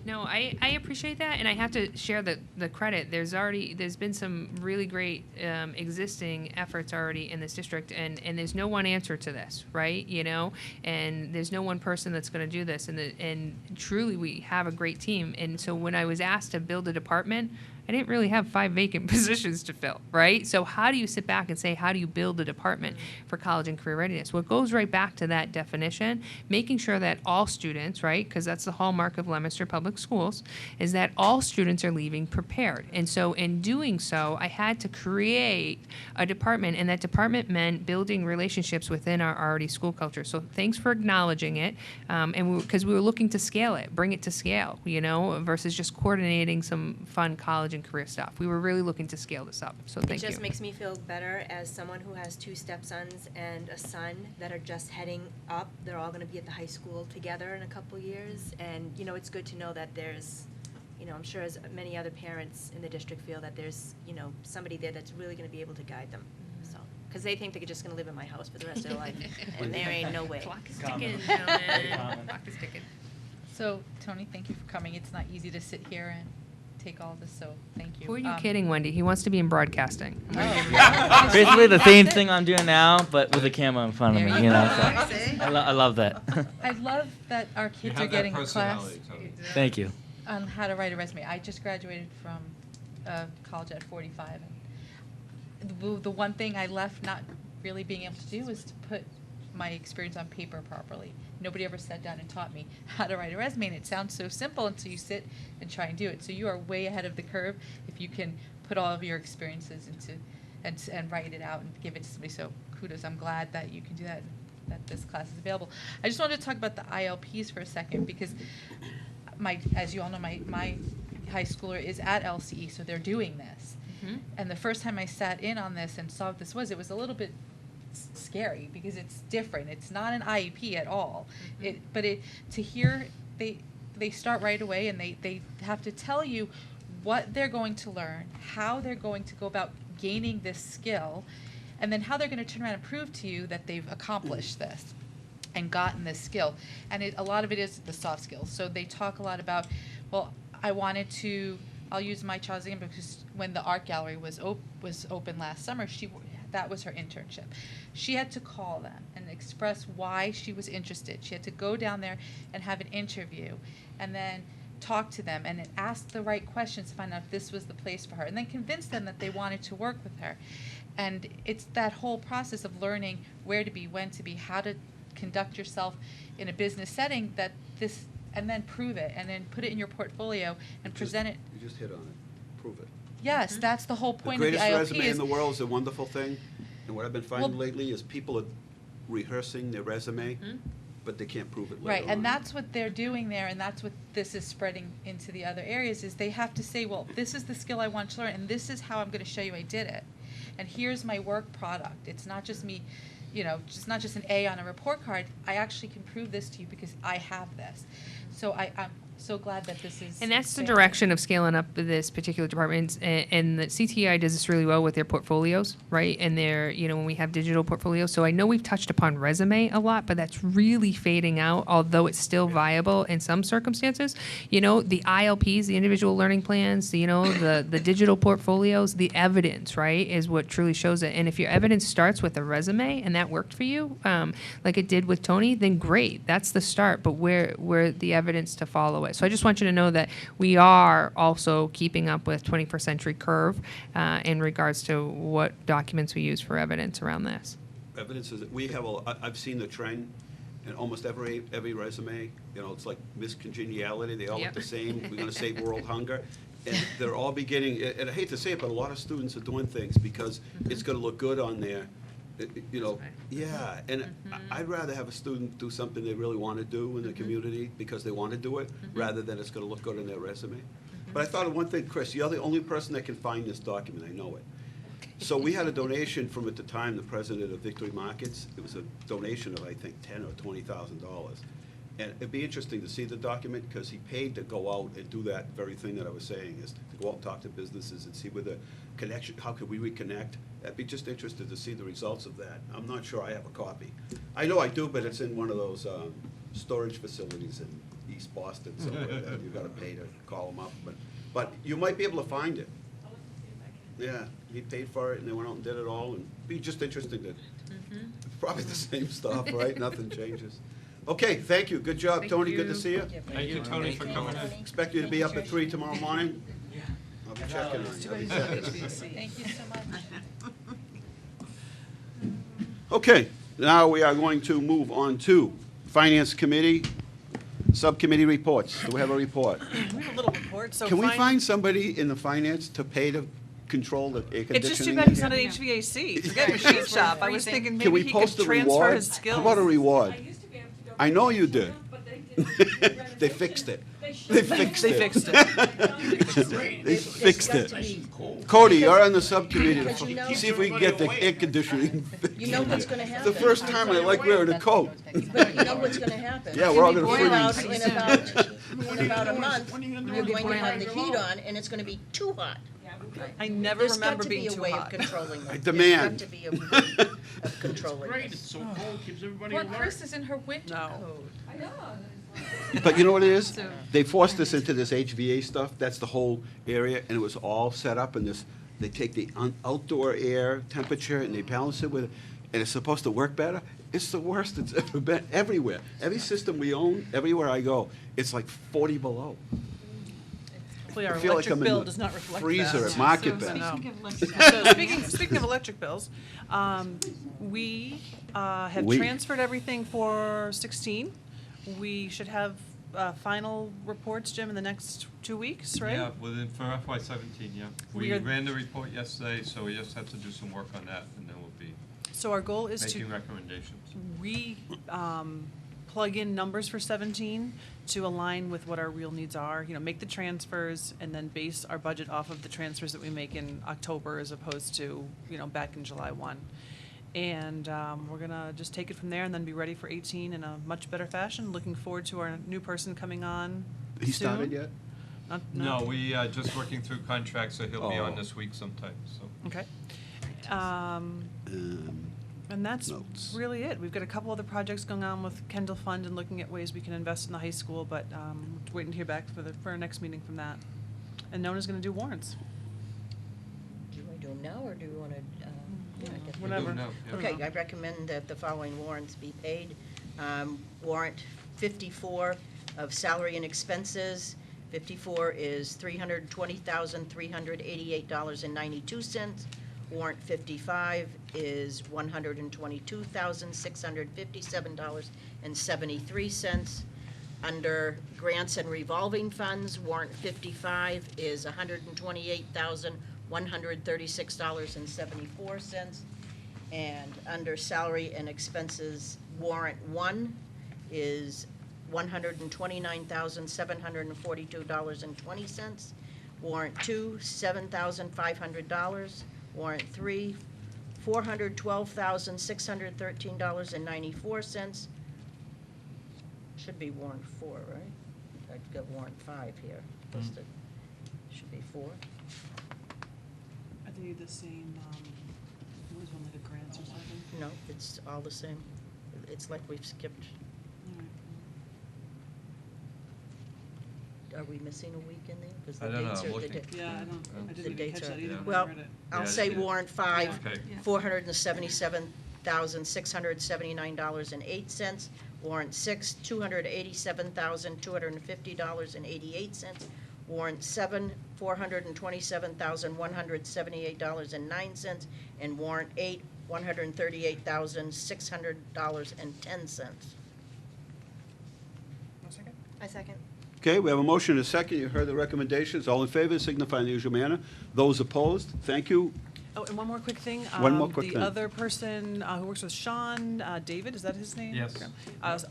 No, I appreciate that, and I have to share the credit. There's been some really great existing efforts already in this district, and there's no one answer to this, right? You know, and there's no one person that's going to do this, and truly we have a great team. And so when I was asked to build a department, I didn't really have 5 vacant positions to fill, right? So how do you sit back and say, how do you build a department for college and career readiness? Well, it goes right back to that definition, making sure that all students, right, because that's the hallmark of Leominster Public Schools, is that all students are leaving prepared. And so in doing so, I had to create a department, and that department meant building relationships within our already school culture. So thanks for acknowledging it, and because we were looking to scale it, bring it to scale, you know, versus just coordinating some fun college and career stuff. We were really looking to scale this up, so thank you. It just makes me feel better as someone who has 2 stepsons and a son that are just heading up. They're all going to be at the high school together in a couple years, and you know, it's good to know that there's, you know, I'm sure as many other parents in the district feel that there's, you know, somebody there that's really going to be able to guide them. So because they think they're just gonna live in my house for the rest of their life, and there ain't no way. Clock is Common. ticking, gentlemen. Common. Clock is ticking. So, Tony, thank you for coming. It's not easy to sit here and take all this, so thank you. Who are you kidding, Wendy? He wants to be in broadcasting. Oh. Basically the same thing I'm doing now, but with a camera in front of There me, you you know. go. So I love that. I love that our You kids are have that getting a class personality, Tony. Thank you. on how to write a resume. I just graduated from college at 45. And the one thing I left not really being able to do was to put my experience on paper properly. Nobody ever sat down and taught me how to write a resume, and it sounds so simple until you sit and try and do it. So you are way ahead of the curve if you can put all of your experiences into and write it out and give it to somebody. So kudos. I'm glad that you can do that, that this class is available. I just wanted to talk about the ILPs for a second because as you all know, my high schooler is at LCE, so they're doing this. Mhm. And the first time I sat in on this and saw what this was, it was a little bit scary because it's different. It's not an IEP at all. To hear they start right away and they have to tell you what they're going to learn, how they're going to go about gaining this skill, and then how they're going to turn around and prove to you that they've accomplished this and gotten this skill. And a lot of it is the soft skills. So they talk a lot about, well, I'll use my child's example because when the art gallery was open last summer, that was her internship. She had to call them and express why she was interested. She had to go down there and have an interview and then talk to them and ask the right questions to find out if this was the place for her and then convince them that they wanted to work with her. And it's that whole process of learning where to be, when to be, how to conduct yourself in a business setting and then prove it and then put it in your portfolio and present it. You just hit on it. Prove it. Yes, that's the whole The point of the greatest ILP resume in is the world is a wonderful thing, and what I've been finding Well- lately is people are rehearsing their resume, but they can't prove it later right, and on. that's what they're doing there, and that's what this is spreading into the other areas, is they have to say, well, this is the skill I want to learn, and this is how I'm gonna show you I did it. And here's my work product. It's not just me, it's not just an A on a report card. I actually can prove this to you because I have this. So I'm so glad that this is. And that's the expanding. direction of scaling up this particular department. And the CTI does this really well with their portfolios, right? And their, when we have digital portfolios. So I know we've touched upon resume a lot, but that's really fading out, although it's still viable in some circumstances. The ILPs, the individual learning plans, the digital portfolios, the evidence, right, is what truly shows it. And if your evidence starts with a resume and that worked for you, like it did with Tony, then great. That's the start, but where the evidence to follow it. So I just want you to know that we are also keeping up with 21st century curve in regards to what documents we use for evidence around this. Evidence is, I've seen the trend in almost every resume, it's like miscongeniality, they all Yep. look the same, we're gonna save world hunger. And they're all beginning, and I hate to say it, but a lot of students are doing things because it's gonna look good on there. Yeah, and I'd rather have a student do something they really want to do in the community because they want to do it, rather than it's going to look good in their resume. But I thought of one thing, Chris, you're the only person that can find this document, I know it. So we had a donation from, at the time, the president of Victory Markets. It was a donation of, I think, $10,000 or $20,000. And it'd be interesting to see the document, because he paid to go out and do that very thing that I was saying, is to go out and talk to businesses and see where the connection, how could we reconnect? I'd be just interested to see the results of that. I'm not sure I have a copy. I know I do, but it's in one of those storage facilities in East Boston, somewhere that you've got to pay to call them up. But you might be able to find it. Yeah, he paid for it, and they went out and did it all, and be just interesting to, probably the same stuff, right? Nothing changes. Okay, thank you, good job, Thank Tony, good you. to see you. Thank you, Tony, for coming in. Expect you to be up at 3 tomorrow morning. I'll be checking on you. Thank you so much. Okay, now we are going to move on to Finance Committee, Subcommittee reports. Do we have a report? We have a little report, so. Can we find somebody in the finance to pay to control the air conditioning? It's just too bad in he's not an here? HVAC. Forget machine shop. I was thinking Can maybe we he post could a transfer reward? his skills. How about a reward? I know you did. They fixed it. They fixed They it. fixed it. They fixed it. Cody, you're on the subcommittee Because to you know- see if we can get the air conditioning fixed. You know what's gonna It's happen. the first time I like wearing a coat. But you know what's gonna happen. Yeah, we're all In gonna about, freeze. in about a month, you're going to have the heat on, and it's gonna be too hot. I never remember being too There's got hot. to be a way of controlling them. I demand. There's got to be a way of controlling Great, them. it's so cold, keeps everybody Poor alert. Chris is in her winter No. coat. But you know what it is? So- They forced us into this HVA stuff, that's the whole area, and it was all set up in this, they take the outdoor air temperature and they balance it with, and it's supposed to work better. It's the worst it's ever been, everywhere. Every system we own, everywhere I go, it's like 40 below. Hopefully our I feel like electric I'm in bill the does not reflect freezer that. at Market So, Basket. no. So speaking of electric bills, we have We. transferred everything for 16. We should have final reports, Jim, in the next 2 weeks, right? Yeah, for FY17, yeah. We We are- ran the report yesterday, so we just have to do some work on that, and then we'll be So our goal is making to recommendations. plug in numbers for 17 to align with what our real needs are, make the transfers and then base our budget off of the transfers that we make in October as opposed to, back in July 1. And we're gonna just take it from there and then be ready for 18 in a much better fashion. Looking forward to our new person coming on He started soon. yet? No, we just working through contracts, so he'll be on Oh. this week sometime, so. Okay. And that's Notes. really it. We've got a couple other projects going on with Kendall Fund and looking at ways we can invest in the high school, but waiting to hear back for our next meeting from that. And Nona's gonna do warrants. Do you want to do them now, or do you want to? Whatever. now, yeah. Okay, I recommend that the following warrants be paid. Warrant 54 of salary and expenses. 54 is $320,388.92. Warrant 55 is $122,657.73. Under grants and revolving funds, warrant 55 is $128,136.74. And under salary and expenses, warrant 1 is $129,742.20. Warrant 2, $7,500. Warrant 3, $412,613.94. Should be warrant 4, right? I've got warrant 5 here listed. Should be 4. Are they the same, what was one like a grants or something? No, it's all the same. It's like we've skipped. Are we missing a week in there? 'Cause the I don't know, dates I'm are the looking. da- Yeah, I The didn't even dates catch are- that either when I Well, read it. I'll Yeah, say yeah. warrant 5, Okay. $477,679.08. Warrant 6, $287,250.88. Warrant 7, $427,178.09. And warrant 8, $138,600.10. I second. Okay, we have a motion and a second. You heard the recommendations. All in favor signify in the usual manner. Those opposed, thank you. Oh, and one more quick thing. One more quick thing. The other person who works with Sean, David, is that his name? Yes. Okay.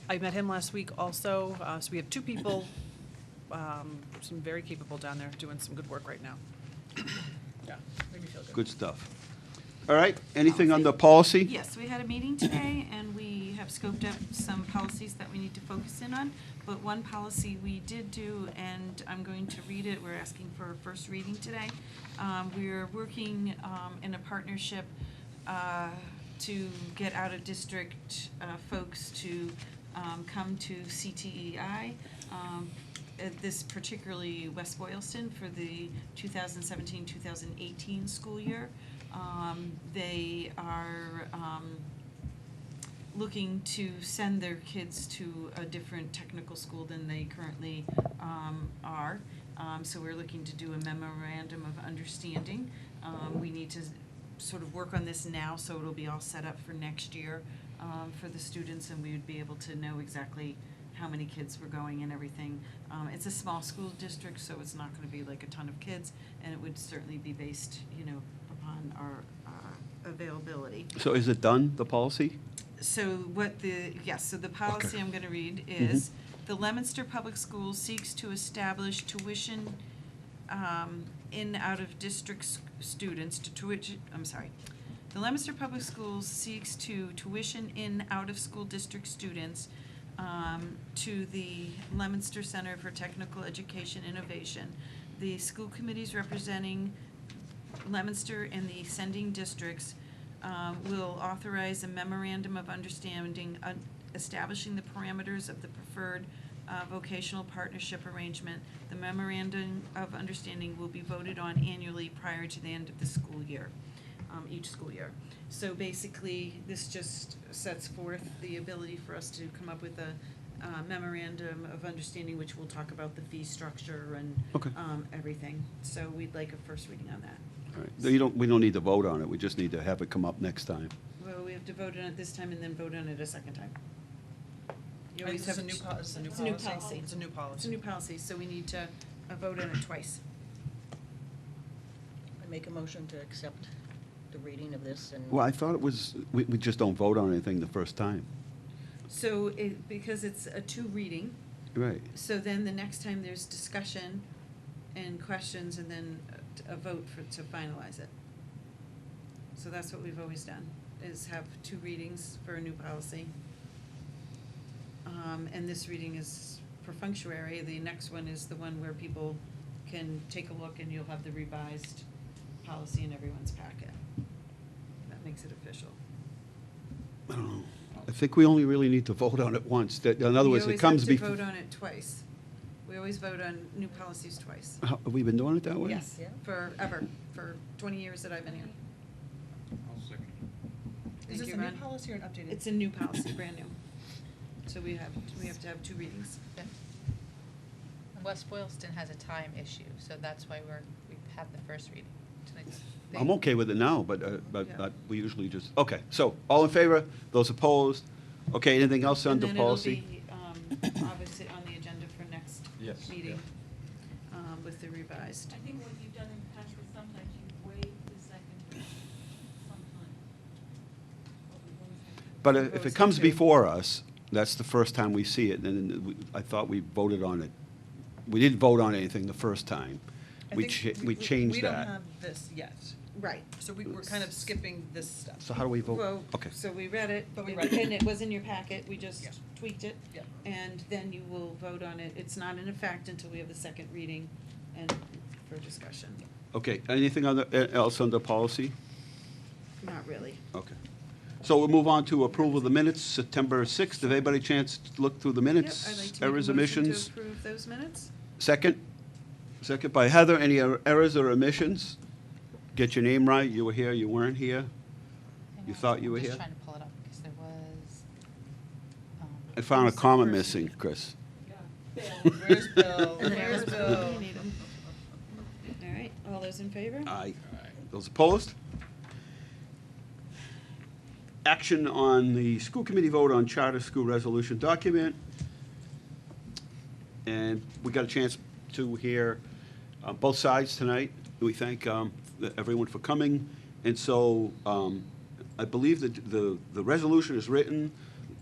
I met him last week also. So we have 2 people, some very capable down there doing some good work right now. Yeah, made me feel good. Good stuff. All right, anything on the policy? Yes, we had a meeting today, and we have scoped up some policies that we need to focus in on. But one policy we did do, and I'm going to read it, we're asking for a first reading today. We're working in a partnership to get out-of-district folks to come to CTEI. This particularly West Boylston for the 2017-2018 school year. They are looking to send their kids to a different technical school than they currently are. So we're looking to do a memorandum of understanding. We need to sort of work on this now, so it'll be all set up for next year for the students, and we would be able to know exactly how many kids were going and everything. It's a small school district, so it's not gonna be like a ton of kids, and it would certainly be based, upon our availability. So is it done, the policy? So so the policy I'm gonna read is, the Leominster Public Schools seeks to establish tuition in out-of-district students The Leominster Public Schools seeks to tuition in out-of-school district students to the Leominster Center for Technical Education Innovation. The school committees representing Leominster and the sending districts will authorize a memorandum of understanding establishing the parameters of the preferred vocational partnership arrangement. The memorandum of understanding will be voted on annually prior to the end of the school year, each school year. So basically, this just sets forth the ability for us to come up with a memorandum of understanding, which will talk about the fee structure and Okay. everything. So we'd like a first reading on that. All right. We don't need to vote on it, we just need to have it come up next time. Well, we have to vote on it this time and then vote on it a second time. You And always this is have a new po- it's a new It's a new policy. policy. It's a new policy. It's a new policy, so we need to vote on it twice. I make a motion to accept the reading of this and. Well, I thought it was, we just don't vote on anything the first time. So because it's a two reading, Right. so then the next time there's discussion and questions and then a vote to finalize it. So that's what we've always done, is have two readings for a new policy. And this reading is for functionary. The next one is the one where people can take a look and you'll have the revised policy in everyone's packet. That makes it official. I don't know. I think we only really need to vote on it once. In other words, it comes We before. always have to vote on it twice. We always vote on new policies twice. Have we been doing it that way? Yes, Yeah. forever, for 20 years that I've been here. I'll second. Is Thank this you, a new Ron. policy or an updated? It's a new policy, brand new. So we have to have two readings. And West Boylston has a time issue, so that's why we have the first reading tonight. I'm okay with it now, but Yeah. we usually just, okay. So, all in favor? Those opposed? Okay, anything else under policy? And then it'll be, obviously, on the agenda for next Yes. meeting, with the revised. I think what you've done in the past is sometimes you waive the second sometime. But We've if always it had comes two. before us, that's the first time we see it, and I thought we voted on it. We didn't vote on anything the first time. I We think we changed We don't that. have this yet, Right. so we're kind of skipping this step. So how do we vote? Well, Okay. so we read it, But we read it. and it was in your packet, we just Yeah. tweaked it. Yeah. And then you will vote on it. It's not in effect until we have the second reading and for discussion. Okay, anything else under policy? Not really. Okay. So we'll move on to approval of the minutes, September 6th. Have anybody a chance to look through the minutes? Yep, I'd like to make a Errors, motion omissions? to approve those minutes. Second? Second by Heather. Any errors or omissions? Get your name right. You were here, you weren't here. You thought you were I'm here? just trying to pull it up because there was. I found a comma First. missing, Chris. Where's Bill? And then Where's you Bill? need 'em. All right, all those in favor? Aye. Those opposed? Action on the school committee vote on charter school resolution document. And we got a chance to hear both sides tonight. We thank everyone for coming. And so I believe that the resolution is written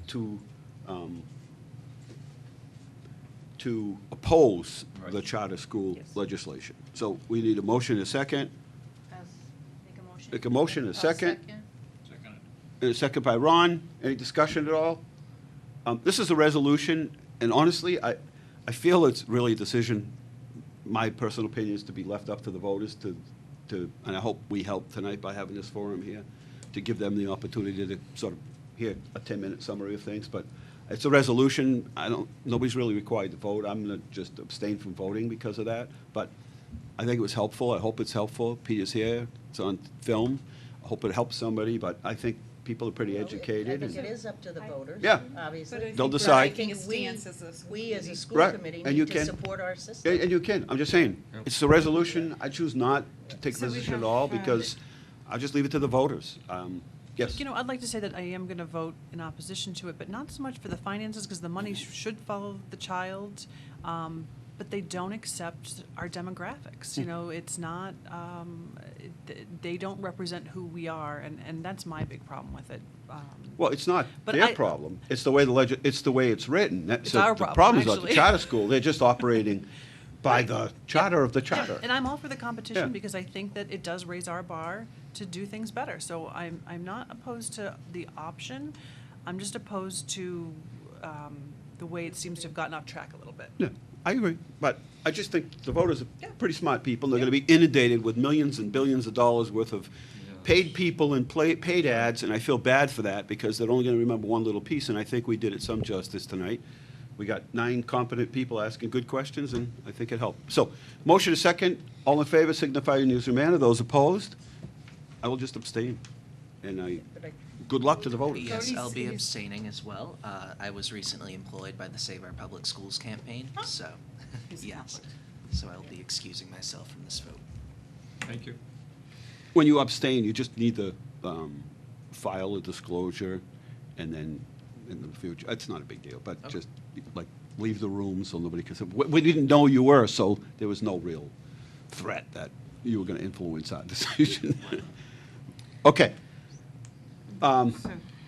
to oppose the charter school Yes. legislation. So we need a motion, a second. Make a motion. Make a motion, a I'll second. Second it. And a second by Ron. Any discussion at all? This is a resolution, and honestly, I feel it's really a decision, my personal opinion is to be left up to the voters to, and I hope we help tonight by having this forum here, to give them the opportunity to sort of hear a 10-minute summary of things, but it's a resolution. Nobody's really required to vote. I'm going to just abstain from voting because of that, but I think it was helpful. I hope it's helpful. Peter's here. It's on film. I hope it helps somebody, but I think people are pretty educated. I think and- it is up to the voters. Yeah. Obviously. But I They'll think decide. taking a We- stance as a school We, as a committee. school Right, committee, and you need to can. support our system. And you can, I'm just saying, it's the resolution, I choose not to take a So we position at have all, had- because I'll just leave it to the voters. Yes? You know, I'd like to say that I am going to vote in opposition to it, but not so much for the finances, because the money should follow the child, but they don't accept our demographics. You know, it's not, they don't represent who we are, and that's my big problem with it. Well, it's not But their I- problem, it's the way it's the way it's written. It's our The problem, problem is not the actually. charter school, they're just operating by the charter of the charter. And I'm all for the competition Yeah. because I think that it does raise our bar to do things better. So I'm not opposed to the option. I'm just opposed to the way it seems to have gotten off track a little bit. Yeah, I agree, but I just think the voters are pretty smart people. They're going to be inundated with millions and billions of dollars worth of paid people and paid ads, and I feel bad for that because they're only going to remember one little piece, and I think we did it some justice tonight. We got 9 competent people asking good questions, and I think it helped. So, motion is second. All in favor signify in usual manner. Those opposed, I will just abstain. And good luck to the voters. Yes, I'll be abstaining as well. I was recently employed by the Save Our Public Schools campaign, so, yes. So I'll be excusing myself from this vote. Thank you. When you abstain, you just need to file a disclosure, and then in the future, it's not a big deal, but just like leave the room so nobody can say, we didn't know you were, so there was no real threat that you were going to influence our decision. Okay.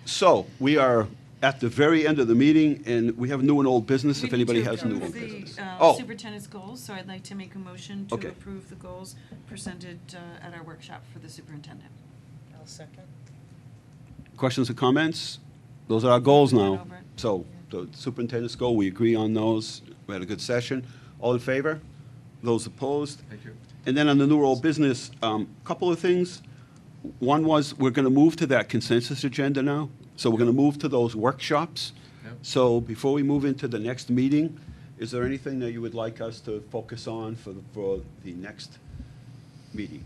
So we are at the very end of the meeting, and we have new and old business, if anybody has new and old business. Oh, Superintendent's goals, so I'd like to make a motion to Okay. approve the goals presented at our workshop for the superintendent. I'll second. questions or comments? Those are our goals now. Over it. So the superintendent's goal, we agree on those. We had a good session. All in favor? Those opposed? Thank you. And then on the new or old business, couple of things. One was, we're going to move to that consensus agenda now. So we're going to move to those workshops. Yep. So before we move into the next meeting, is there anything that you would like us to focus on for the next meeting,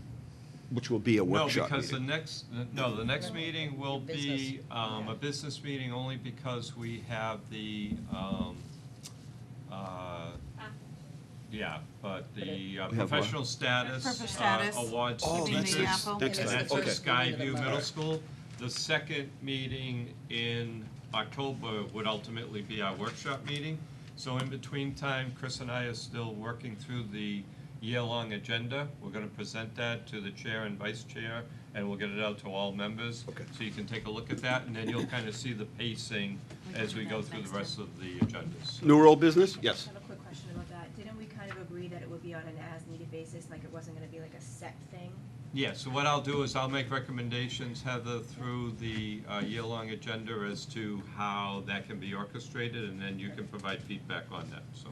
which will be a workshop No, because meeting? the next meeting will be a business meeting only because we have the, but the what? professional status Professional status. awards Oh, to Meeting that's the teachers. Apple. next And time. that's Okay. at Skyview Middle School. The second meeting in October would ultimately be our workshop meeting. So in between time, Chris and I are still working through the year-long agenda. We're going to present that to the chair and vice chair, and we'll get it out to all members. Okay. So you can take a look at that, and then you'll kind of see the pacing as we go through the rest of the agendas. New or old business? Yes. I have a quick question about that. Didn't we kind of agree that it would be on an as-needed basis, like it wasn't gonna be like a set thing? Yeah, so what I'll do is I'll make recommendations, Heather, through the year-long agenda as to how that can be orchestrated, and then you can provide feedback on that, so.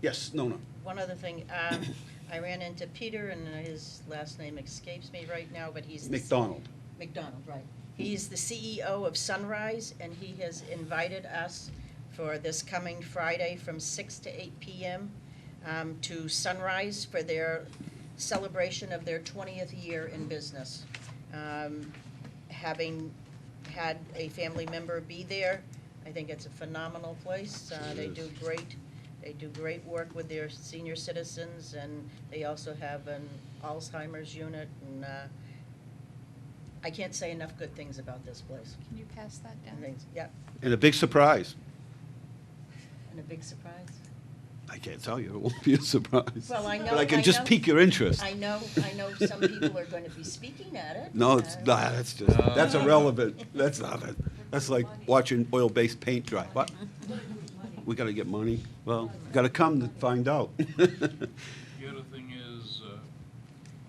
Yes, no. One other thing, I ran into Peter, and his last name escapes me right now, but he's. McDonald. McDonald, right. He's the CEO of Sunrise, and he has invited us for this coming Friday from 6 to 8 p.m. To Sunrise for their celebration of their 20th year in business. Having had a family member be there, I think it's a phenomenal place. They do great work with their senior citizens, and they also have an Alzheimer's unit, and I can't say enough good things about this place. Can you pass that down? Yeah, And a big surprise. and a big surprise. I can't tell you, it won't be a surprise. Well, I know. But I can just pique your interest. I know some people are going to be speaking at it. No, it's not, that's irrelevant. That's not it. That's like watching oil-based paint dry. What? We gotta get money? Well, gotta come to find out. The other thing is,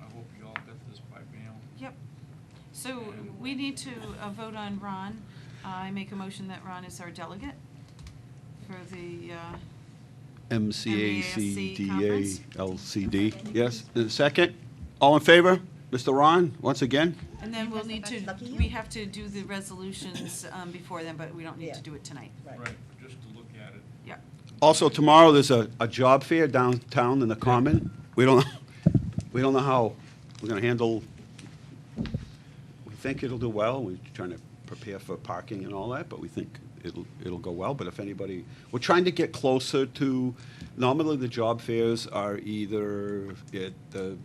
I hope you all got this by mail. Yep. So we need to vote on Ron. I make a motion that Ron is our delegate for the, MCACDA LCD, yes. And a second? All in favor? Mr. Ron, once again? and then we'll need to, we have to do the resolutions before then, but we don't need Yeah. to do it tonight. Right, just to look at it. Yep. Also, tomorrow, there's a job fair downtown in the Common. We don't know how we're gonna handle, we think it'll do well. We're trying to prepare for parking and all that, but we think it'll go well. But if anybody, we're trying to get closer to, normally the job fairs are either at the,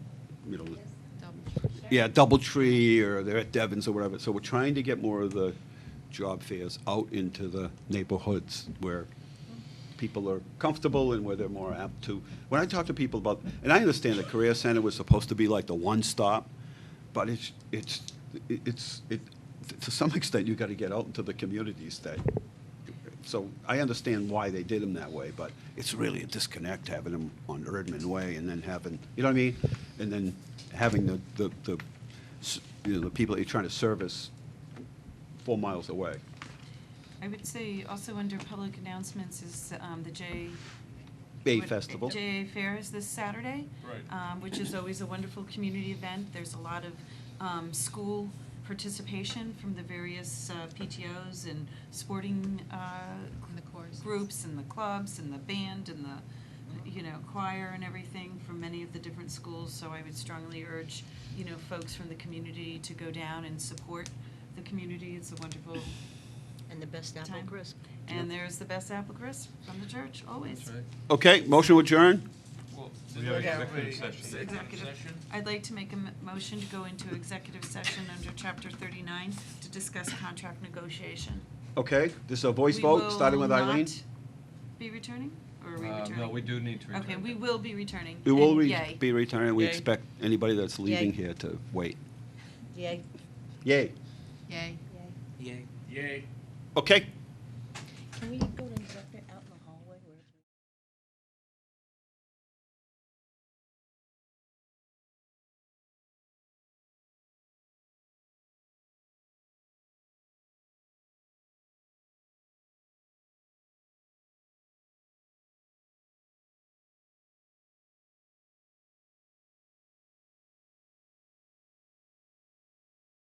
Doubletree, or they're at Devon's or whatever. So we're trying to get more of the job fairs out into the neighborhoods where people are comfortable and where they're more apt to. When I talk to people about, and I understand the Career Center was supposed to be like the one-stop, but it's to some extent, you got to get out into the communities that. So I understand why they did them that way, but it's really a disconnect having them on Erdman Way and then having, you know what I mean? And then having the people that you're trying to service 4 miles away. I would say also under public announcements is the A Festival. JA Fair is this Saturday. Right. Which is always a wonderful community event. There's a lot of school participation from the various PTOs and sporting And the courses. groups and the clubs and the band and the, choir and everything from many of the different schools. So I would strongly urge, folks from the community to go down and support the community. It's a wonderful And the best apple time. crisp. And there's the best apple crisp from the church, always. That's right. Okay, motion to adjourn? Well, we have executive session. Executive. I'd like to make a motion to go into executive session under Chapter 39 to discuss contract negotiation. Okay, this is a voice We vote, starting with will Eileen. not be returning, or are we returning? No, we do need to return. Okay, we will be returning. We will And yay. be returning. We Yay. expect anybody that's leaving Yay. here to wait. Yay. Yay. Yay. Yay. Yay. Okay. Can we go